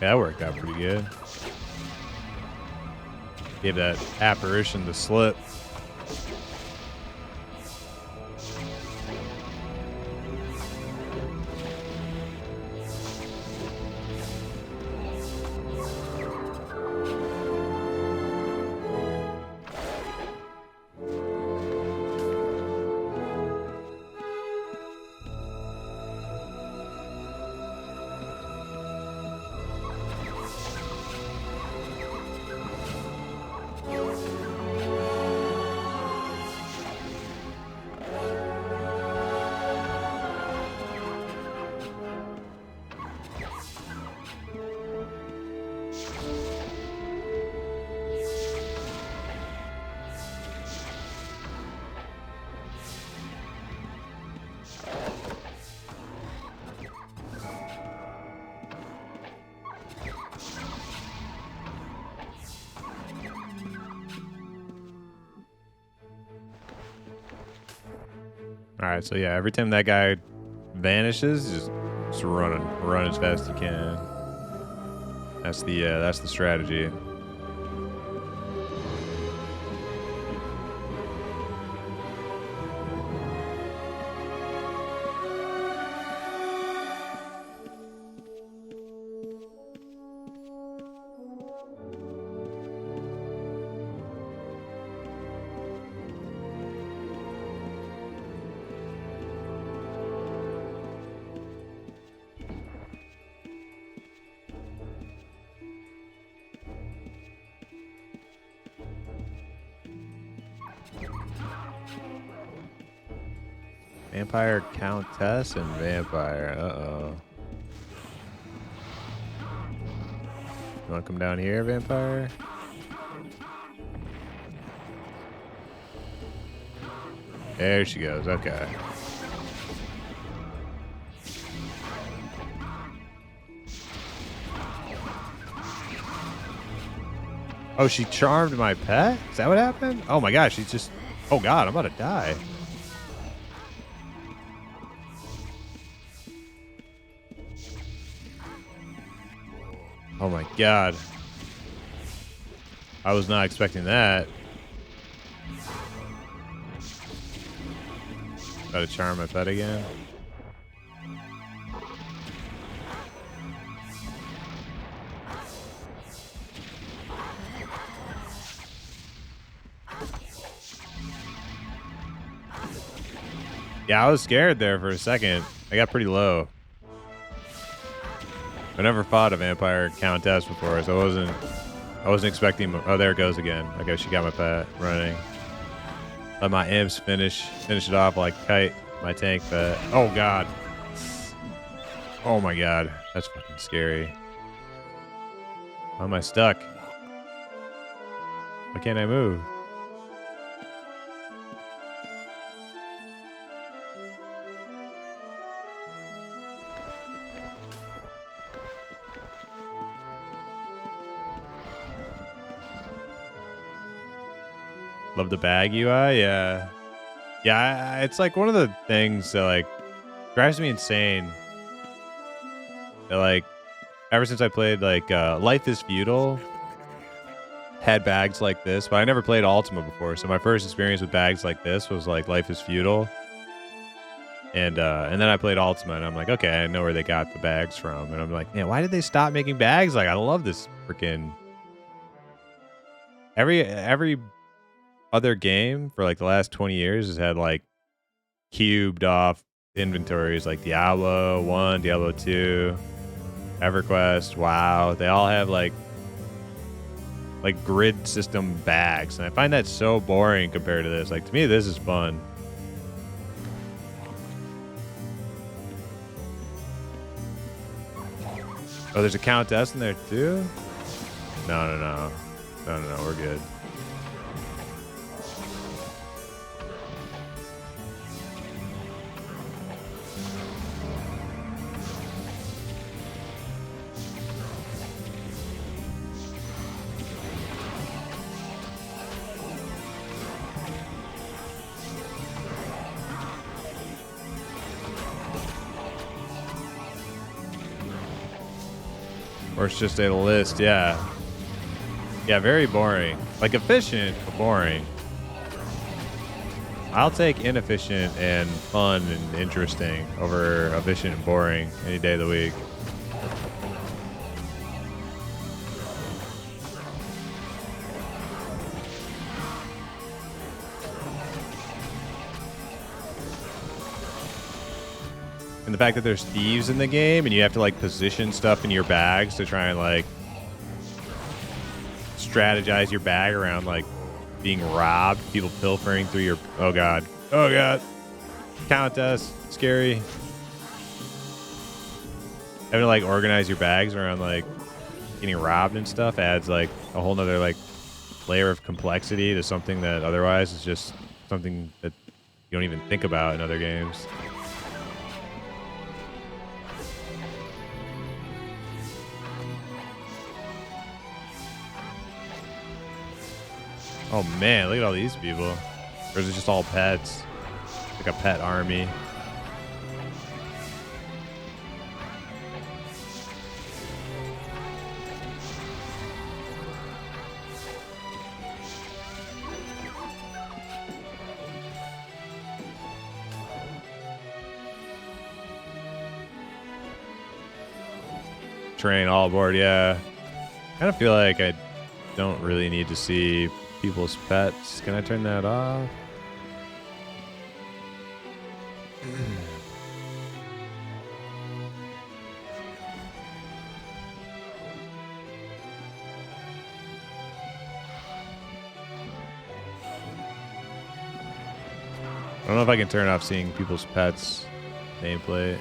Yeah, that worked out pretty good. Gave that apparition the slip. All right, so yeah, every time that guy vanishes, just run as fast as you can. That's the strategy. Vampire Countess and Vampire. Uh-oh. You want to come down here, Vampire? There she goes. Okay. Oh, she charmed my pet? Is that what happened? Oh my gosh, she's just... Oh god, I'm about to die. Oh my god. I was not expecting that. Gotta charm my pet again. Yeah, I was scared there for a second. I got pretty low. I never fought a vampire countess before, so I wasn't expecting. Oh, there it goes again. Okay, she got my pet running. Let my imps finish it off like kite. My tank pet. Oh god. Oh my god, that's fucking scary. Why am I stuck? Why can't I move? Love the bag UI, yeah. Yeah, it's like one of the things that like drives me insane. That like ever since I played like Life is Feudal, had bags like this, but I never played Ultima before. So my first experience with bags like this was like Life is Feudal. And then I played Ultima and I'm like, okay, I know where they got the bags from. And I'm like, man, why did they stop making bags? Like I love this freaking every other game for like the last 20 years has had like cubed off inventories like Diablo 1, Diablo 2, EverQuest, WoW. They all have like grid system bags. And I find that so boring compared to this. Like to me, this is fun. Oh, there's a countess in there too? No, we're good. Or it's just a list, yeah. Yeah, very boring. Like efficient, but boring. I'll take inefficient and fun and interesting over efficient and boring any day of the week. And the fact that there's thieves in the game and you have to like position stuff in your bags to try and like strategize your bag around like being robbed, people pilfering through your... Oh god. Oh god. Countess. Scary. Having to like organize your bags around like getting robbed and stuff adds like a whole nother like layer of complexity to something that otherwise is just something that you don't even think about in other games. Oh man, look at all these people. Or is it just all pets? like a pet army. Train all aboard, yeah. Kind of feel like I don't really need to see people's pets. Can I turn that off? I don't know if I can turn off seeing people's pets nameplate.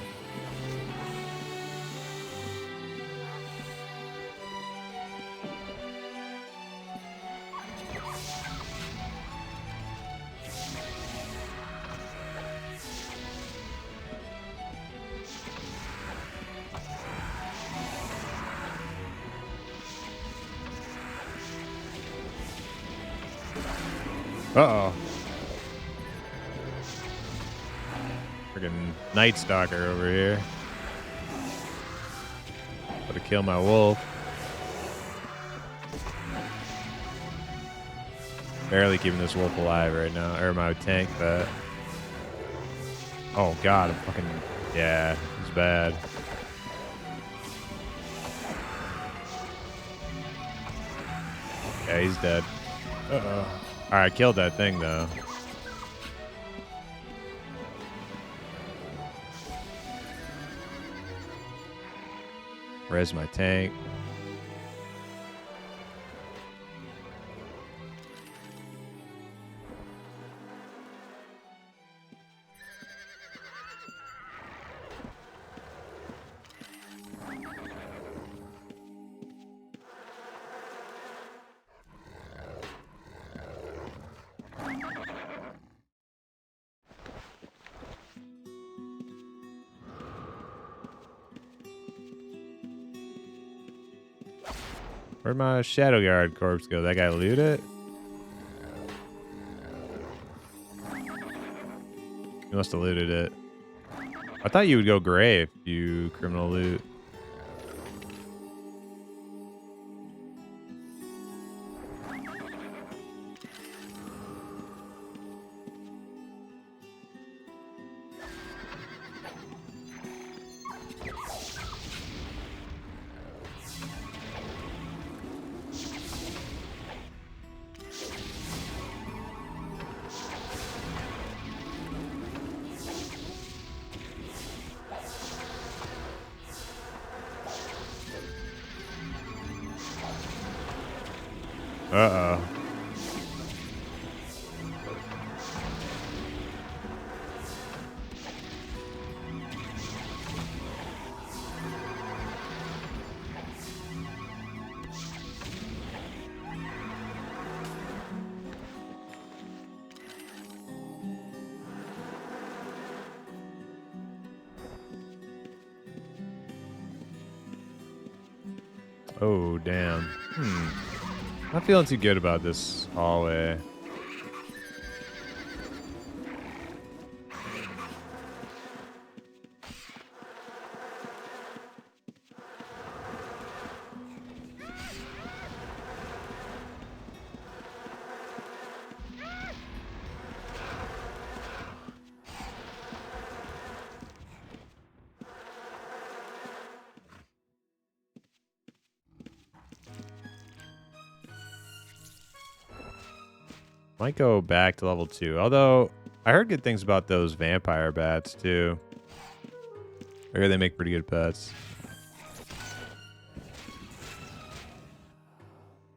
Uh-oh. Freaking Night Stalker over here. Gotta kill my wolf. Barely keeping this wolf alive right now. Or my tank, but... Oh god, I'm fucking... Yeah, he's bad. Yeah, he's dead. Uh-oh. Alright, I killed that thing, though. Where's my tank? Where'd my Shadow Guard corpse go? That guy loot it? He must have looted it. I thought you would go gray if you criminal loot. Uh-oh. Oh, damn. Not feeling too good about this hallway. Might go back to level 2. Although, I heard good things about those vampire bats, too. I heard they make pretty good pets.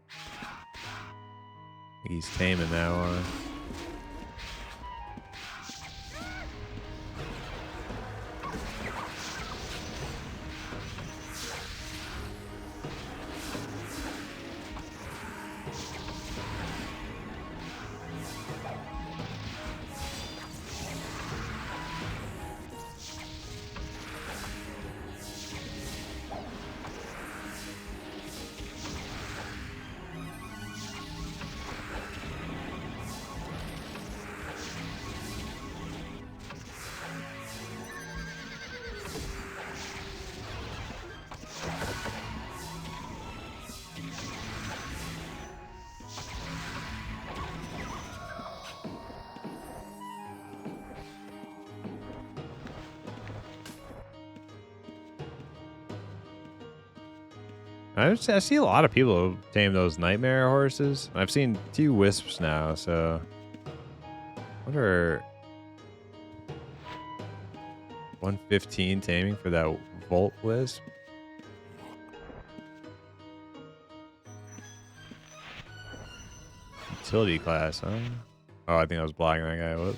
I think he's taming that one. I see a lot of people tame those nightmare horses. I've seen 2 wisps now, so I wonder 115 taming for that Volt wisp. Utility class, huh? Oh, I think I was blocking that guy. Whoop.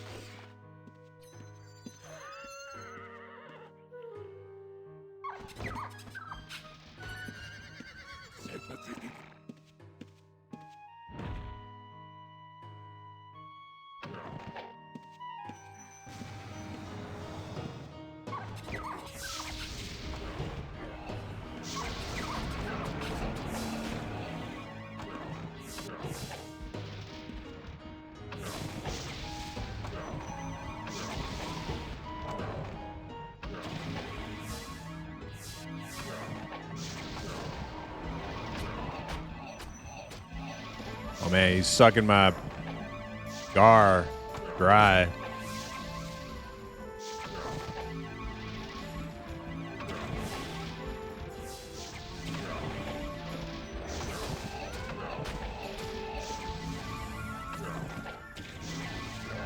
Oh man, he's sucking my gar dry.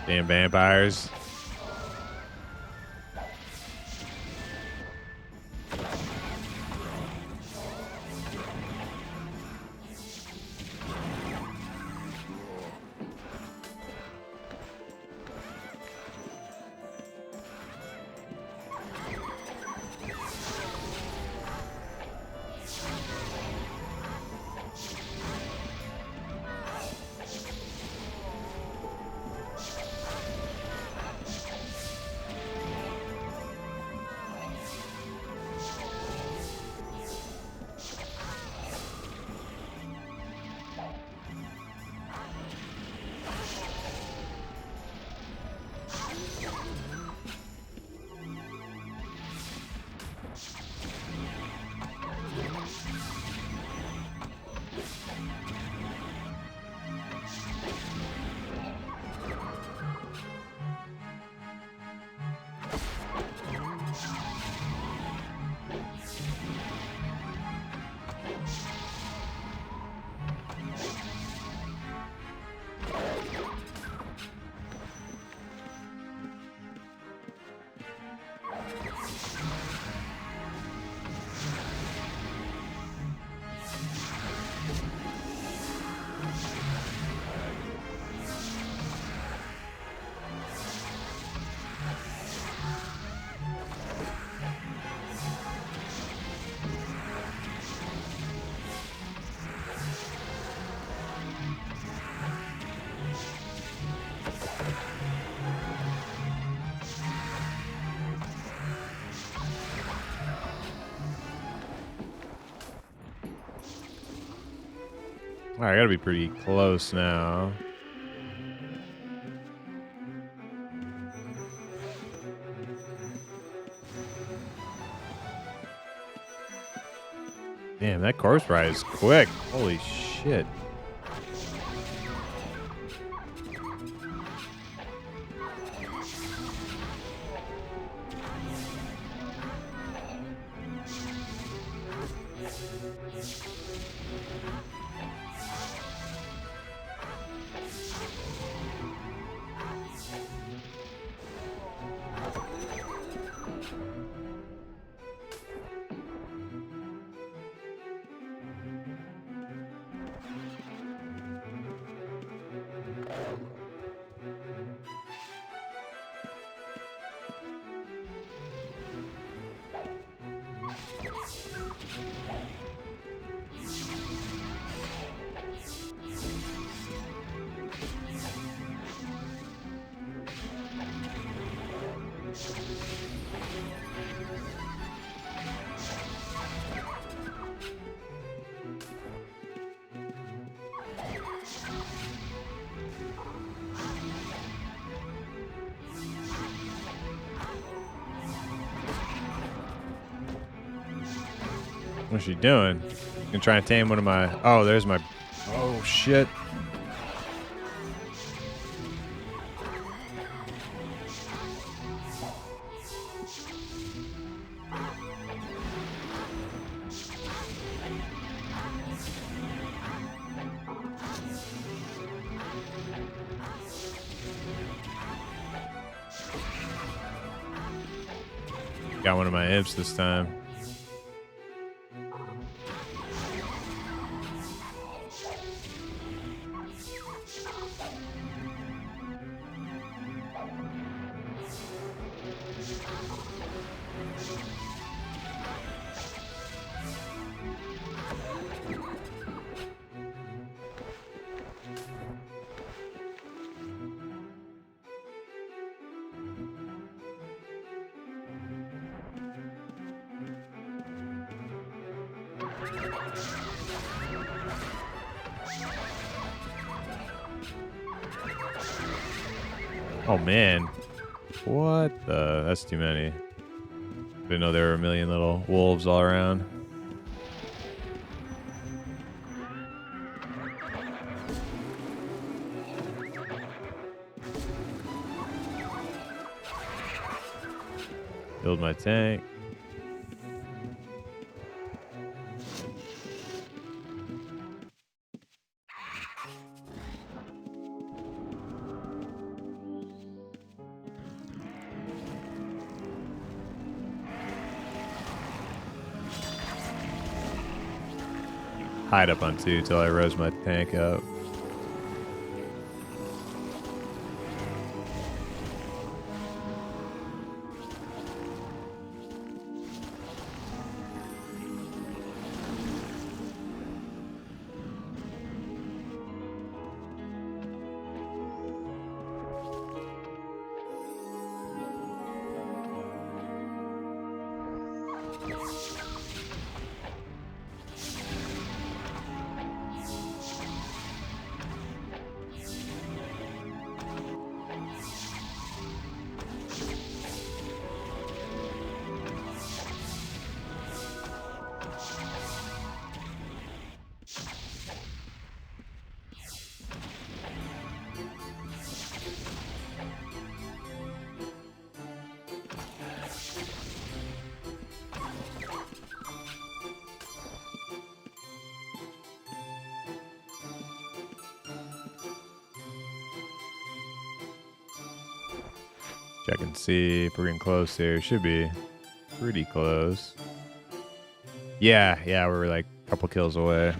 Damn vampires. All right, I gotta be pretty close now. Damn, that corpse ride is quick. Holy shit. What's she doing? Gonna try and tame one of my... Oh, there's my... Oh, shit. Got one of my imps this time. Oh man. What the? That's too many. Didn't know there were a million little wolves all around. Build my tank. Hide up on 2 till I rose my tank up. Check and see if we're getting close here. Should be pretty close. Yeah, we're like a couple kills away.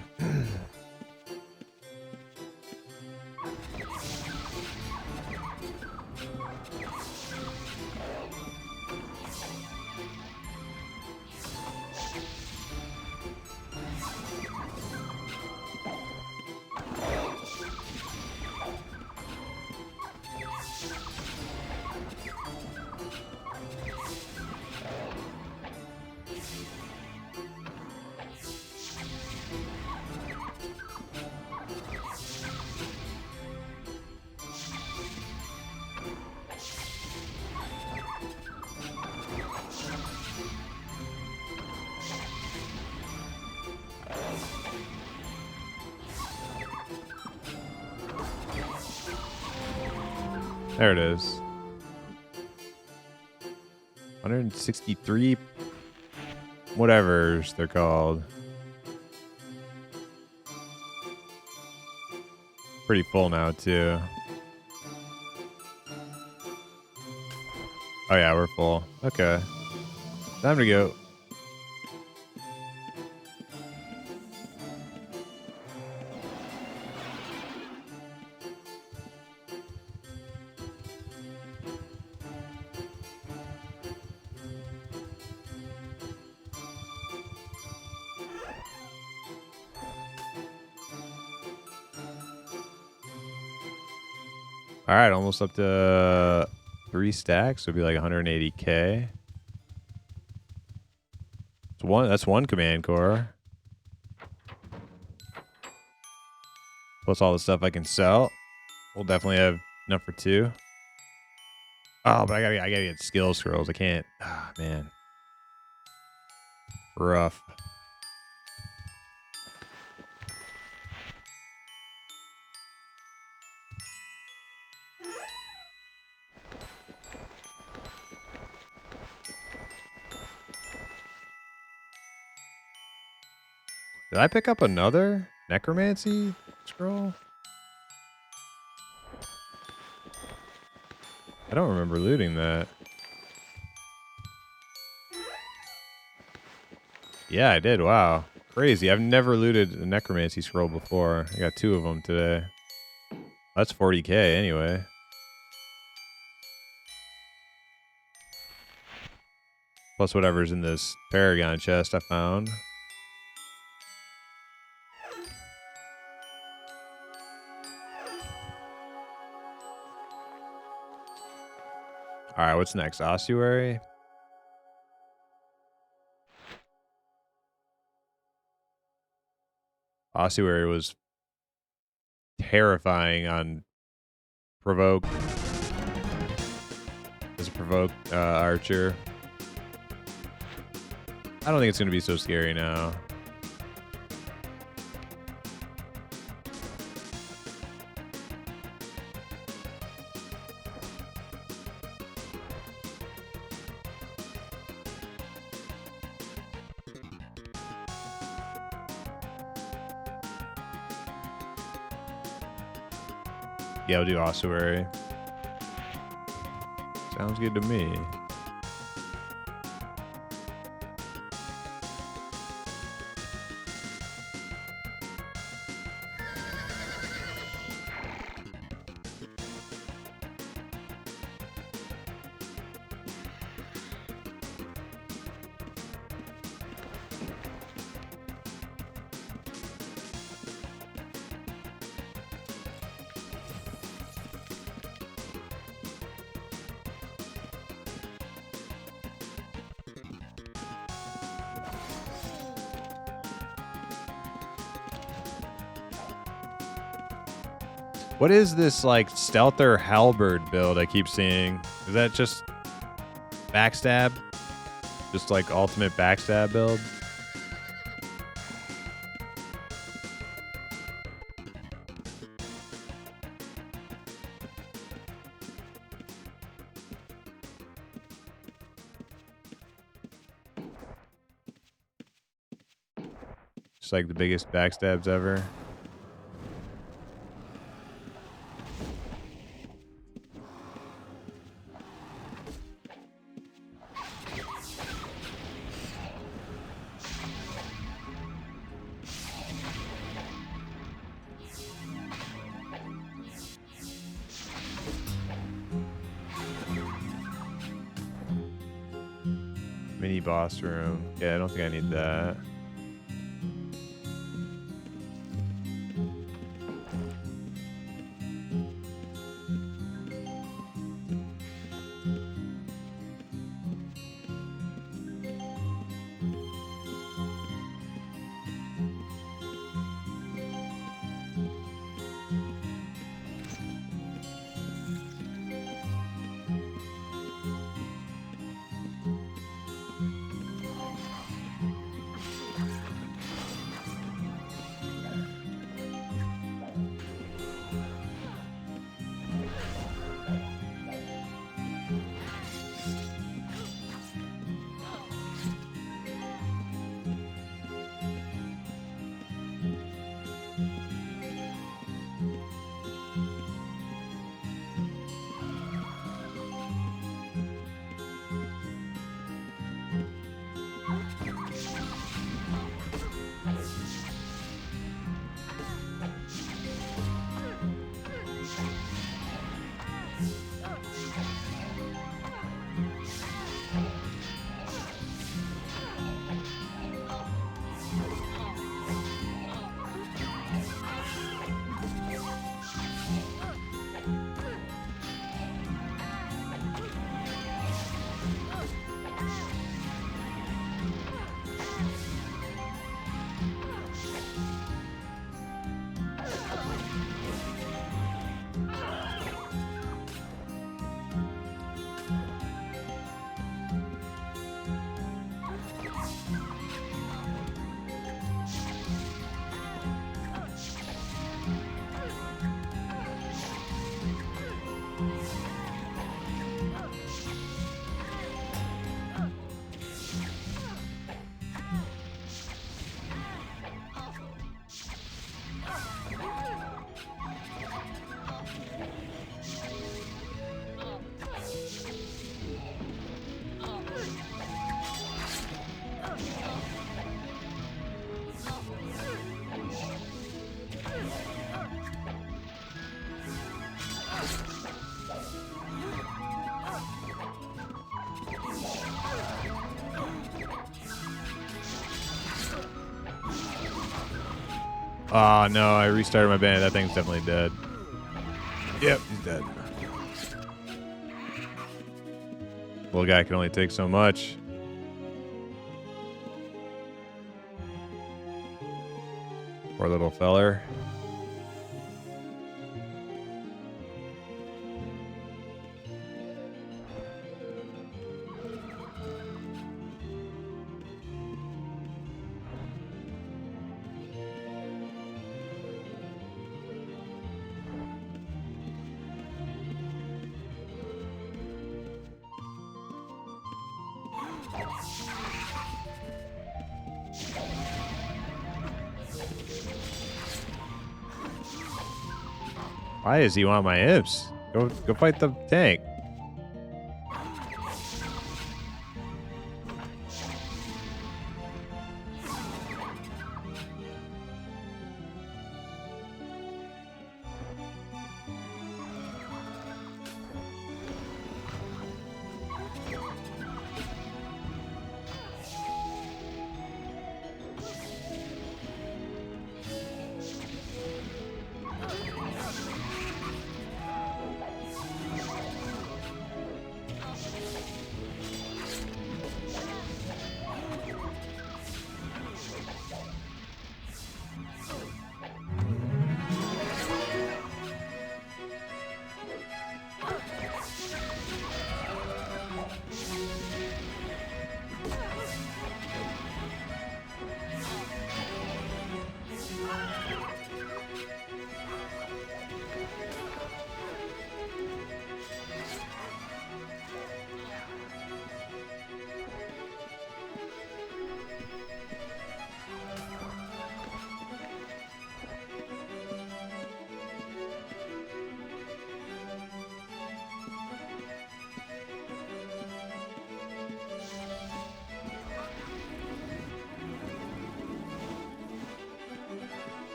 There it is. 163 whatevers they're called. Pretty full now too. Oh yeah, we're full. Okay. Time to go. All right, almost up to 3 stacks. So it'd be like 180k. That's one command core. Plus all the stuff I can sell. We'll definitely have enough for 2. Oh, but I gotta get skill scrolls. I can't. Ah, man. Rough. Did I pick up another necromancy scroll? I don't remember looting that. Yeah, I did. Wow. Crazy. I've never looted a necromancy scroll before. I got 2 of them today. That's 40k anyway. Plus whatever's in this Paragon chest I found. Alright, what's next? Ossuary? Ossuary was terrifying on provoke. As a provoke archer. I don't think it's going to be so scary now. Yeah, we'll do ossuary. Sounds good to me. What is this, like, stealther halberd build I keep seeing? Is that just backstab? Just, like, ultimate backstab build? Just, like, the biggest backstabs ever. Mini boss room. Yeah, I don't think I need that. Oh no, I restarted my bandit. That thing's definitely dead. Yep, he's dead. Little guy can only take so much. Poor little feller. Why does he want my imps? Go fight the tank.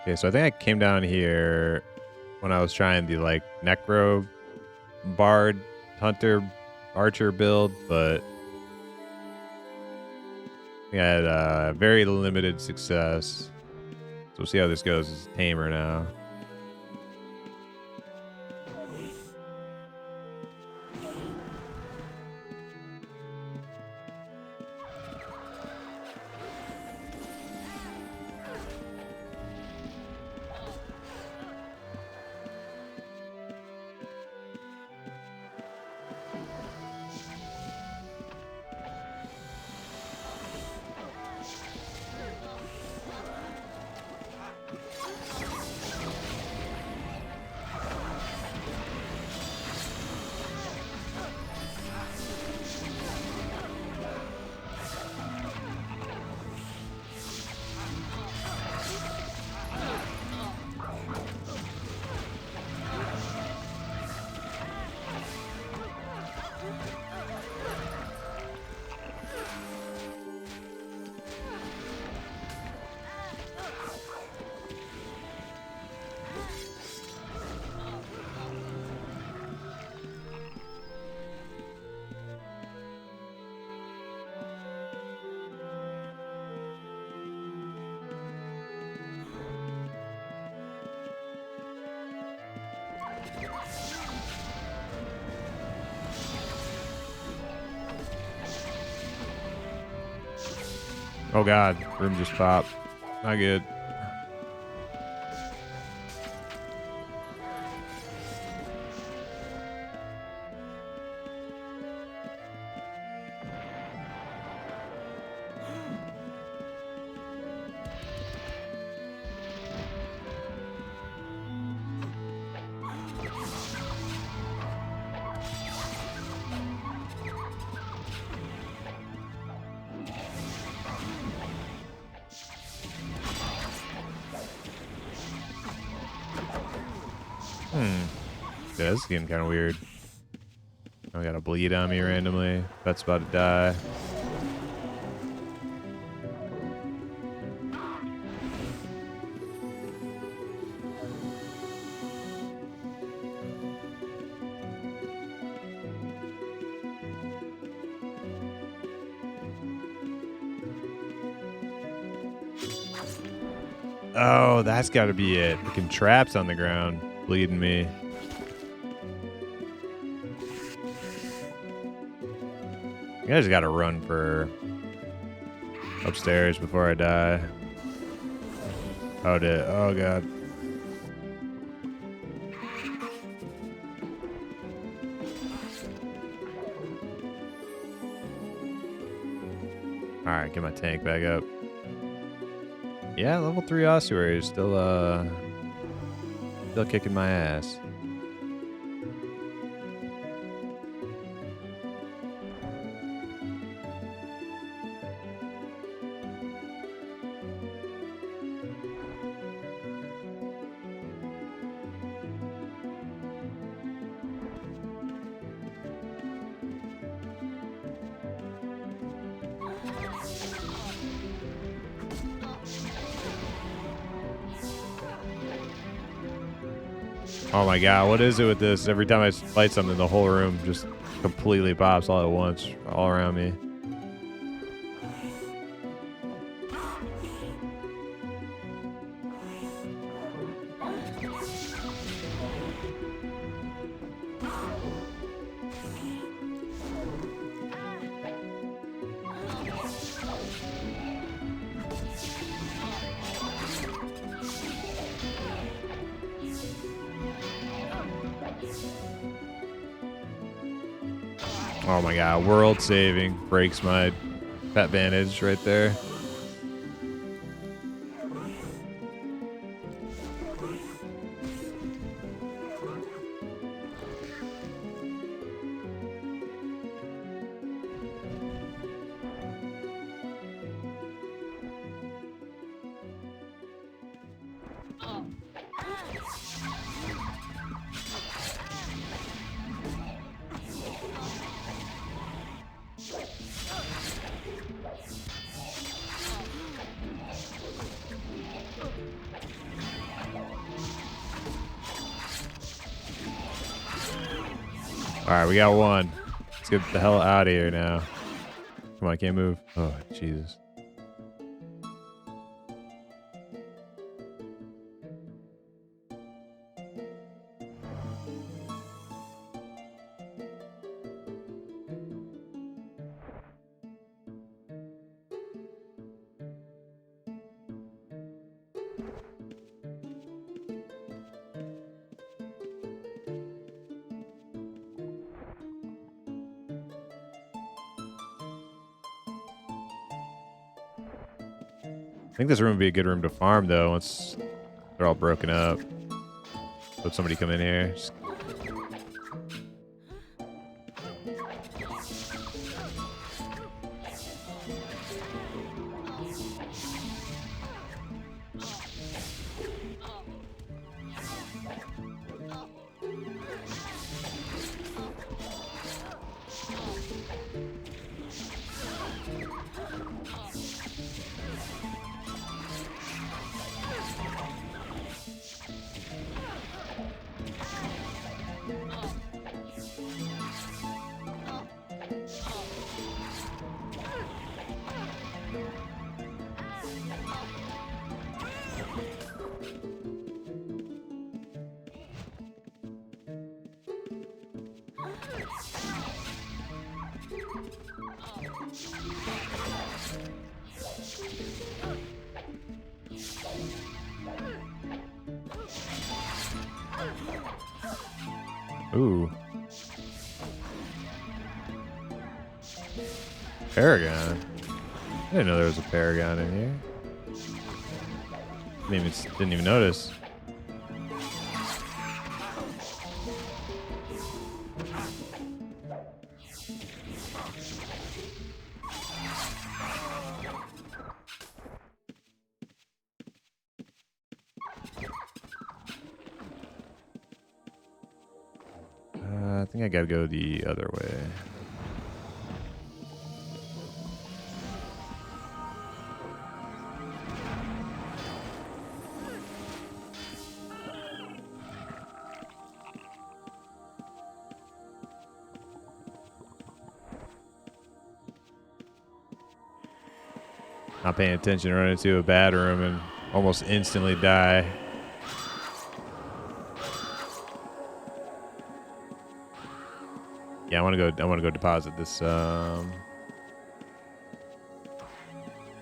Okay, so I think I came down here when I was trying the like Necro Bard Hunter Archer build, but I think I had very limited success. So we'll see how this goes. It's Tamer now. Oh god, room just popped. Not good. Yeah, this is getting kind of weird. I got a bleed on me randomly. That's about to die. Oh, that's got to be it. Freaking traps on the ground, bleeding me. I just got to run for upstairs before I die. Oh god. All right, get my tank back up. Yeah, level 3 ossuary is still kicking my ass. Oh my god, what is it with this? Every time I fight something, the whole room just completely pops all at once, all around me. Oh my god, world saving breaks my pet bandage right there. Alright, we got one. Let's get the hell out of here now. Come on, I can't move. Oh, Jesus. I think this room would be a good room to farm, though, once they're all broken up. Let somebody come in here. Just... Ooh. Paragon. I didn't know there was a Paragon in here. Didn't even notice. I think I gotta go the other way. Not paying attention, run into a bad room and Almost instantly die. Yeah, I want to go deposit this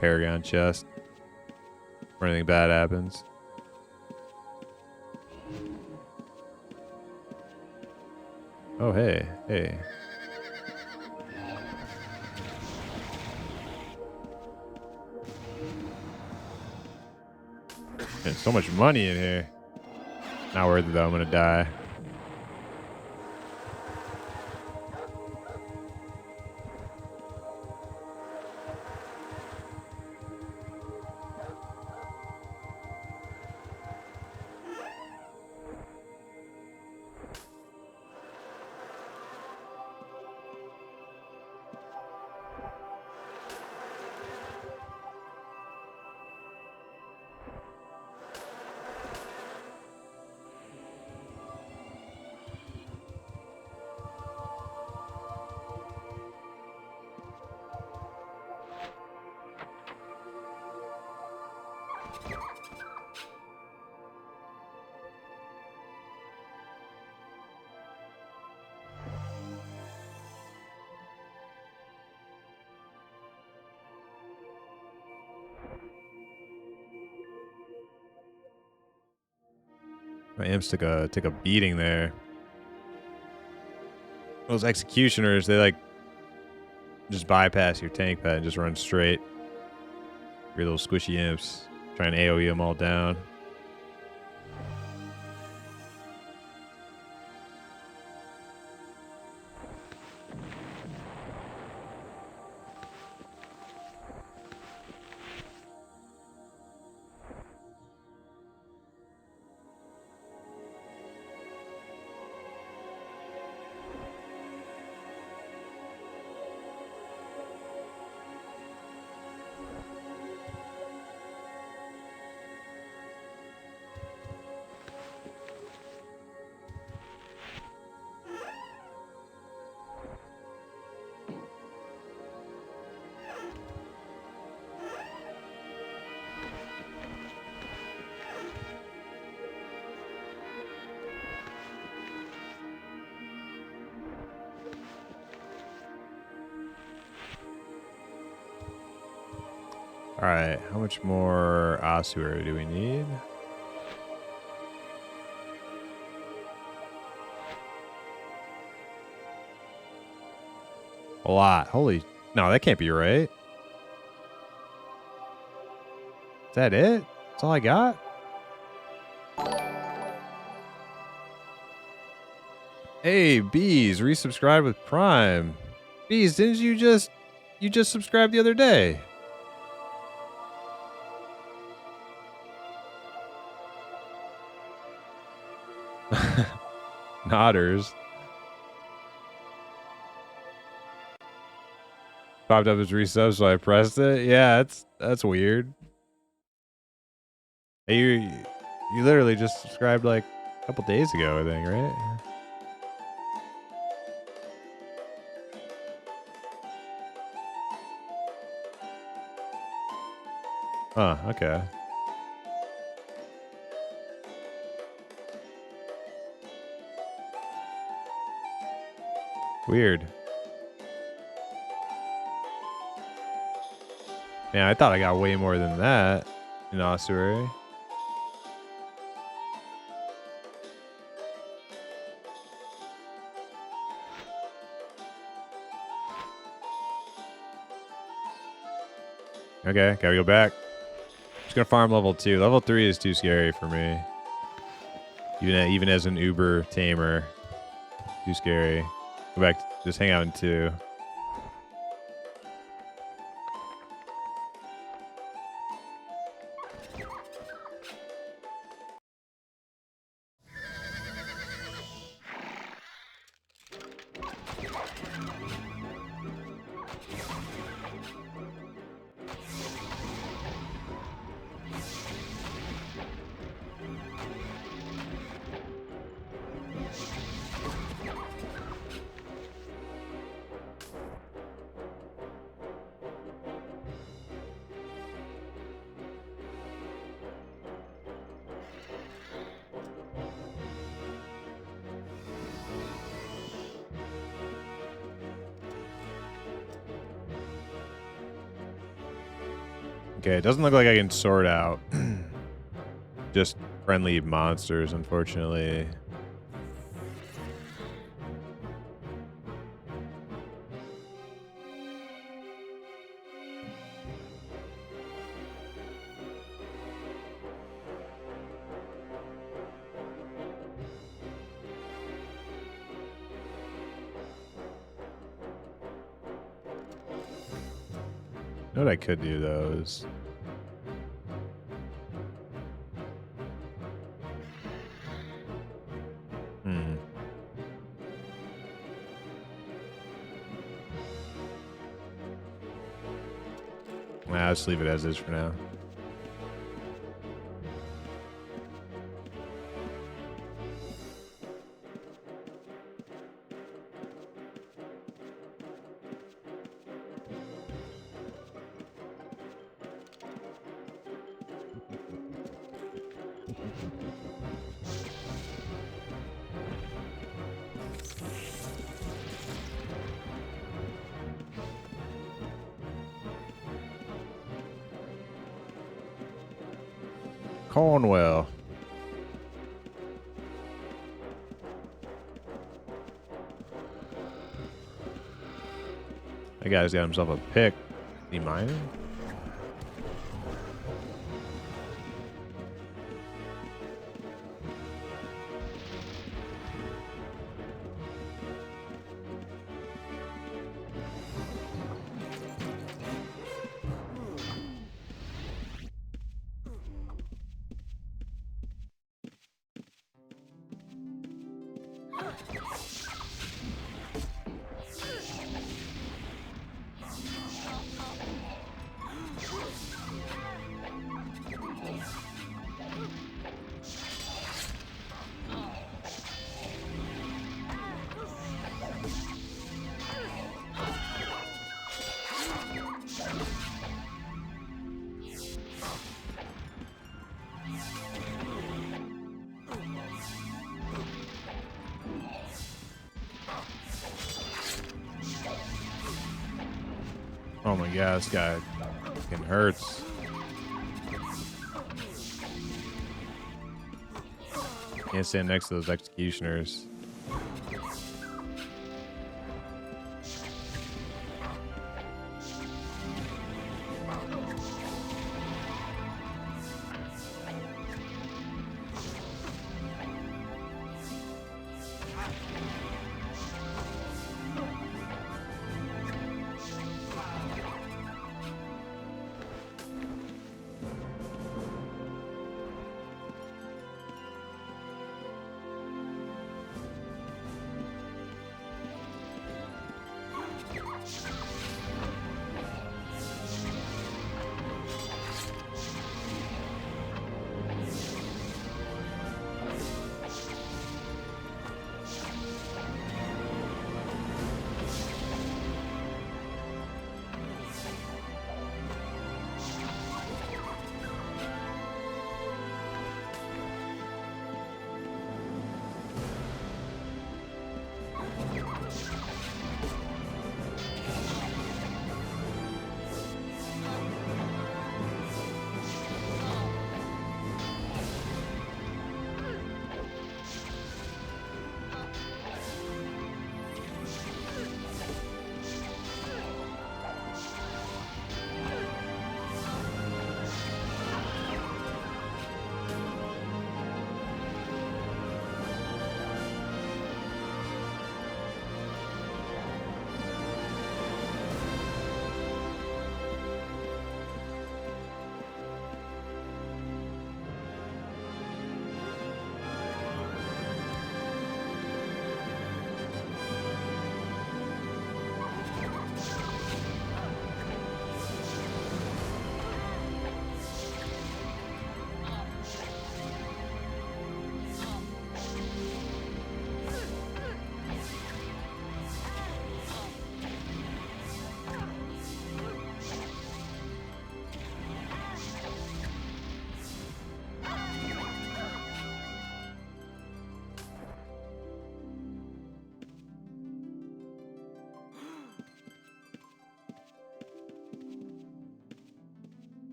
Paragon chest before anything bad happens. Oh, hey. There's so much money in here. Not worth it though, I'm gonna die. My imps took a beating there. Those executioners, they like just bypass your tank pad and just run straight. Your little squishy imps trying to AoE them all down. All right, how much more ossuary do we need? A lot. Holy, no, that can't be right. Is that it? That's all I got? Hey, Bees, resubscribe with Prime. Bees, didn't you just subscribe the other day? Nodders. Popped up as resub, so I pressed it. Yeah, that's weird. Hey, you literally just subscribed like a couple days ago, I think, right? Huh, okay. Weird. Man, I thought I got way more than that in ossuary. Okay, gotta go back. Just gonna farm level 2. Level 3 is too scary for me. Even as an Uber Tamer. Too scary. Go back, just hang out in 2. Okay, it doesn't look like I can sort out just friendly monsters, unfortunately. You know what I could do though is I'll just leave it as is for now. Cornwell. That guy's got himself a pick. Is he mining? Oh my god, this guy fucking hurts. Can't stand next to those executioners.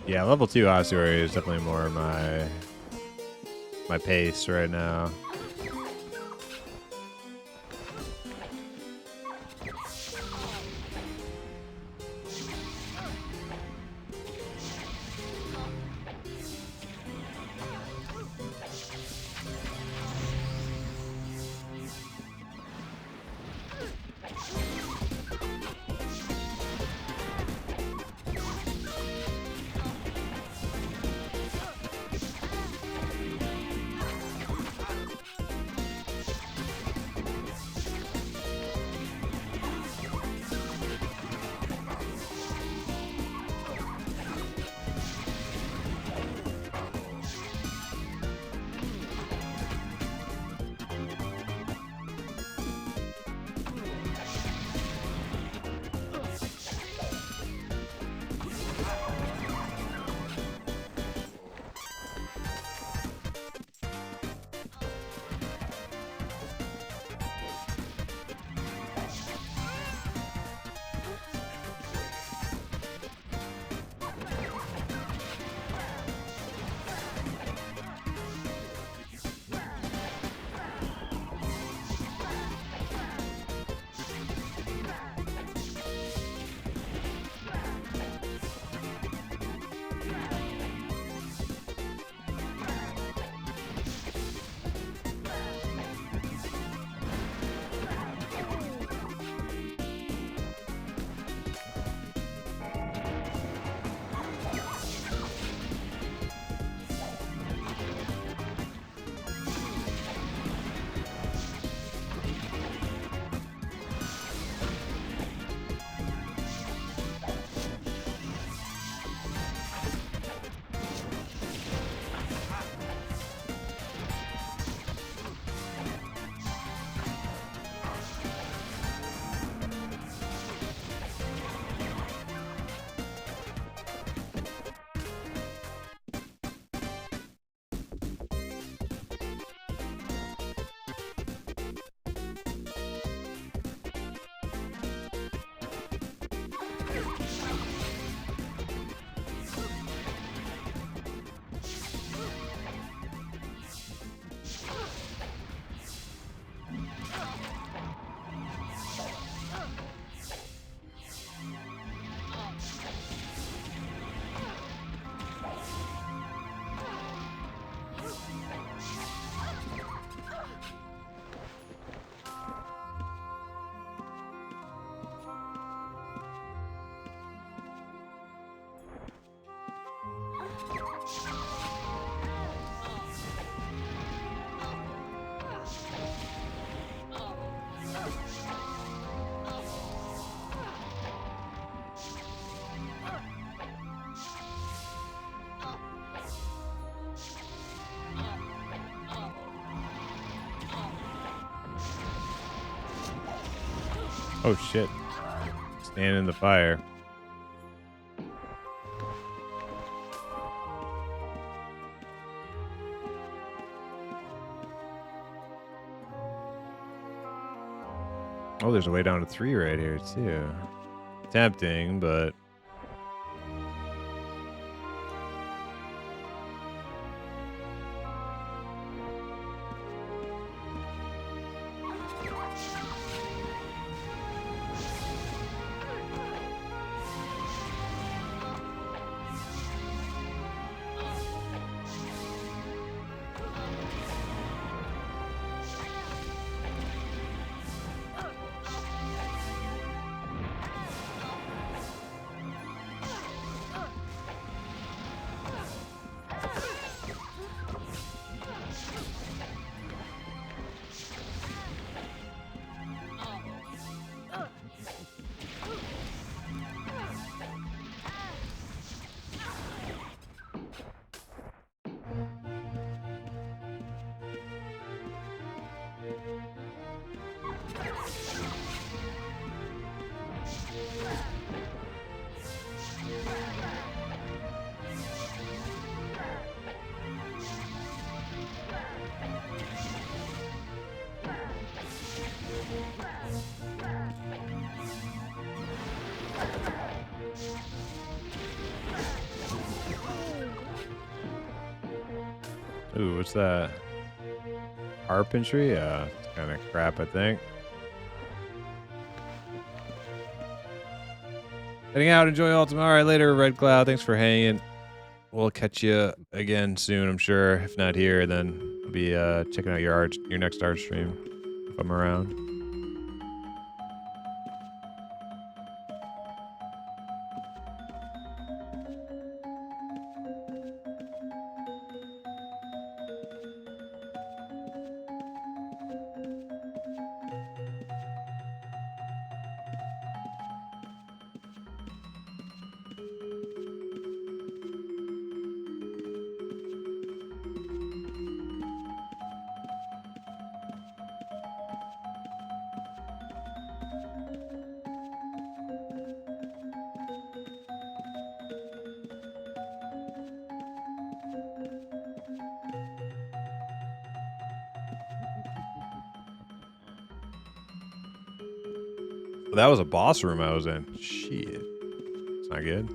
Yeah, level 2 ossuary is definitely more my pace right now. Oh shit. Stand in the fire. Oh, there's a way down to 3 right here too. Tempting, but Ooh, what's that? Carpentry? Yeah, it's kind of crap, I think. Heading out, enjoy Ultima. All right, later, Red Cloud. Thanks for hanging. We'll catch you again soon, I'm sure. If not here, then I'll be checking out your next art stream if I'm around. That was a boss room I was in. Shit. It's not good.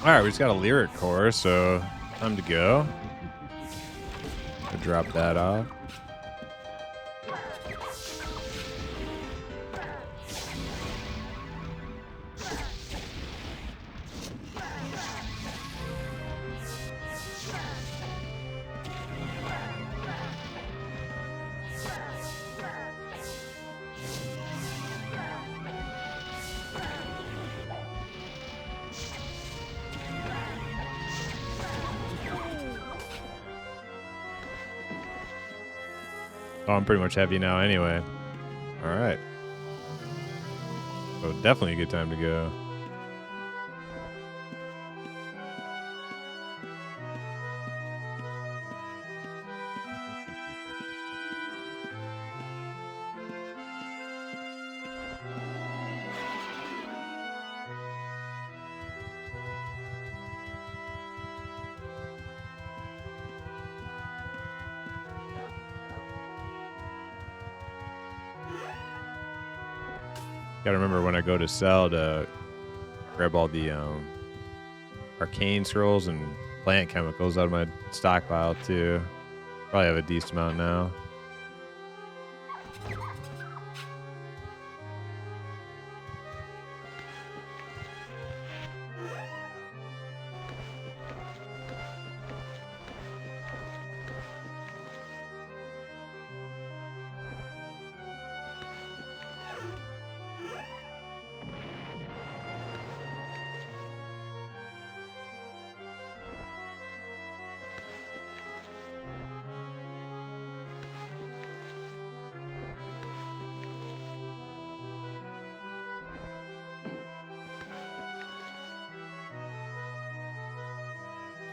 All right, we just got a lyric core, so time to go. I'll drop that off. Oh, I'm pretty much heavy now anyway. All right. So definitely a good time to go. Gotta remember when I go to sell to grab all the arcane scrolls and plant chemicals out of my stockpile too. Probably have a decent amount now.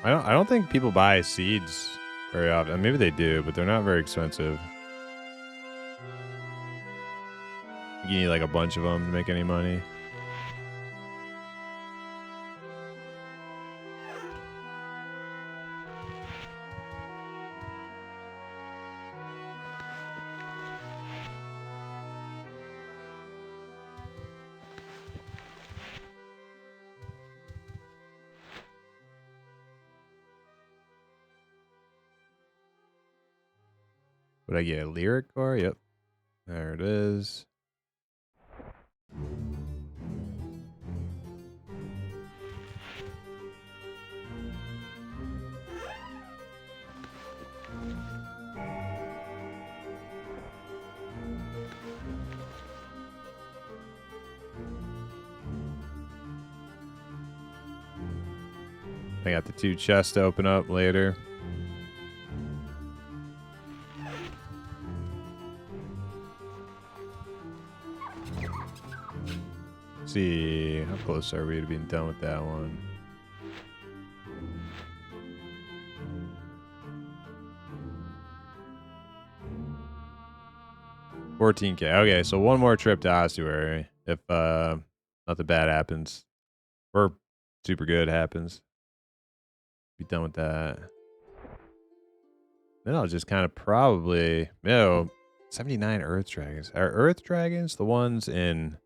I don't think people buy seeds very often. Maybe they do, but they're not very expensive. You need like a bunch of them to make any money. Would I get a lyric core? Yep. There it is. I got the 2 chests to open up later. See, how close are we to being done with that one? $14K. Okay, so one more trip to Ossuary if nothing bad happens. Or super good happens. Be done with that. Then I'll just kind of probably 79 Earth Dragons. Are Earth Dragons the ones in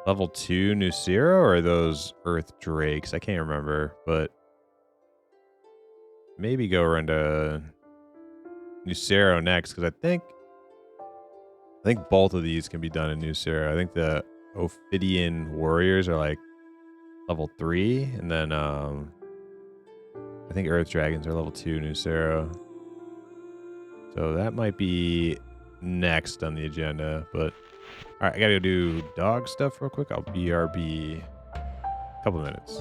level 2 Nucera, or are those Earth Drakes? I can't remember, but maybe go run to Nucera next, because I think both of these can be done in Nucera. I think the Ophidian Warriors are like level 3, and then I think Earth Dragons are level 2 Nucera. So that might be next on the agenda, but all right, I gotta go do dog stuff real quick. I'll BRB a couple minutes.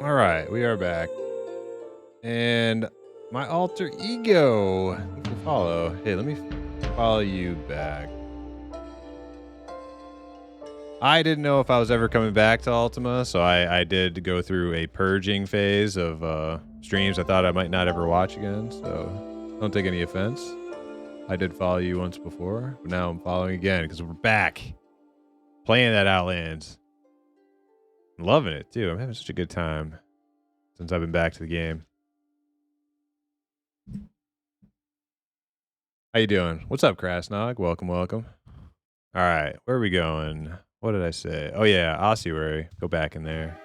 All right, we are back. And my alter ego. You can follow. Hey, let me follow you back. I didn't know if I was ever coming back to Ultima, so I did go through a purging phase of streams I thought I might not ever watch again, so don't take any offense. I did follow you once before, but now I'm following again because we're back playing that Outlands. I'm loving it, too. I'm having such a good time since I've been back to the game. How you doing? What's up, Krasnog? Welcome, welcome. All right, where are we going? What did I say? Oh, yeah, ossuary. Go back in there.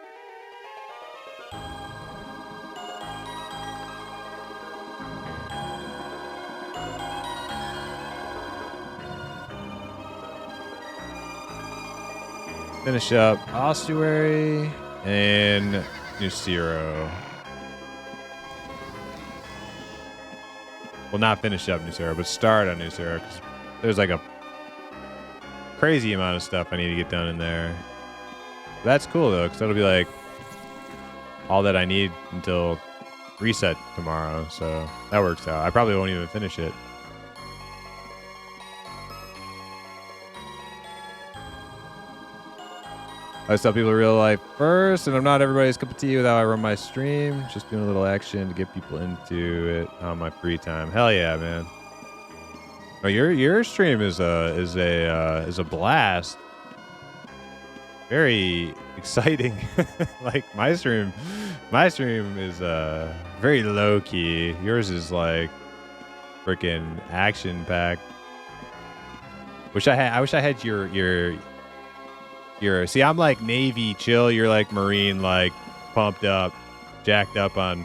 Finish up ossuary and Nucero. Well, not finish up Nucero, but start on Nucero because there's like a crazy amount of stuff I need to get done in there. That's cool though, because that'll be like all that I need until reset tomorrow. So that works out. I probably won't even finish it. I tell people real life first, and I'm not everybody's cup of tea with how I run my stream. Just doing a little action to get people into it on my free time. Hell yeah, man! Oh, your stream is a blast. Very exciting. Like my stream is very low key. Yours is like freaking action packed. I wish I had your see, I'm like Navy chill. You're like Marine, like pumped up, jacked up on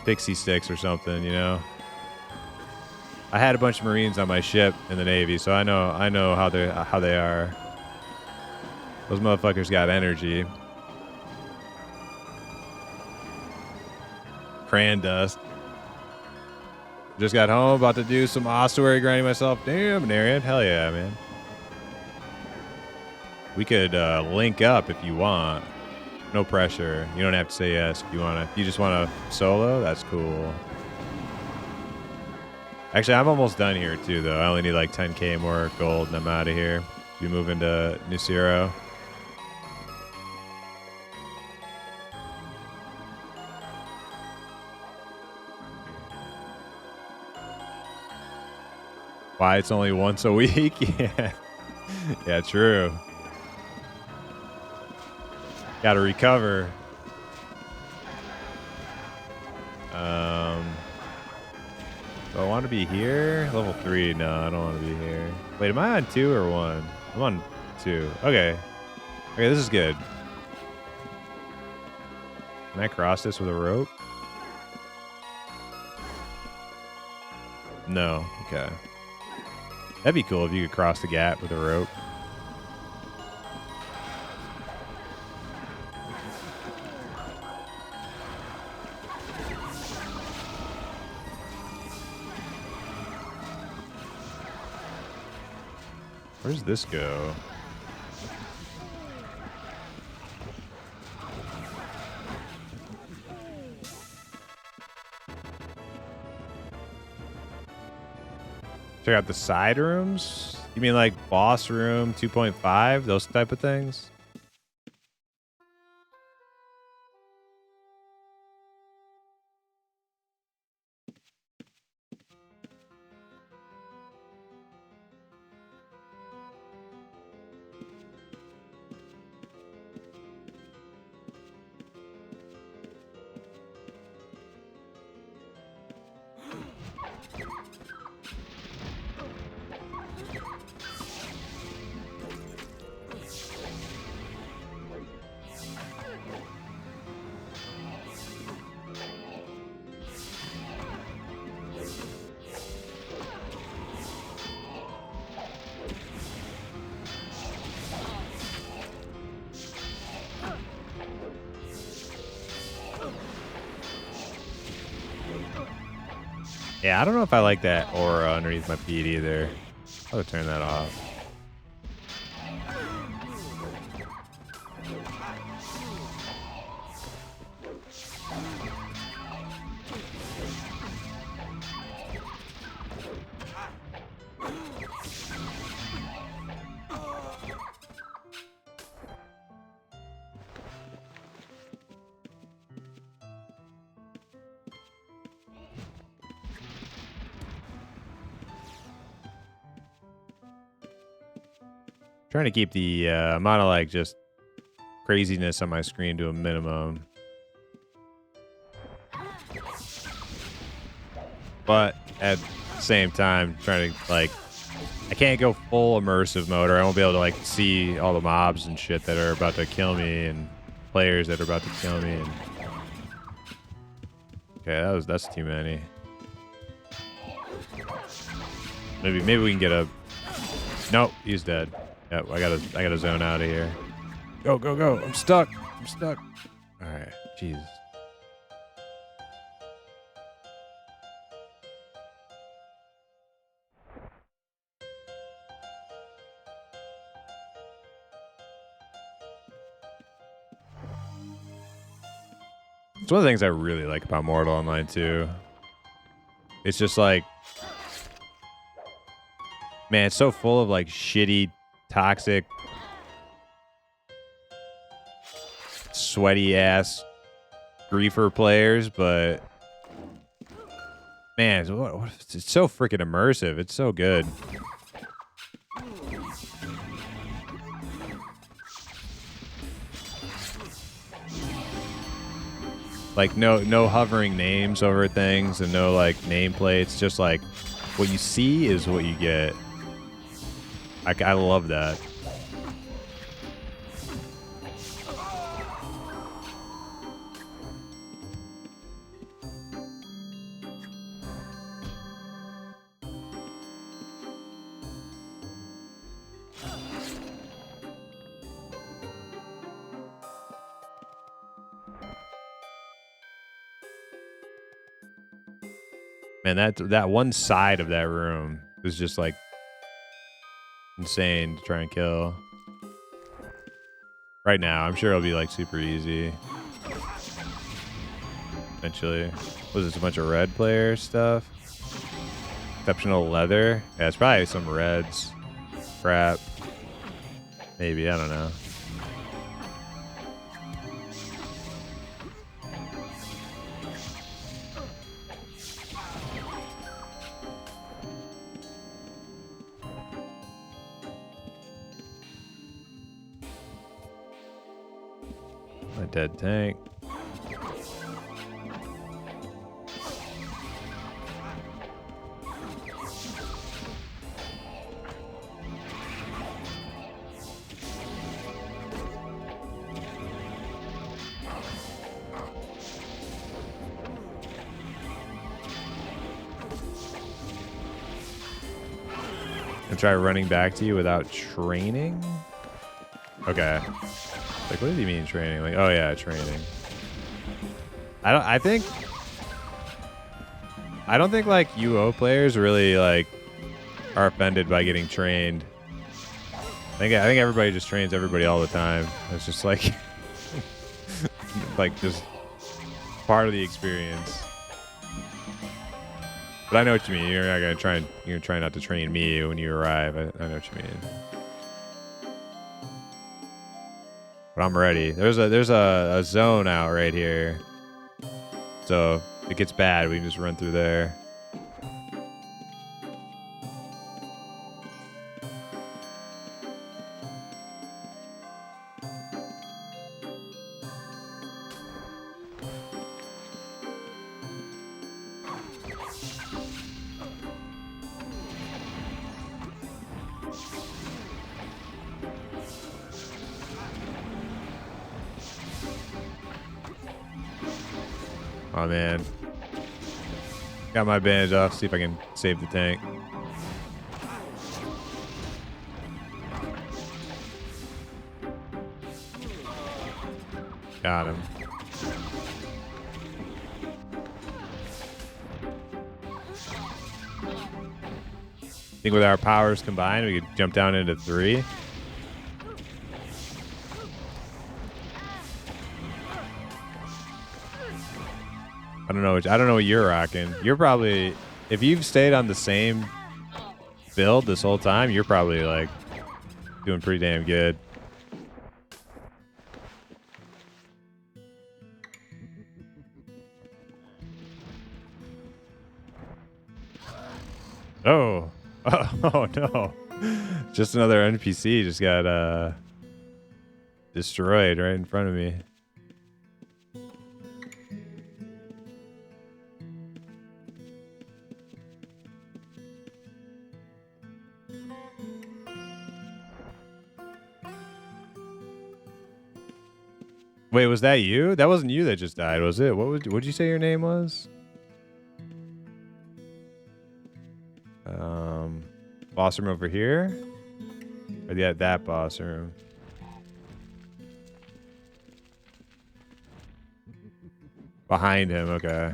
pixie sticks or something, you know. I had a bunch of Marines on my ship in the Navy, so I know how they are. Those motherfuckers got energy. Cran dust. Just got home, about to do some ossuary grinding myself. Damn, Narian. Hell yeah, man. We could link up if you want. No pressure. You don't have to say yes if you want to. If you just want to solo, that's cool. Actually, I'm almost done here too, though. I only need like 10k more gold and I'm out of here. We move into Nucero. Why it's only once a week? Yeah. Yeah, true. Gotta recover. Do I want to be here? Level 3? No, I don't want to be here. Wait, am I on 2 or 1? I'm on 2. Okay. Okay, this is good. Can I cross this with a rope? No. Okay. That'd be cool if you could cross the gap with a rope. Where does this go? Check out the side rooms? You mean like boss room 2.5? Those type of things? Yeah, I don't know if I like that aura underneath my feet either. I'll turn that off. Trying to keep the amount of like just craziness on my screen to a minimum. But at the same time, trying to like, I can't go full immersive mode or I won't be able to like see all the mobs and shit that are about to kill me and players that are about to kill me. And okay, that's too many. Maybe we can get a. Nope, he's dead. Yep, I gotta zone out of here. Go, go, go! I'm stuck. I'm stuck. All right, jeez. It's one of the things I really like about Mortal Online too. It's just like, man, it's so full of like shitty, toxic, sweaty ass griefer players, but man, it's so freaking immersive. It's so good. Like no hovering names over things and no like nameplates. Just like what you see is what you get. I love that. Man, that one side of that room is just like insane to try and kill. Right now, I'm sure it'll be like super easy. Eventually. Was this a bunch of red player stuff? Exceptional leather? Yeah, it's probably some reds. Crap. Maybe, I don't know. A dead tank. And try running back to you without training? Okay. Like, what did he mean training? Like, oh yeah, training. I don't think like UO players really like are offended by getting trained. I think everybody just trains everybody all the time. It's just like like just part of the experience. But I know what you mean. You're gonna try not to train me when you arrive. I know what you mean. But I'm ready. There's a zone out right here. So if it gets bad, we can just run through there. Oh man. Got my bandage off, see if I can save the tank. Got him. Think with our powers combined, we could jump down into 3. I don't know what you're rocking. You're probably, if you've stayed on the same build this whole time, you're probably like doing pretty damn good. Oh, oh no. Just another NPC just got destroyed right in front of me. Wait, was that you? That wasn't you that just died, was it? What'd you say your name was? Boss room over here? Or yeah, that boss room. Behind him, okay.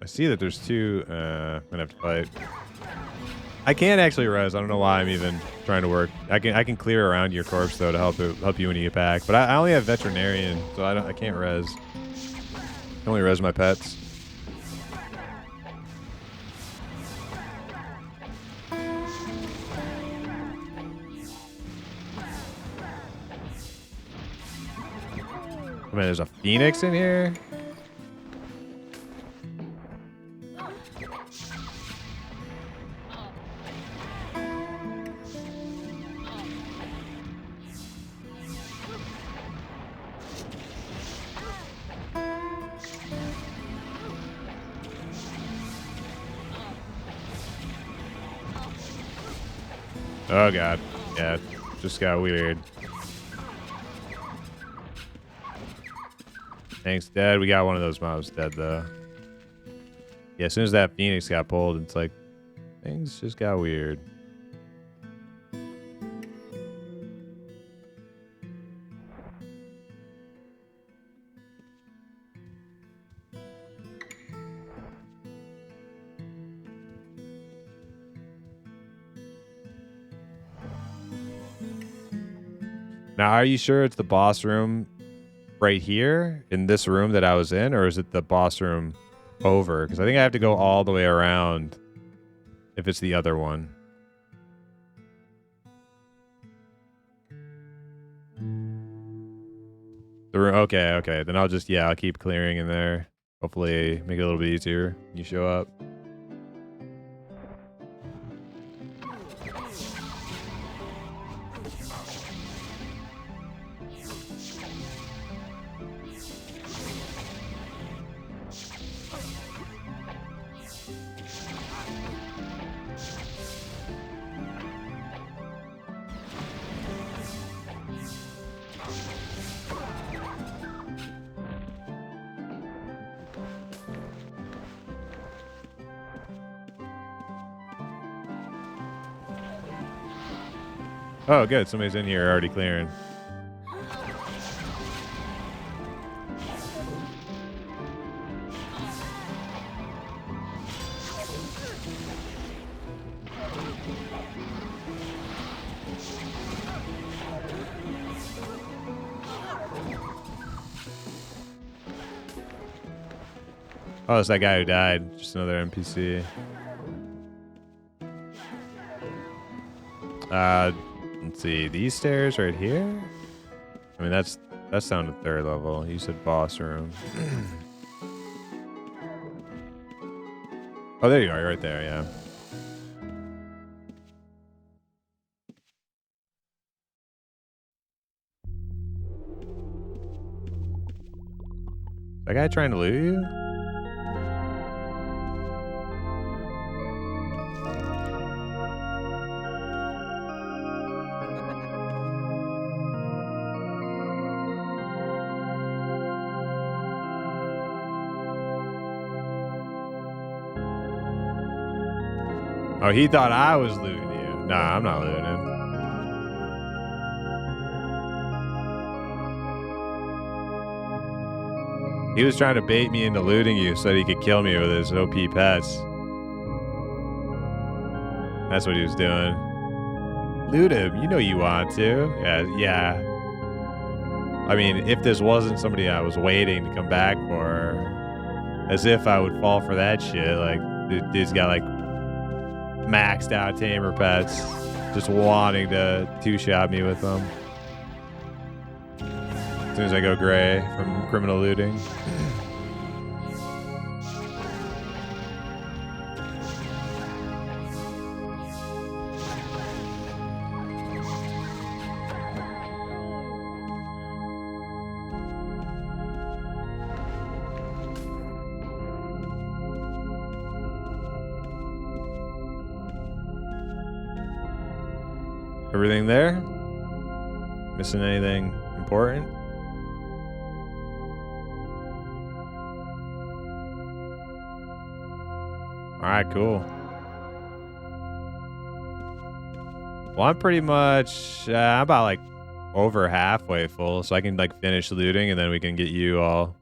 I see that there's two. I'm gonna have to fight. I can't actually res. I don't know why I'm even trying to work. I can clear around your corpse though to help you when you get back. But I only have veterinarian, so I can't res. I can only res my pets. I mean, there's a phoenix in here. Oh god, yeah, just got weird. Thanks, dead. We got one of those mobs dead, though. Yeah, as soon as that phoenix got pulled, it's like, things just got weird. Now, are you sure it's the boss room right here in this room that I was in, or is it the boss room over? Because I think I have to go all the way around if it's the other one. The room, okay. Then I'll just, yeah, I'll keep clearing in there. Hopefully make it a little bit easier when you show up. Oh, good. Somebody's in here already clearing. Oh, it's that guy who died. Just another NPC. Let's see. These stairs right here? I mean, that's down to third level. You said boss room. Oh, there you are. Right there, yeah. That guy trying to loot you? Oh, he thought I was looting you. Nah, I'm not looting him. He was trying to bait me into looting you so that he could kill me with his OP pets. That's what he was doing. Loot him. You know you want to. Yeah. I mean, if this wasn't somebody I was waiting to come back for, as if I would fall for that shit. Like, dude's got like maxed out Tamer pets, just wanting to two-shot me with them. As soon as I go gray from criminal looting. Everything there? Missing anything important? Alright, cool. Well, I'm pretty much, I'm about like over halfway full, so I can like finish looting and then we can get you all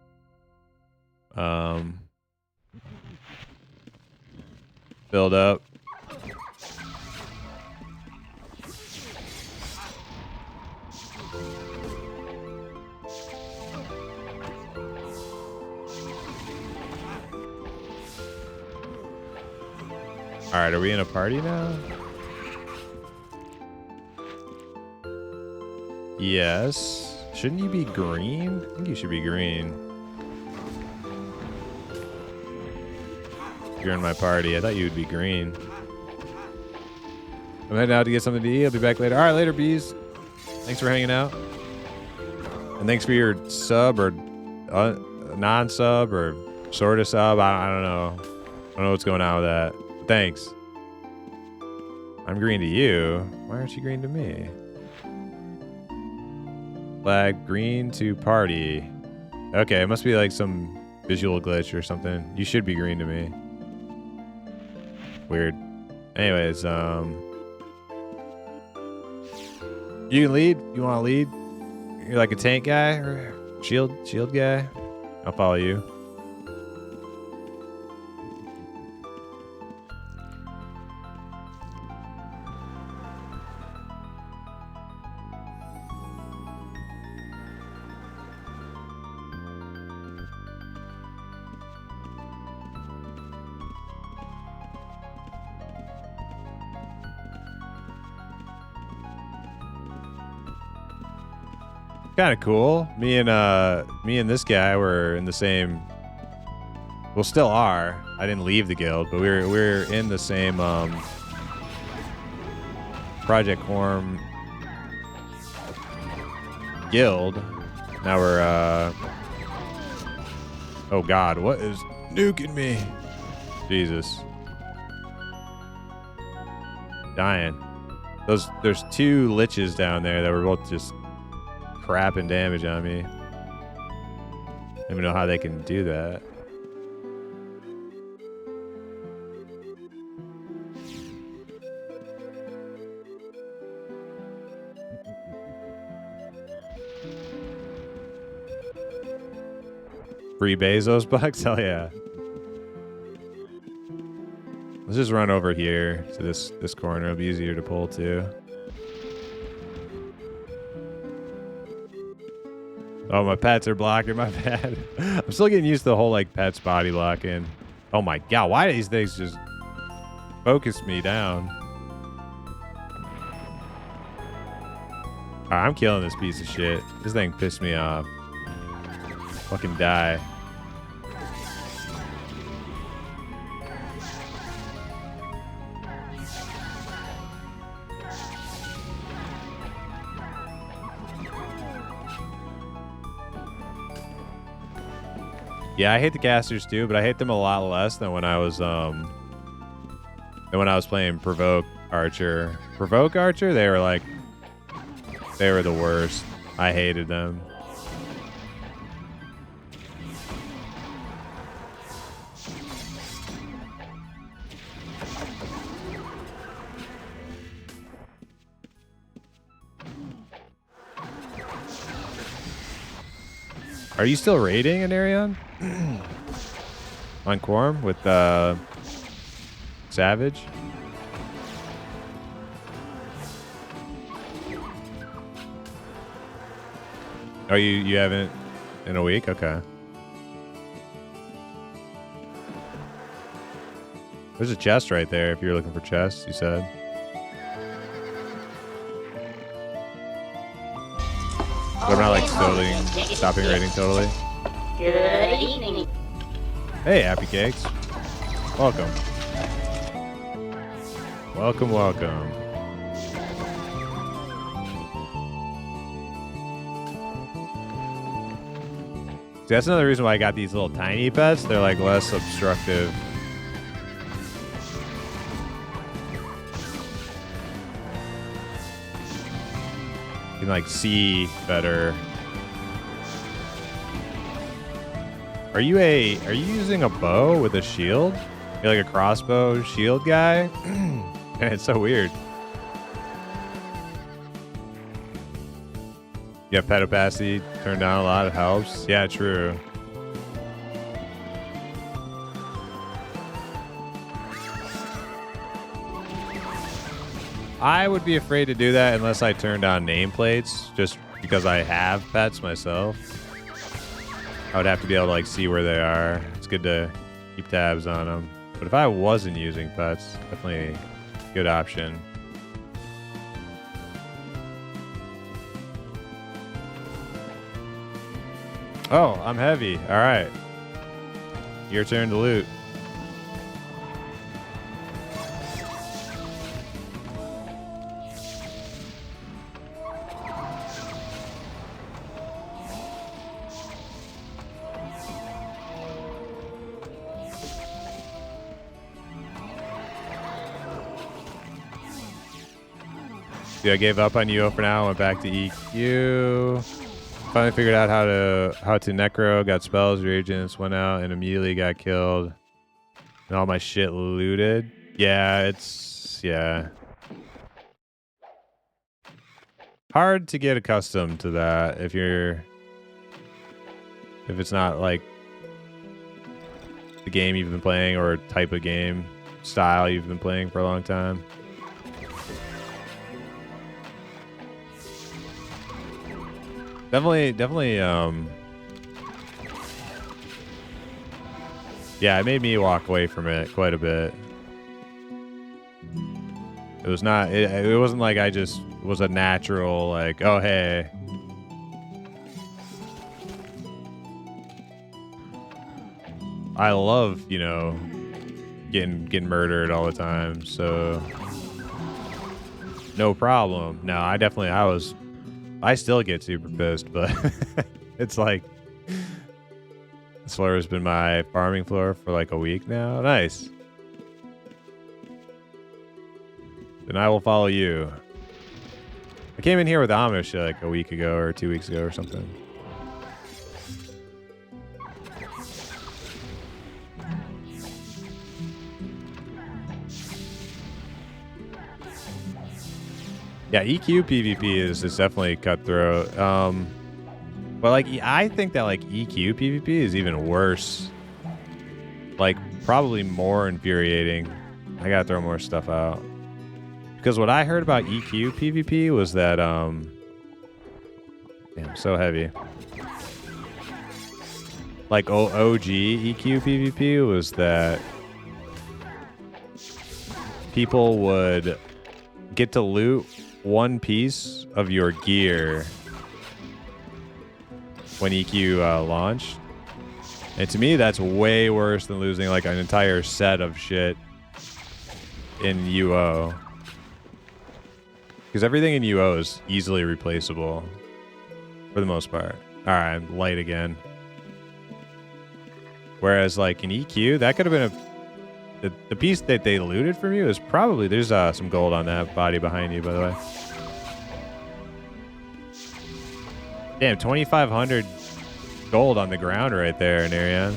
filled up. All right, are we in a party now? Yes. Shouldn't you be green? I think you should be green. You're in my party. I thought you would be green. I'm heading out to get something to eat. I'll be back later. All right, later, bees. Thanks for hanging out. And thanks for your sub or non-sub or sort of sub. I don't know. I don't know what's going on with that. Thanks. I'm green to you. Why aren't you green to me? Flag green to party. Okay, it must be like some visual glitch or something. You should be green to me. Weird. Anyways, you can lead? You want to lead? You're like a tank guy or shield guy? I'll follow you. Kind of cool. Me and this guy were in the same. Well, still are. I didn't leave the guild, but we're in the same Project Horm guild. Now we're oh God, what is nuking me? Jesus, dying. There's two liches down there that were both just crapping damage on me. I don't even know how they can do that. Free Bezos bucks? Hell yeah. Let's just run over here to this corner. It'll be easier to pull too. Oh, my pets are blocking my bad. I'm still getting used to the whole like pets body blocking. Oh my God, why do these things just focus me down? Alright, I'm killing this piece of shit. This thing pissed me off. Fucking die. Yeah, I hate the casters too, but I hate them a lot less than when I was playing Provoke Archer. Provoke Archer, they were the worst. I hated them. Are you still raiding an Arion? On Quorum with Savage? Oh, you haven't in a week? Okay. There's a chest right there if you're looking for chests, you said. But I'm not like stopping raiding totally. Good evening. Hey, Happy Cakes. Welcome. Welcome, welcome. See, that's another reason why I got these little tiny pets. They're like less obstructive. can like see better. Are you using a bow with a shield? You're like a crossbow shield guy? It's so weird. Yeah, pet opacity turned down a lot. It helps. Yeah, true. I would be afraid to do that unless I turn down nameplates, just because I have pets myself. I would have to be able to like see where they are. It's good to keep tabs on them. But if I wasn't using pets, definitely a good option. Oh, I'm heavy. All right. Your turn to loot. Dude, I gave up on UO for now. Went back to EQ. Finally figured out how to necro. Got spells, reagents, went out, and immediately got killed. And all my shit looted. Yeah, it's hard to get accustomed to that if it's not like the game you've been playing or type of game style you've been playing for a long time. Definitely, yeah, it made me walk away from it quite a bit. It was not, it wasn't like I just was a natural, like, oh, hey. I love, you know, getting murdered all the time, so no problem. No, I still get super pissed, but it's like this floor has been my farming floor for like a week now. Nice. Then I will follow you. I came in here with Amish like a week ago or 2 weeks ago or something. Yeah, EQ PvP is definitely cutthroat. But like I think that like EQ PvP is even worse. Like probably more infuriating. I gotta throw more stuff out. Because what I heard about EQ PvP was that damn, so heavy. Like OG EQ PvP was that people would get to loot one piece of your gear when EQ launched. And to me, that's way worse than losing like an entire set of shit in UO. Because everything in UO is easily replaceable for the most part. All right, I'm light again. Whereas like in EQ, that could have been the piece that they looted from you is probably, there's some gold on that body behind you, by the way. Damn, 2,500 gold on the ground right there in Ariane.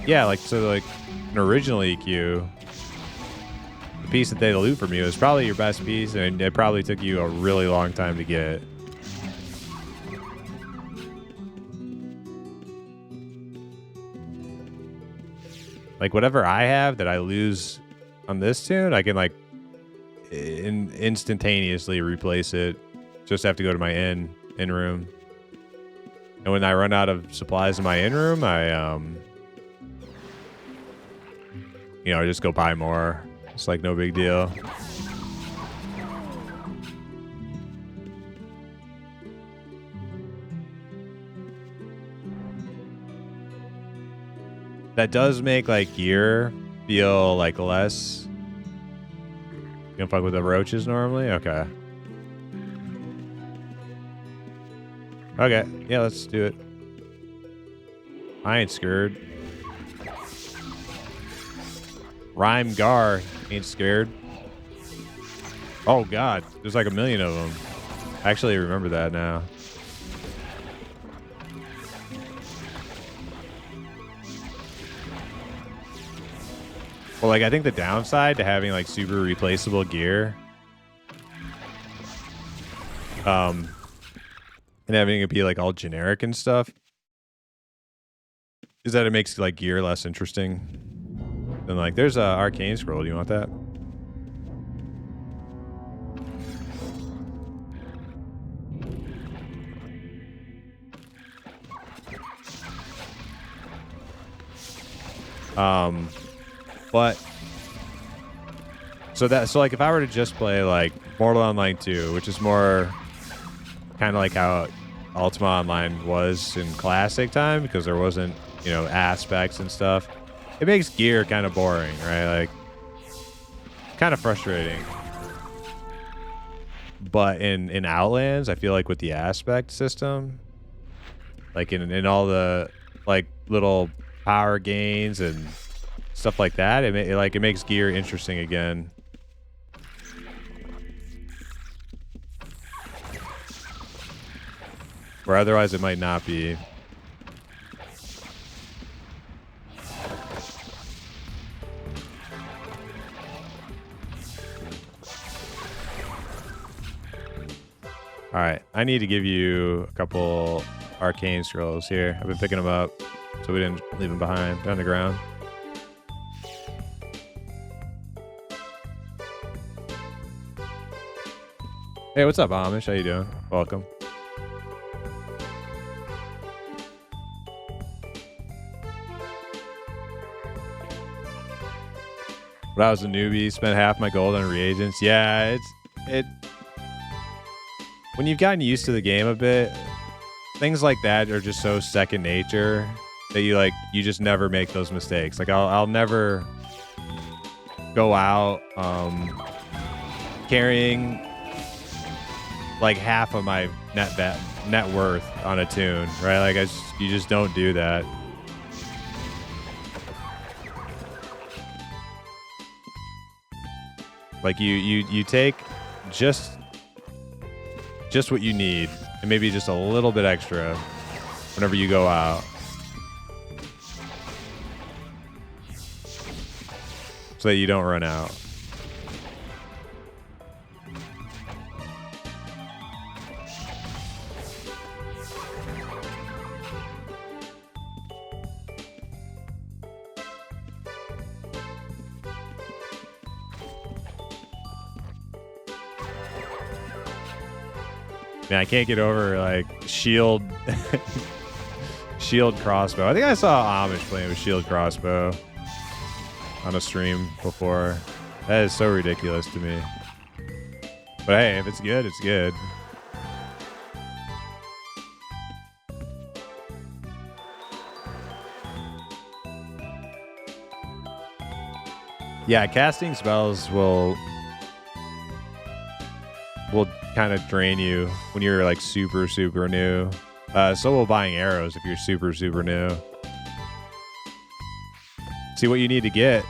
Yeah, like, so like an original EQ, the piece that they loot from you is probably your best piece, and it probably took you a really long time to get. Like whatever I have that I lose on this tune, I can like instantaneously replace it. Just have to go to my in room. And when I run out of supplies in my in room, I you know, just go buy more. It's like no big deal. That does make like gear feel like less. You don't fuck with the roaches normally? Okay. Okay, yeah, let's do it. I ain't scared. Rhyme Gar ain't scared. Oh god, there's like a million of them. I actually remember that now. Well, like I think the downside to having like super replaceable gear, and having it be like all generic and stuff, is that it makes like gear less interesting. And like, there's a arcane scroll. Do you want that? But so like if I were to just play like Mortal Online 2, which is more kind of like how Ultima Online was in classic time, because there wasn't, you know, aspects and stuff. It makes gear kind of boring, right? Like, kind of frustrating. But in Outlands, I feel like with the aspect system, like in all the like little power gains and stuff like that, it makes gear interesting again. Where otherwise it might not be. All right, I need to give you a couple arcane scrolls here. I've been picking them up so we didn't leave them behind. They're on the ground. Hey, what's up, Amish? How you doing? Welcome. When I was a newbie, spent half my gold on reagents. Yeah, when you've gotten used to the game a bit, things like that are just so second nature that you just never make those mistakes. Like I'll never go out carrying like half of my net worth on a tune, right? Like you just don't do that. Like you take just what you need and maybe just a little bit extra whenever you go out, so that you don't run out. Man, I can't get over like shield crossbow. I think I saw Amish playing with shield crossbow on a stream before. That is so ridiculous to me. But hey, if it's good, it's good. Yeah, casting spells will kind of drain you when you're like super new. So will buying arrows if you're super new. See, what you need to get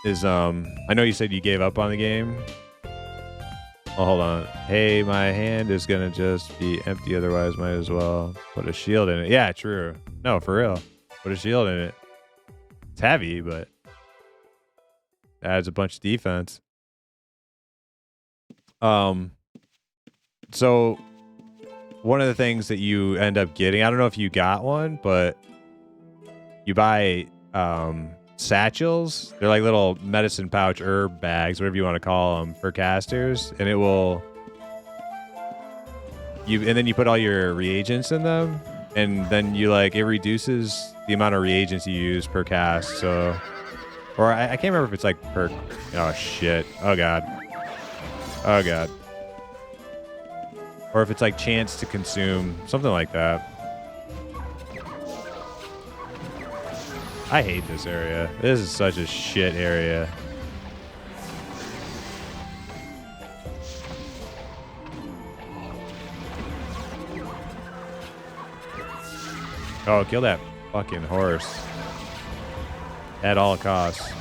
is I know you said you gave up on the game. Oh, hold on. Hey, my hand is gonna just be empty, otherwise might as well put a shield in it. Yeah, true. No, for real. Put a shield in it. It's heavy, but adds a bunch of defense. So one of the things that you end up getting, I don't know if you got one, but you buy satchels. They're like little medicine pouch herb bags, whatever you want to call them, for casters, and then you put all your reagents in them, and then it reduces the amount of reagents you use per cast. So, or I can't remember if it's like per. Oh shit! Oh god! Oh god! Or if it's like chance to consume, something like that. I hate this area. This is such a shit area. Oh, kill that fucking horse. At all costs.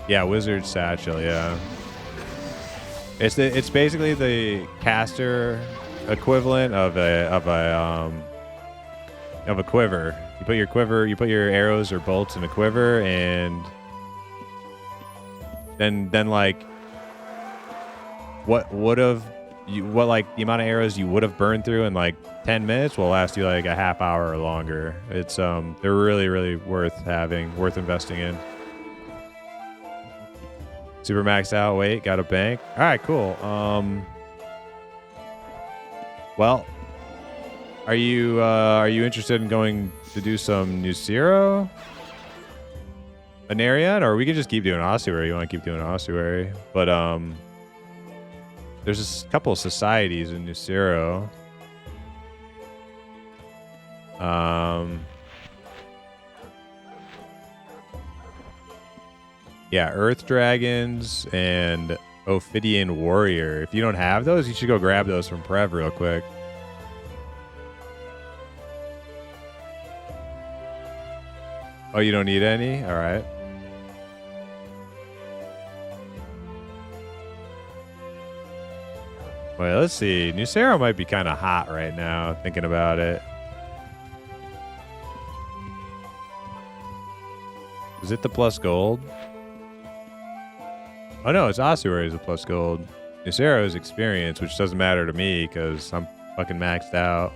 Yeah, wizard satchel. Yeah, it's basically the caster equivalent of a quiver. You put your arrows or bolts in a quiver, and then like what like the amount of arrows you would have burned through in like 10 minutes will last you like a half hour or longer. It's they're really worth having, worth investing in. Super maxed out. Wait, got a bank. All right, cool. Well, are you interested in going to do some Nucero? Anarion, or we could just keep doing ossuary. You want to keep doing ossuary, but there's a couple of societies in Nucero. Yeah, Earth Dragons and Ophidian Warrior. If you don't have those, you should go grab those from Prev real quick. Oh, you don't need any? All right. Well, let's see. Nucero might be kind of hot right now, thinking about it. Is it the plus gold? Oh no, it's ossuary is a plus gold. Nucero is experience, which doesn't matter to me because I'm fucking maxed out.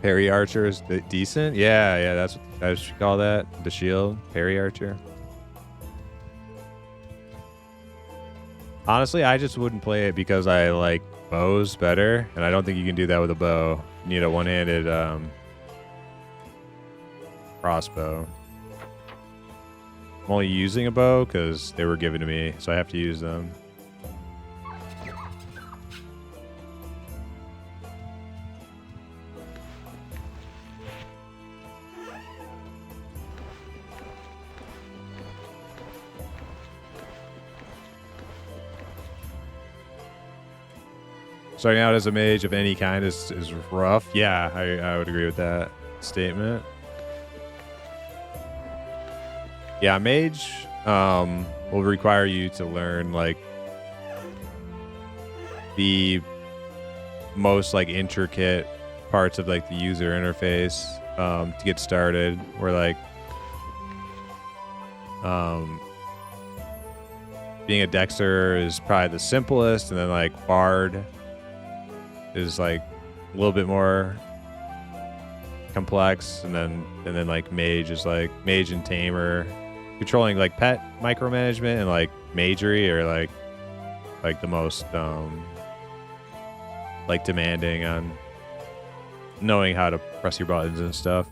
Parry Archer is decent? Yeah, that's what I should call that. The shield. Parry Archer. Honestly, I just wouldn't play it because I like bows better, and I don't think you can do that with a bow. You need a one-handed crossbow. I'm only using a bow because they were given to me, so I have to use them. Starting out as a mage of any kind is rough. Yeah, I would agree with that statement. Yeah, mage will require you to learn like the most like intricate parts of like the user interface to get started. Where like being a Dexter is probably the simplest, and then like Bard is like a little bit more complex, and then like Mage is like Mage and Tamer. Controlling like pet micromanagement and like magery are like the most like demanding on knowing how to press your buttons and stuff.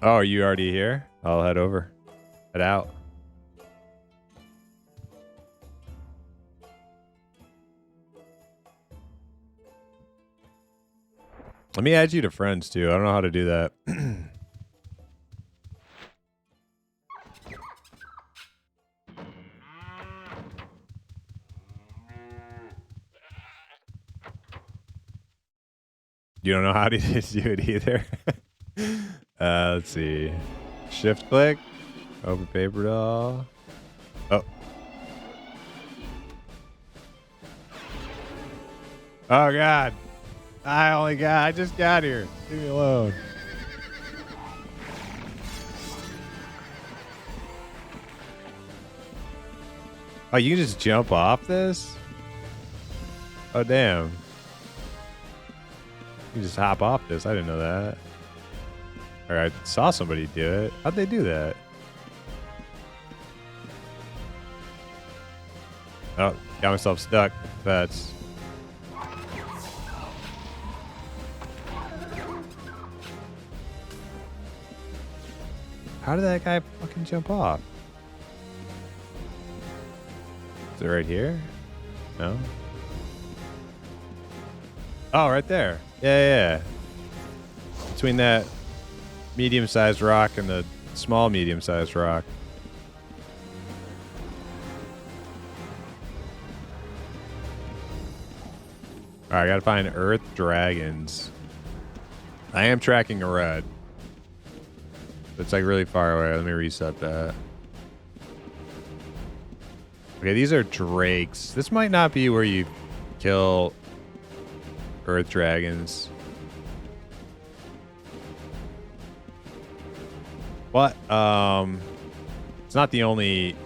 Oh, are you already here? I'll head over. Head out. Let me add you to friends too. I don't know how to do that. You don't know how to do it either. Let's see. Shift click. Open paper doll. Oh. Oh God. I just got here. Leave me alone. Oh, you can just jump off this? Oh damn. You can just hop off this. I didn't know that. Or I saw somebody do it. How'd they do that? Oh, got myself stuck. That's... How did that guy fucking jump off? Is it right here? No? Oh, right there. Yeah. Between that medium-sized rock and the small medium-sized rock. Alright, I gotta find Earth Dragons. I am tracking a red. It's like really far away. Let me reset that. Okay, these are drakes. This might not be where you kill Earth Dragons. But, it's not the only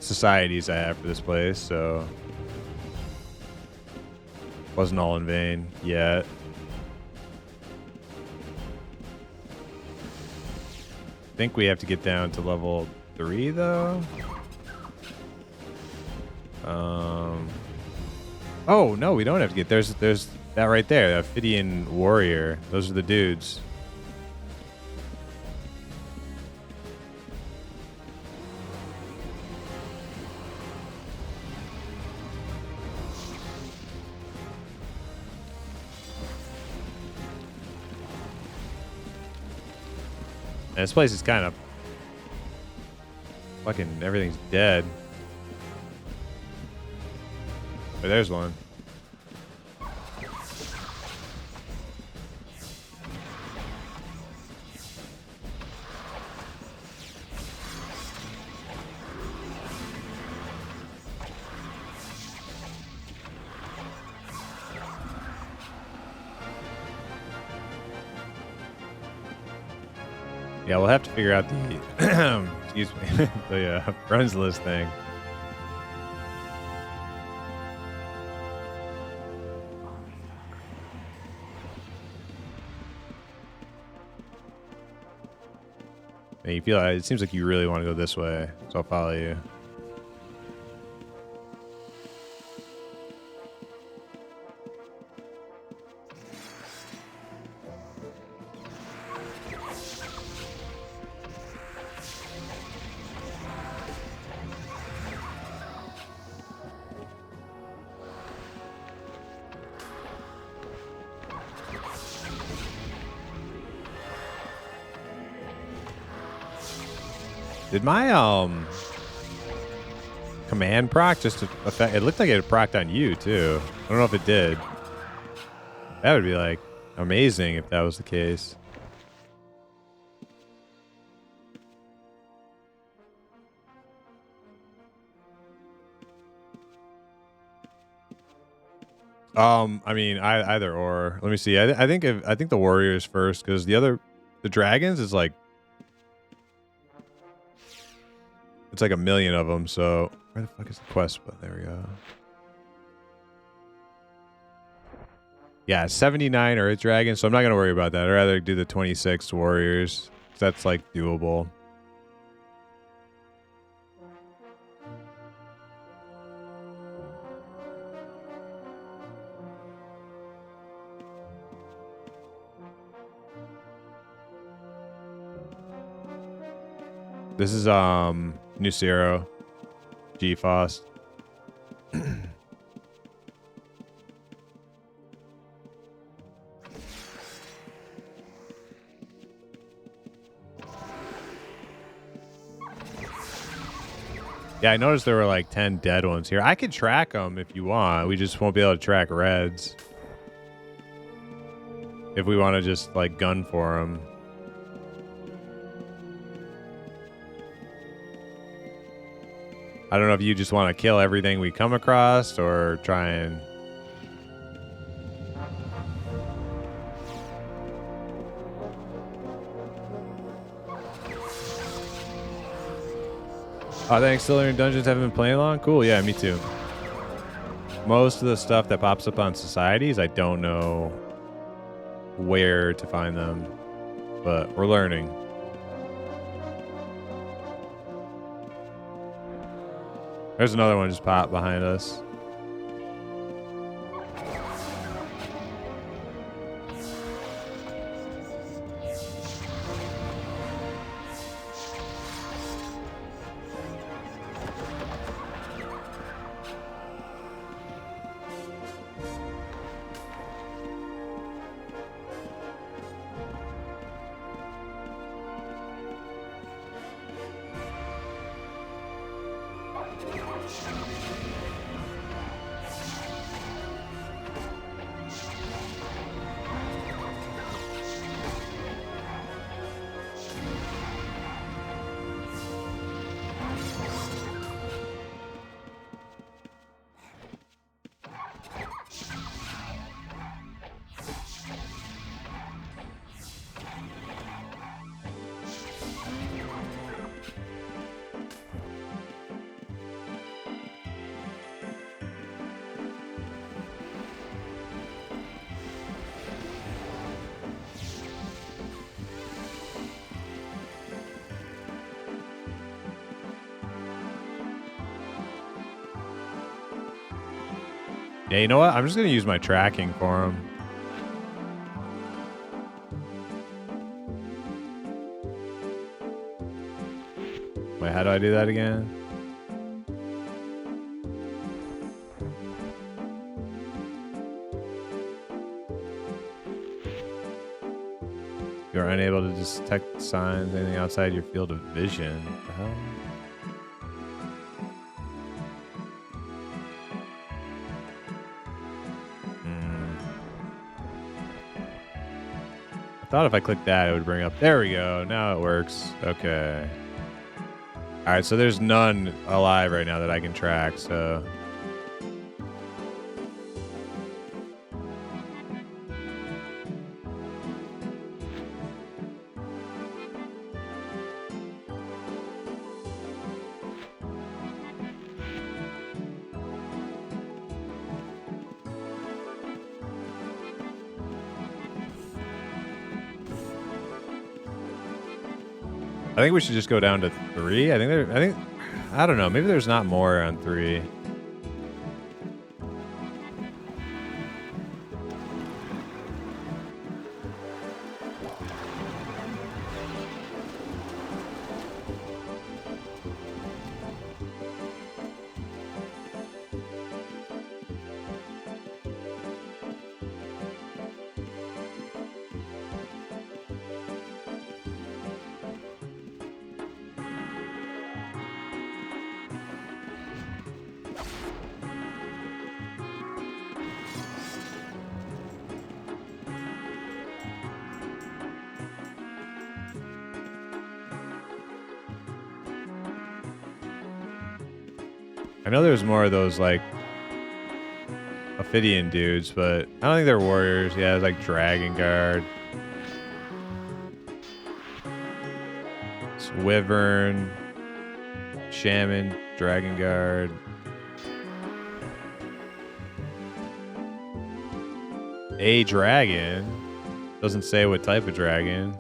societies I have for this place, so wasn't all in vain yet. I think we have to get down to level 3 though. Oh no, we don't have to get there's that right there, that Phidian warrior. Those are the dudes. And this place is kind of fucking everything's dead. Oh, there's one. Yeah, we'll have to figure out the excuse me, the runs list thing. And you feel it seems like you really want to go this way, so I'll follow you. Did my command proc just affect? It looked like it procced on you too. I don't know if it did. That would be like amazing if that was the case. I mean, either or. Let me see. I think the warriors first because the dragons is like. It's like a million of them, so where the fuck is the quest? But there we go. Yeah, 79 Earth Dragons, so I'm not gonna worry about that. I'd rather do the 26 warriors. That's like doable. This is Nucero, GFOS. Yeah, I noticed there were like 10 dead ones here. I could track them if you want. We just won't be able to track reds. If we want to just like gun for them. I don't know if you just want to kill everything we come across or try and... Oh, thanks. Still in Dungeons. Haven't been playing long? Cool. Yeah, me too. Most of the stuff that pops up on societies, I don't know where to find them, but we're learning. There's another one just popped behind us. Yeah, you know what? I'm just gonna use my tracking for him. Wait, how do I do that again? You're unable to detect signs, anything outside your field of vision. What the hell? I thought if I clicked that, it would bring up. There we go. Now it works. Okay. All right, so there's none alive right now that I can track, so. I think we should just go down to 3. I don't know. Maybe there's not more on 3. I know there's more of those, like, Ophidian dudes, but I don't think they're warriors. Yeah, it's like Dragon Guard. It's Wyvern, Shaman, Dragon Guard. A dragon. Doesn't say what type of dragon.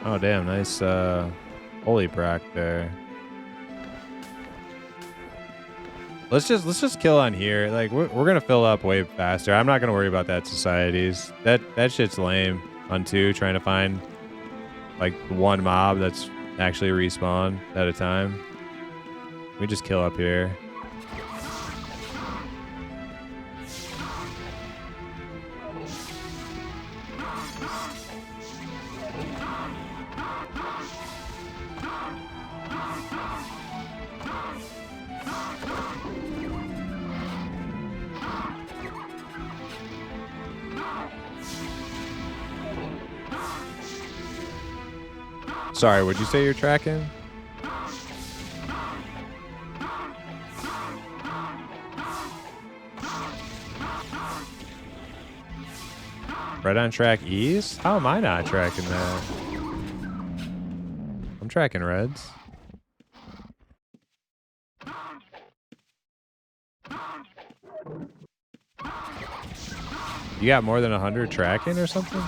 Oh damn, nice holy prac there. Let's just kill on here. Like we're gonna fill up way faster. I'm not gonna worry about that societies. That shit's lame on 2, trying to find like one mob that's actually respawn at a time. We just kill up here. Sorry, would you say you're tracking? Right on track east? How am I not tracking that? I'm tracking reds. You got more than 100 tracking or something?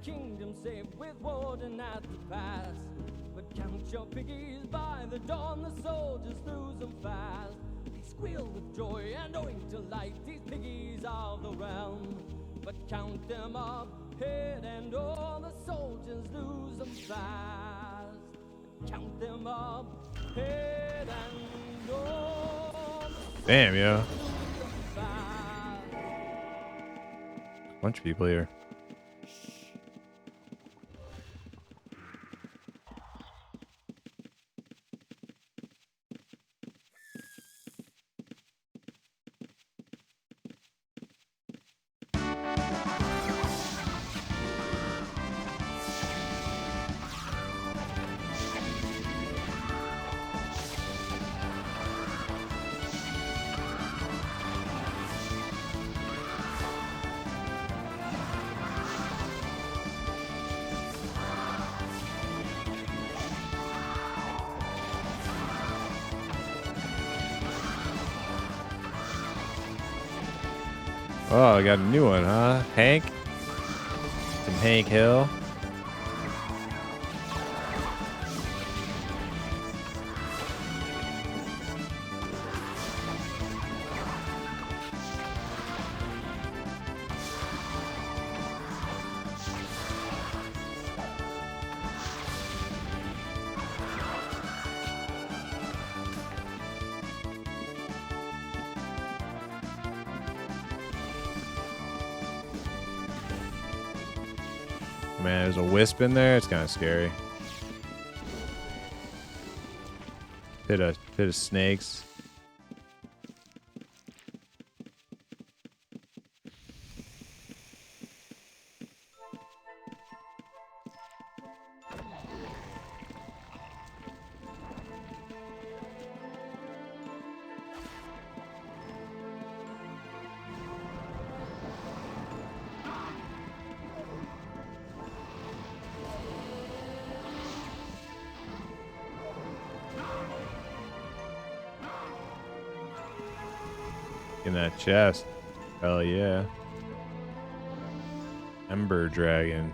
Kingdom safe with warden at the pass. But count your piggies by the dawn, the soldiers lose them fast. They squeal with joy and owing to light, these piggies are the realm. But count them up head, and all the soldiers lose them fast. Count them up, head and all. Damn, yo. Lose them fast. Bunch of people here. Oh, I got a new one, huh? Hank? Some Hank Hill. Man, there's a wisp in there. It's kind of scary. Pit of snakes. In that chest. Hell yeah. Ember Dragon.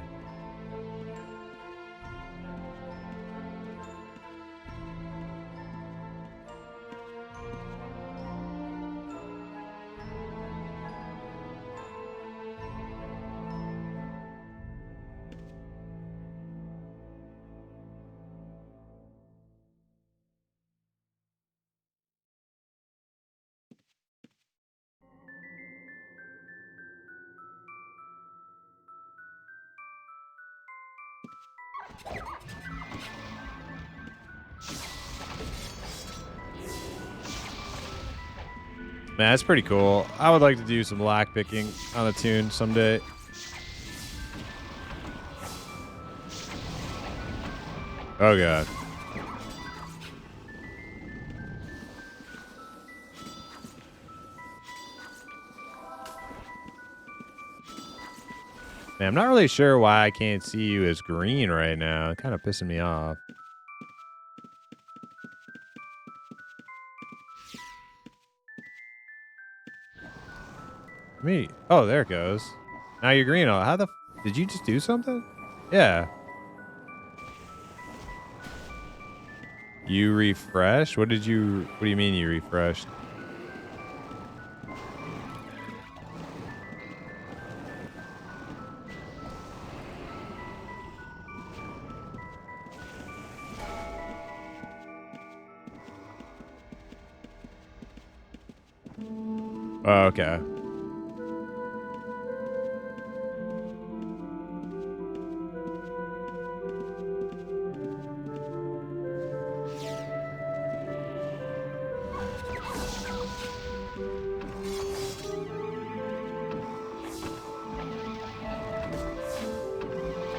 Man, that's pretty cool. I would like to do some lock picking on a tune someday. Oh god. Man, I'm not really sure why I can't see you as green right now. It's kind of pissing me off. Me. Oh, there it goes. Now you're green. Oh, how the? Did you just do something? Yeah. You refresh? What did you? What do you mean you refreshed? Oh, okay.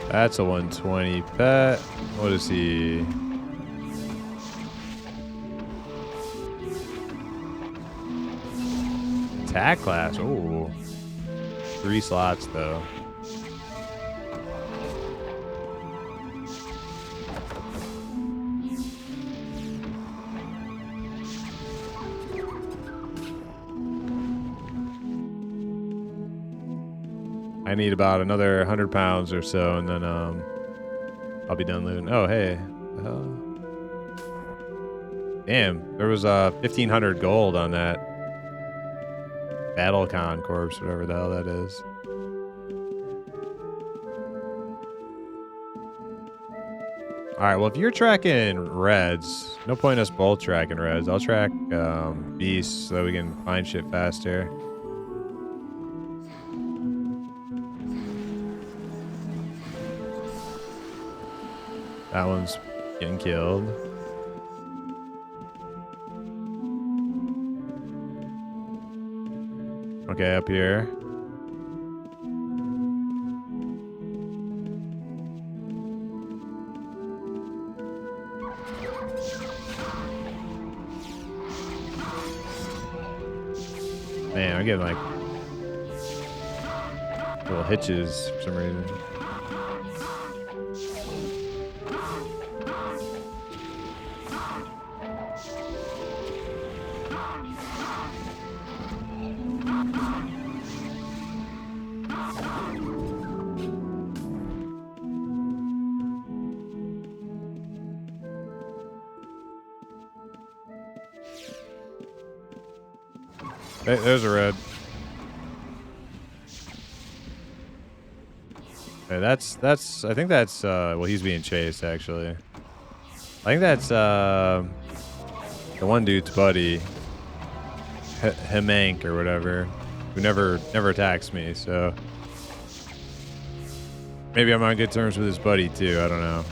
That's a 120 pet. What is he? Attack class. Ooh. 3 slots though. I need about another 100 pounds or so, and then I'll be done looting. Oh, hey. Damn, there was 1,500 gold on that Battlecon corpse, whatever the hell that is. All right, well, if you're tracking reds, no point us both tracking reds. I'll track beasts so that we can find shit faster. That one's getting killed. Okay, up here. Man, I'm getting like little hitches for some reason. Hey, there's a red. Okay, that's I think that's well, he's being chased actually. I think that's the one dude's buddy, Hemank or whatever, who never attacks me, so maybe I'm on good terms with his buddy too, I don't know.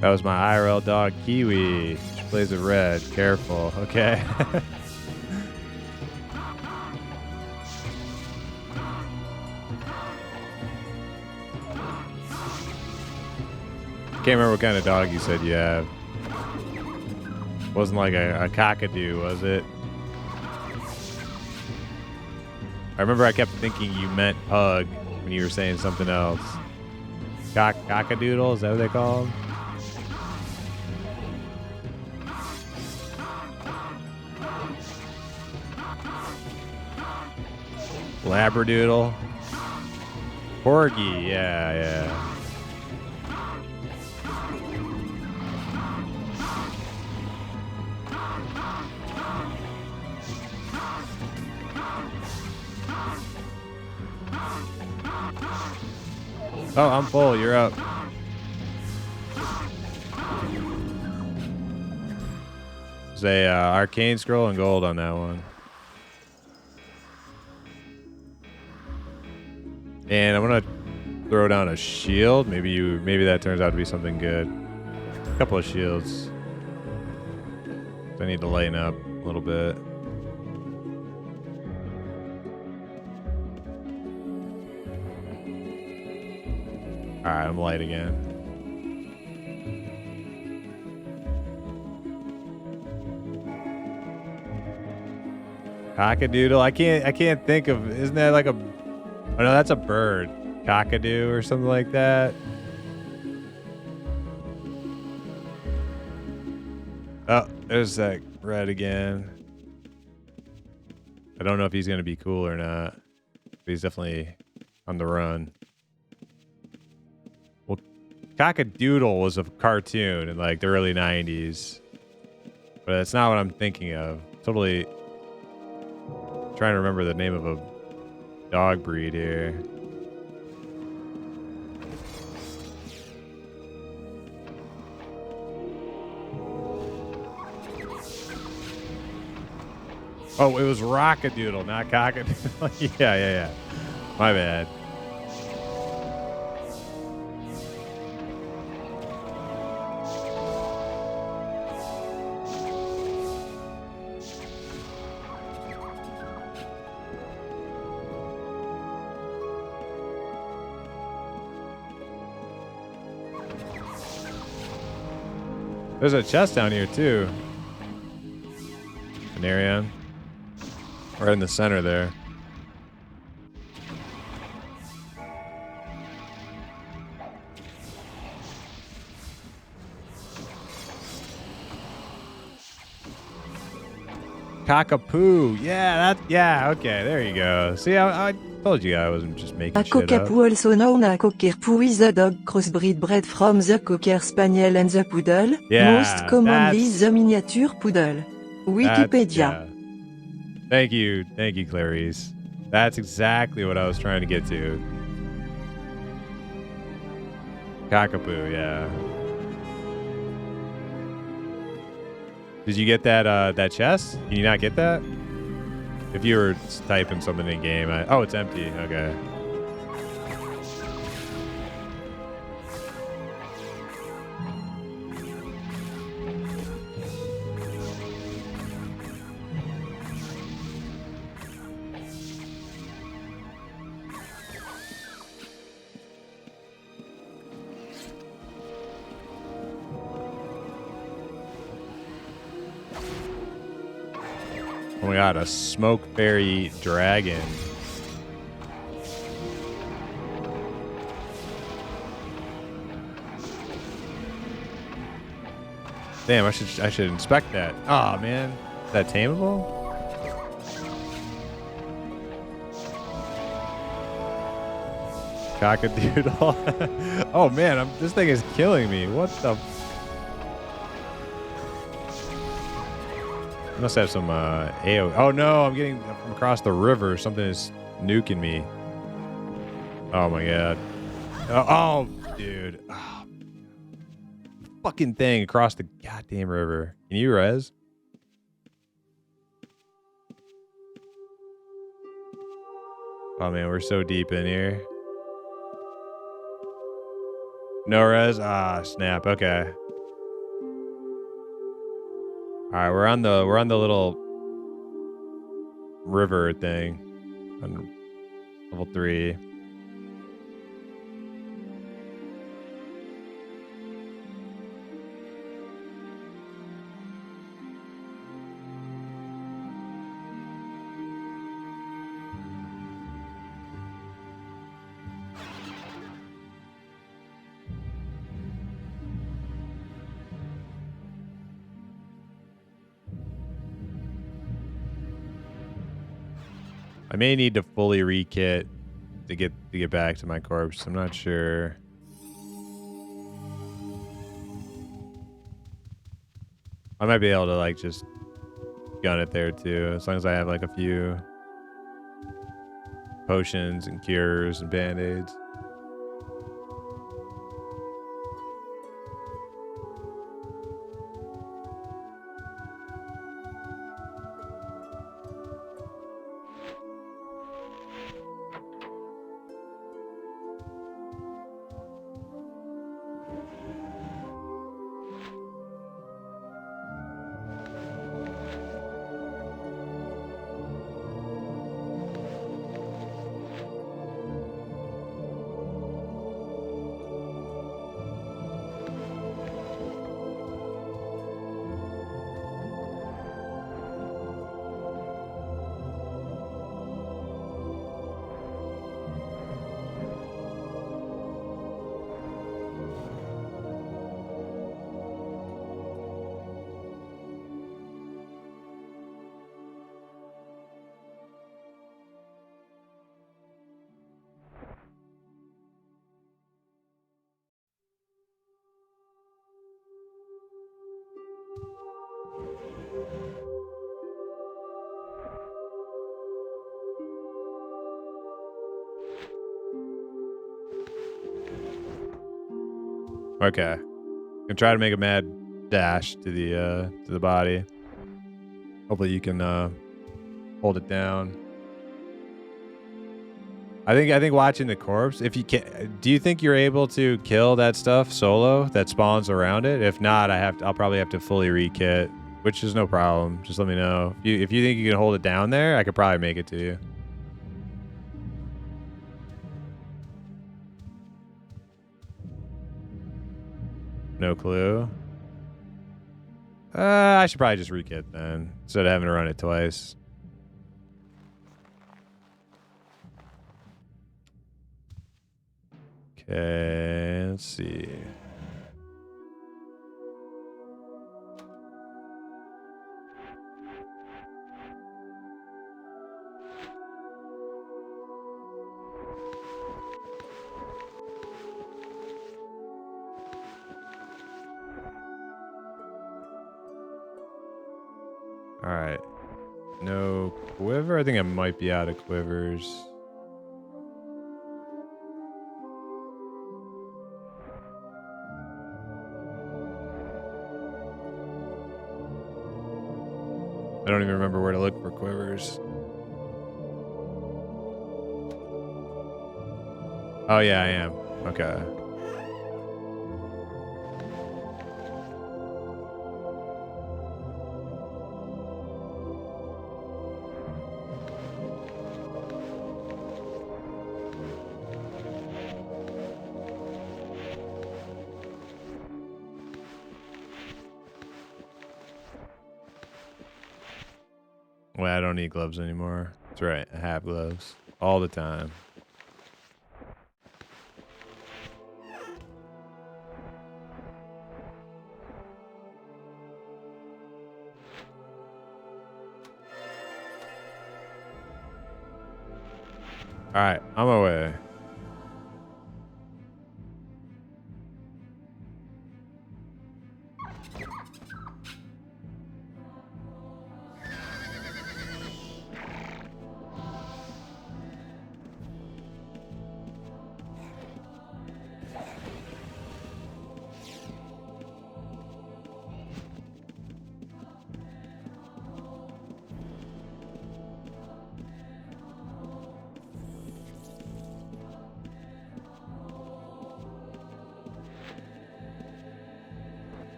That was my IRL dog, Kiwi. She plays with red. Careful, okay? Can't remember what kind of dog you said you have. Wasn't like a cockadoo, was it? I remember I kept thinking you meant pug when you were saying something else. Cockadoodle, is that what they call them? Labradoodle. Corgi, yeah. Oh, I'm full. You're up. There's a arcane scroll and gold on that one. And I'm gonna throw down a shield. Maybe that turns out to be something good. A couple of shields. I need to lighten up a little bit. All right, I'm light again. Cockadoodle. I can't think of. Isn't that like a? Oh no, that's a bird. Cockadoo or something like that. Oh, there's that red again. I don't know if he's gonna be cool or not. But he's definitely on the run. Well, Cockadoodle was a cartoon in like the early 90s. But that's not what I'm thinking of. Totally trying to remember the name of a dog breed here. Oh, it was Rockadoodle, not Cockadoodle. yeah. My bad. There's a chest down here too. An area. Right in the center there. Cockapoo. Yeah, okay, there you go. See, I told you I wasn't just making A shit up. cockapoo, also known as cocker-poo, is a dog crossbreed bred from the cocker spaniel and the poodle, Yeah, most commonly that's- the miniature poodle. Wikipedia. Yeah. Thank you, Clarice. That's exactly what I was trying to get to. Cockapoo, yeah. Did you get that chest? Can you not get that? If you were typing something in game, oh, it's empty. Okay. Oh my god, a smoke fairy dragon. Damn, I should inspect that. Oh man. Is that tameable? Cockadoodle. Oh man, this thing is killing me. What the? I must have some AO. Oh no, I'm getting from across the river. Something is nuking me. Oh my god. Oh, dude. Oh, fucking thing across the goddamn river. Can you res? Oh man, we're so deep in here. No res? Ah, snap. Okay. All right, we're on the little river thing on level 3. I may need to fully rekit to get back to my corpse. I'm not sure. I might be able to like just gun it there too, as long as I have like a few potions and cures and band-aids. Okay. I'm gonna try to make a mad dash to the body. Hopefully you can hold it down. I think watching the corpse, if you can, do you think you're able to kill that stuff solo that spawns around it? If not, I'll probably have to fully rekit, which is no problem. Just let me know. If you think you can hold it down there, I could probably make it to you. No clue. I should probably just rekit then, instead of having to run it twice. Okay, let's see. All right. No quiver. I think I might be out of quivers. I don't even remember where to look for quivers. Oh, yeah, I am. Okay. Wait, I don't need gloves anymore. That's right. I have gloves all the time. All right, on my way.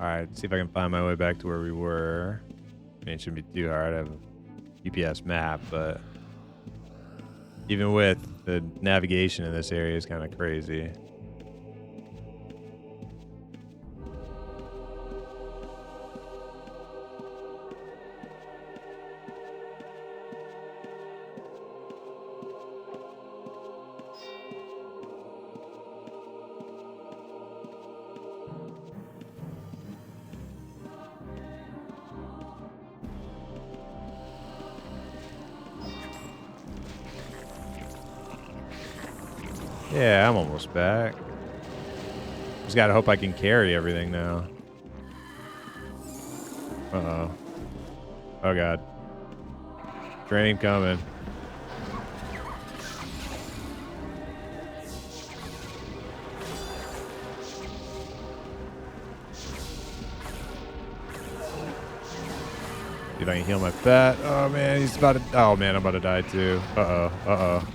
All right, see if I can find my way back to where we were. I mean, it shouldn't be too hard. I have a GPS map, but even with the navigation in this area is kind of crazy. Yeah, I'm almost back. Just gotta hope I can carry everything now. Uh-oh. Oh, God. Train coming. See if I can heal my fat. Oh, man, he's about to... Oh, man, I'm about to die, too. Uh-oh. Uh-oh.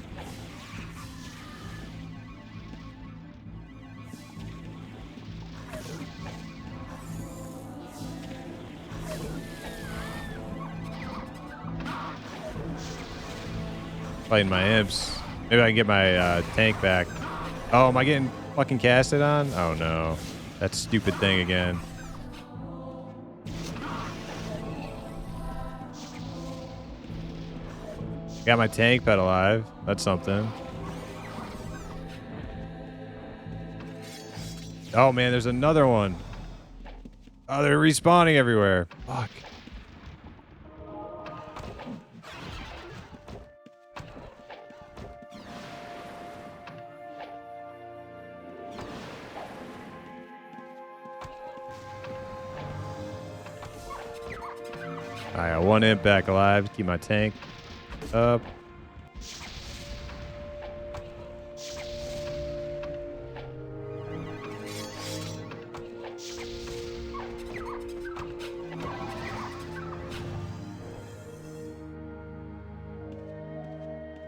Fighting my imps. Maybe I can get my tank back. Oh, am I getting fucking casted on? Oh, no. That stupid thing again. Got my tank pet alive. That's something. Oh, man, there's another one. Oh, they're respawning everywhere. Fuck. I got one imp back alive. Keep my tank up.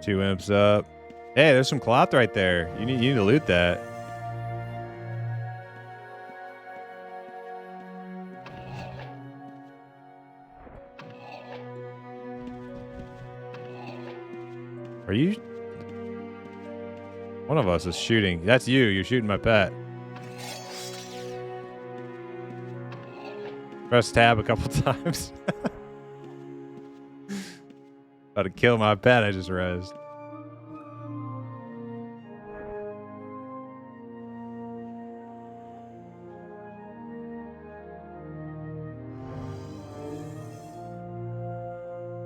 2 imps up. Hey, there's some cloth right there. You need to loot that. Are you? One of us is shooting. That's you. You're shooting my pet. Press tab a couple times. About to kill my pet, I just realized.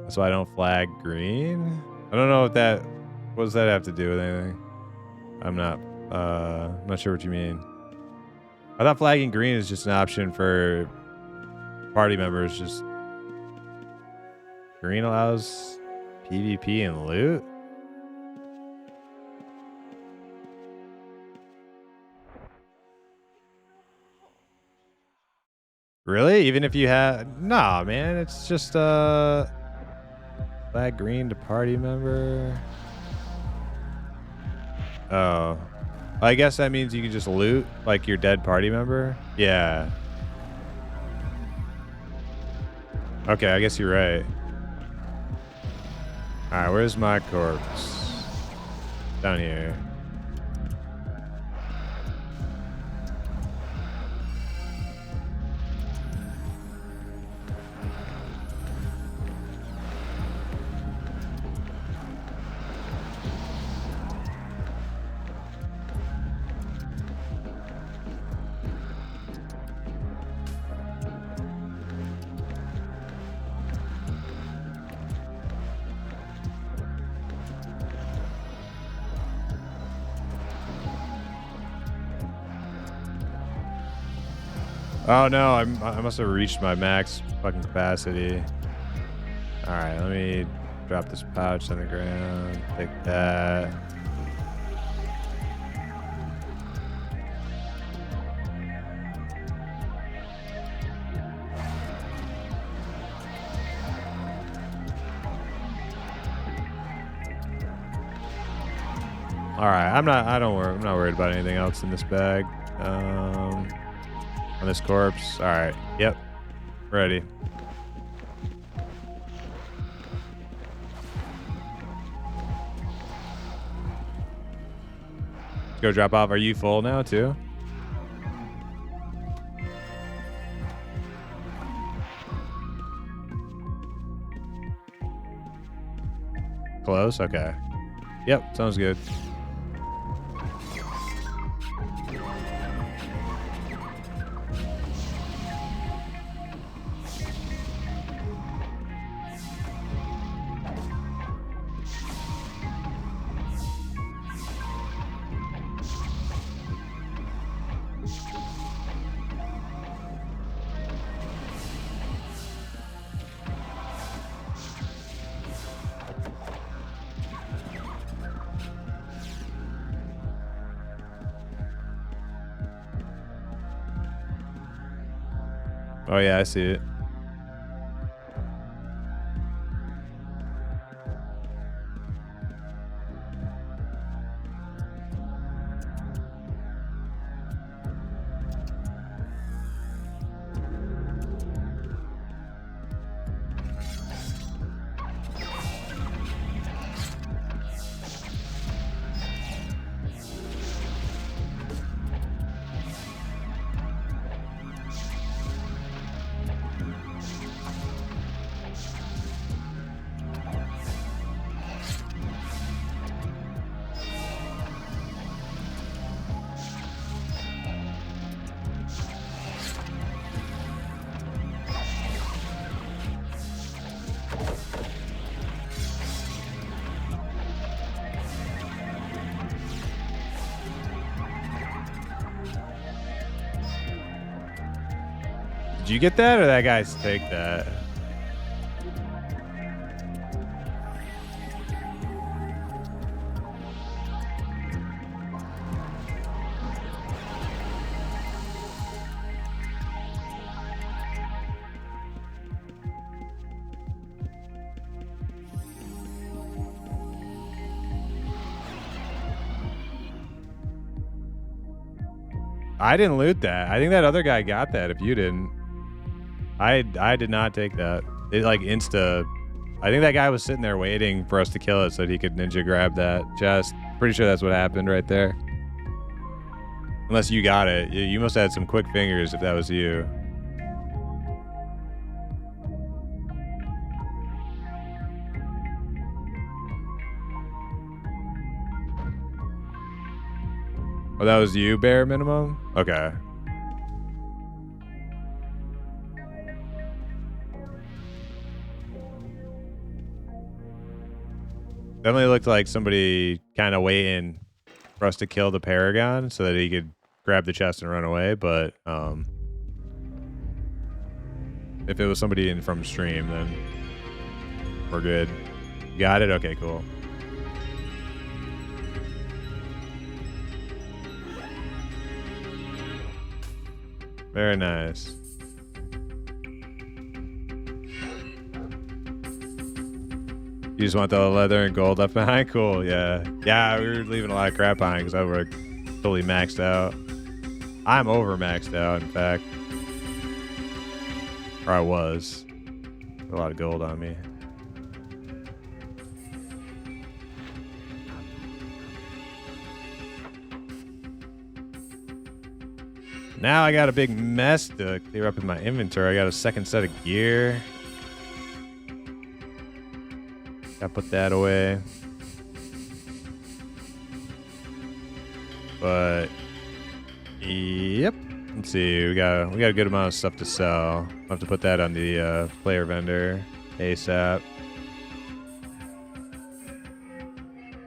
That's why I don't flag green. I don't know what does that have to do with anything? I'm not sure what you mean. I thought flagging green is just an option for party members. Just green allows PvP and loot. Really? Even if you had... Nah, man. It's just flag green to party member. Oh. I guess that means you can just loot like your dead party member. Yeah. Okay, I guess you're right. Alright, where's my corpse? Down here. Oh no, I must have reached my max fucking capacity. Alright, let me drop this pouch on the ground. Take that. Alright, I'm not worried about anything else in this bag. On this corpse. Alright. Yep. Ready. Let's go drop off. Are you full now too? Close? Okay. Yep, sounds good. Oh yeah, I see it. Did you get that or that guy's take that? I didn't loot that. I think that other guy got that if you didn't. I did not take that. It like insta. I think that guy was sitting there waiting for us to kill it so that he could ninja grab that chest. Pretty sure that's what happened right there. Unless you got it. You must have had some quick fingers if that was you. Oh, that was you, bare minimum? Okay. Definitely looked like somebody kind of waiting for us to kill the Paragon so that he could grab the chest and run away, but if it was somebody in from stream, then we're good. Got it? Okay, cool. Very nice. You just want the leather and gold left behind? Cool, yeah. Yeah, we were leaving a lot of crap behind because I were totally maxed out. I'm over maxed out, in fact. Or I was. A lot of gold on me. Now I got a big mess to clear up in my inventory. I got a second set of gear. Gotta put that away. But yep. Let's see. We got a good amount of stuff to sell. I'll have to put that on the player vendor ASAP.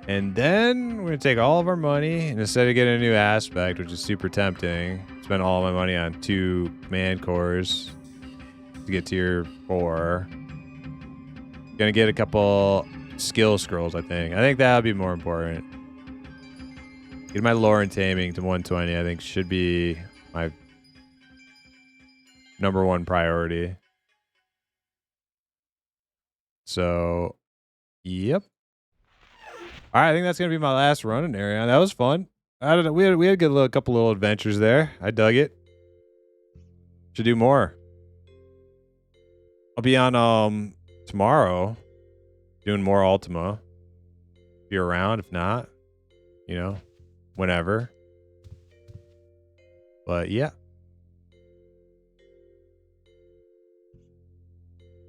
And then we're gonna take all of our money and instead of getting a new aspect, which is super tempting, spend all my money on 2 command cores to get tier 4. Gonna get a couple skill scrolls, I think. I think that'll be more important. Get my lore and taming to 120, I think should be my #1 priority. So, yep. All right, I think that's gonna be my last run in area. That was fun. I don't know. We had a good couple little adventures there. I dug it. Should do more. I'll be on tomorrow doing more Ultima. If you're around, if not, you know, whenever. But yeah.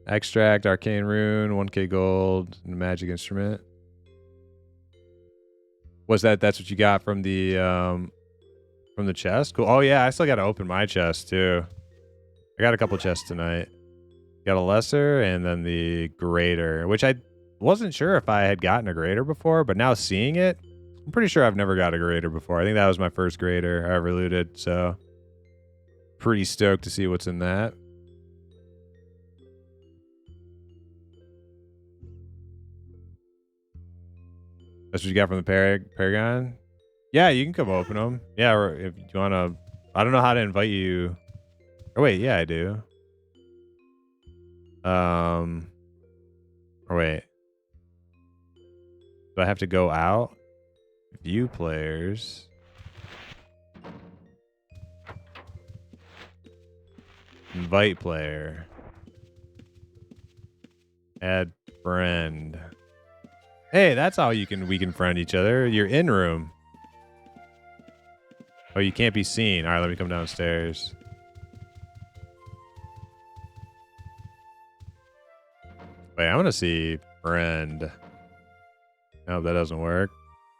Extract, arcane rune, 1k gold, and a magic instrument. Was that's what you got from the chest? Cool. Oh yeah, I still gotta open my chest too. I got a couple chests tonight. Got a lesser and then the greater, which I wasn't sure if I had gotten a greater before, but now seeing it, I'm pretty sure I've never got a greater before. I think that was my first greater I ever looted, so pretty stoked to see what's in that. That's what you got from the Paragon? Yeah, you can come open them. Yeah, or if you want to. I don't know how to invite you. Oh, wait. Yeah, I do. Or wait. Do I have to go out? View players. Invite player. Add friend. Hey, that's how we can friend each other. You're in room. Oh, you can't be seen. All right, let me come downstairs. Wait, I want to see friend. No, that doesn't work.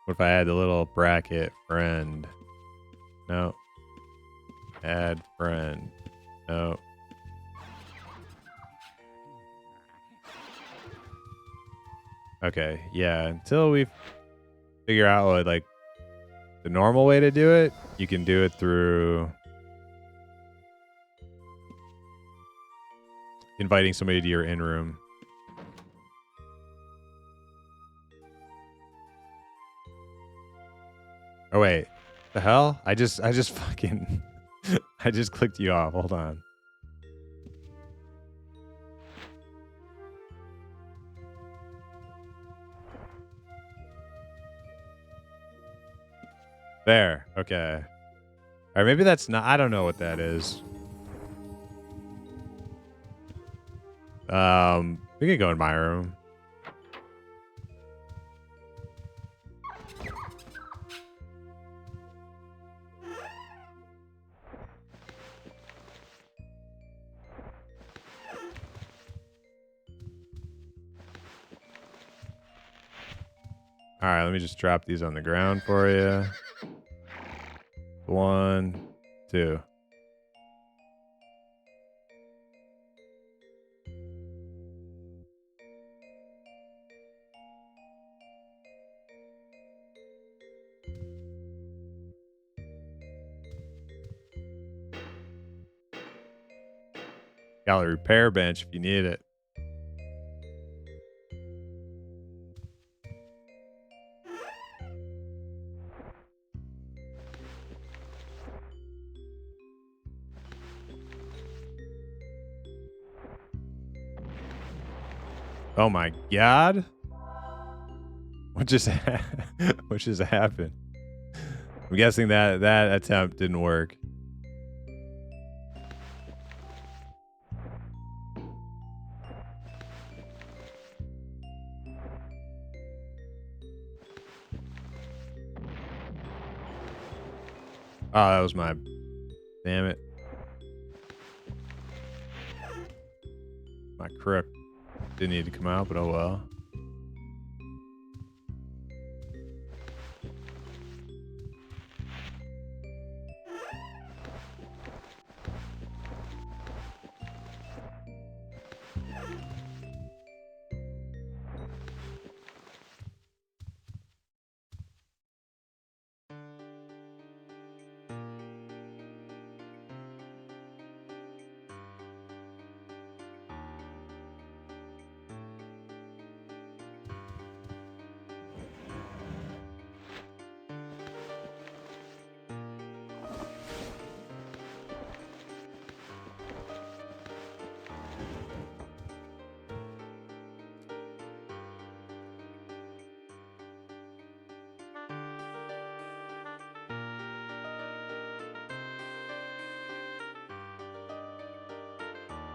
What if I add the little bracket friend? No. Add friend. No. Okay, yeah. Until we figure out what, like, the normal way to do it, you can do it through inviting somebody to your in room. Oh wait, the hell? I just fucking I just clicked you off. Hold on. There. Okay. Or maybe that's not. I don't know what that is. We could go in my room. All right, let me just drop these on the ground for you. 1, 2. Got a repair bench if you need it. Oh my god. What just happened? I'm guessing that attempt didn't work. Oh, that was my... Damn it. My crook didn't need to come out, but oh well.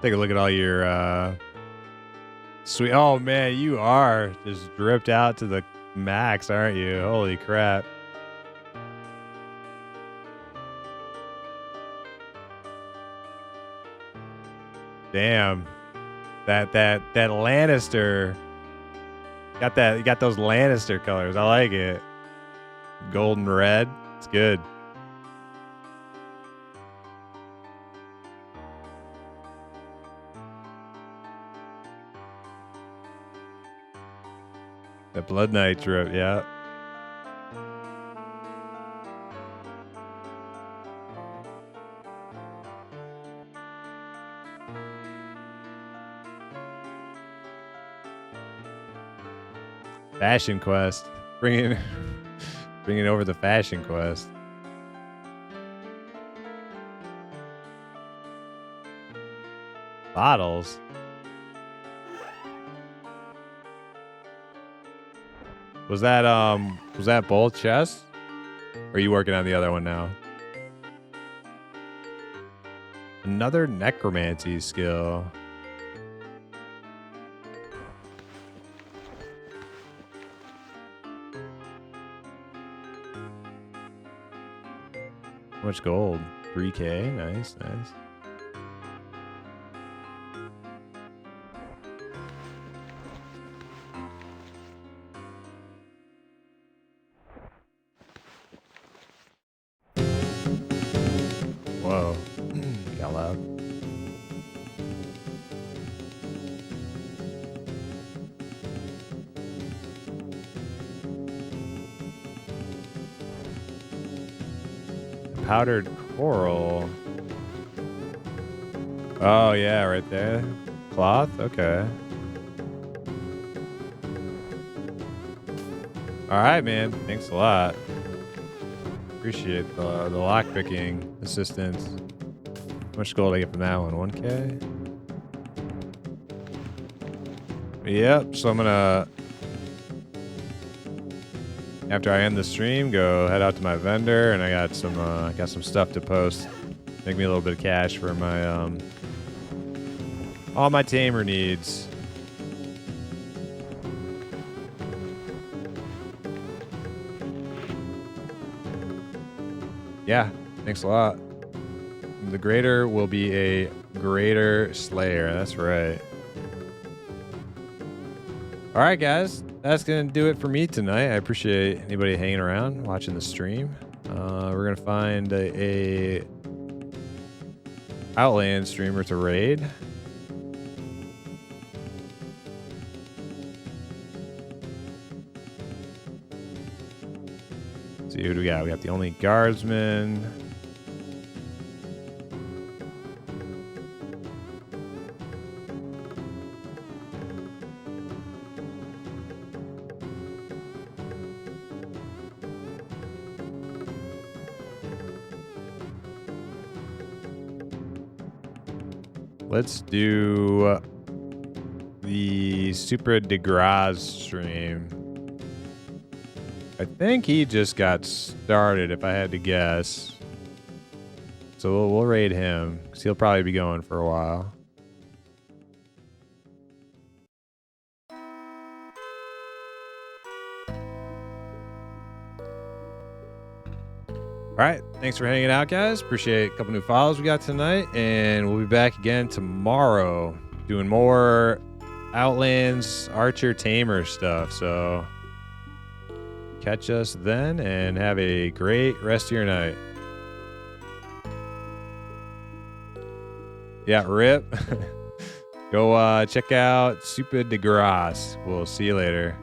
Take a look at all your sweet. Oh man, you are just dripped out to the max, aren't you? Holy crap. Damn. That Lannister. You got those Lannister colors. I like it. Golden red. It's good. That Blood Knight drip, yeah. Fashion Quest. Bringing over the Fashion Quest. Bottles. Was that both chests? Or are you working on the other one now? Another necromancy skill. How much gold? 3K. Nice, nice. Whoa. Got loud. Powdered coral. Oh yeah, right there. Cloth? Okay. Alright, man. Thanks a lot. Appreciate the lockpicking assistance. How much gold I get from that one? 1K? Yep, so I'm gonna... after I end the stream, go head out to my vendor, and I got some stuff to post. Make me a little bit of cash for my all my Tamer needs. Yeah, thanks a lot. The greater will be a greater slayer. That's right. All right, guys. That's going to do it for me tonight. I appreciate anybody hanging around, watching the stream. We're going to find a Outlands streamer to raid. Let's see, who do we got? We got the only guardsman. Let's do the Super DeGraz stream. I think he just got started, if I had to guess. So we'll raid him, because he'll probably be going for a while. All right, thanks for hanging out, guys. Appreciate a couple new follows we got tonight, and we'll be back again tomorrow doing more Outlands Archer Tamer stuff. So catch us then, and have a great rest of your night. Yeah, rip. Go check out Super de Grasse. We'll see you later.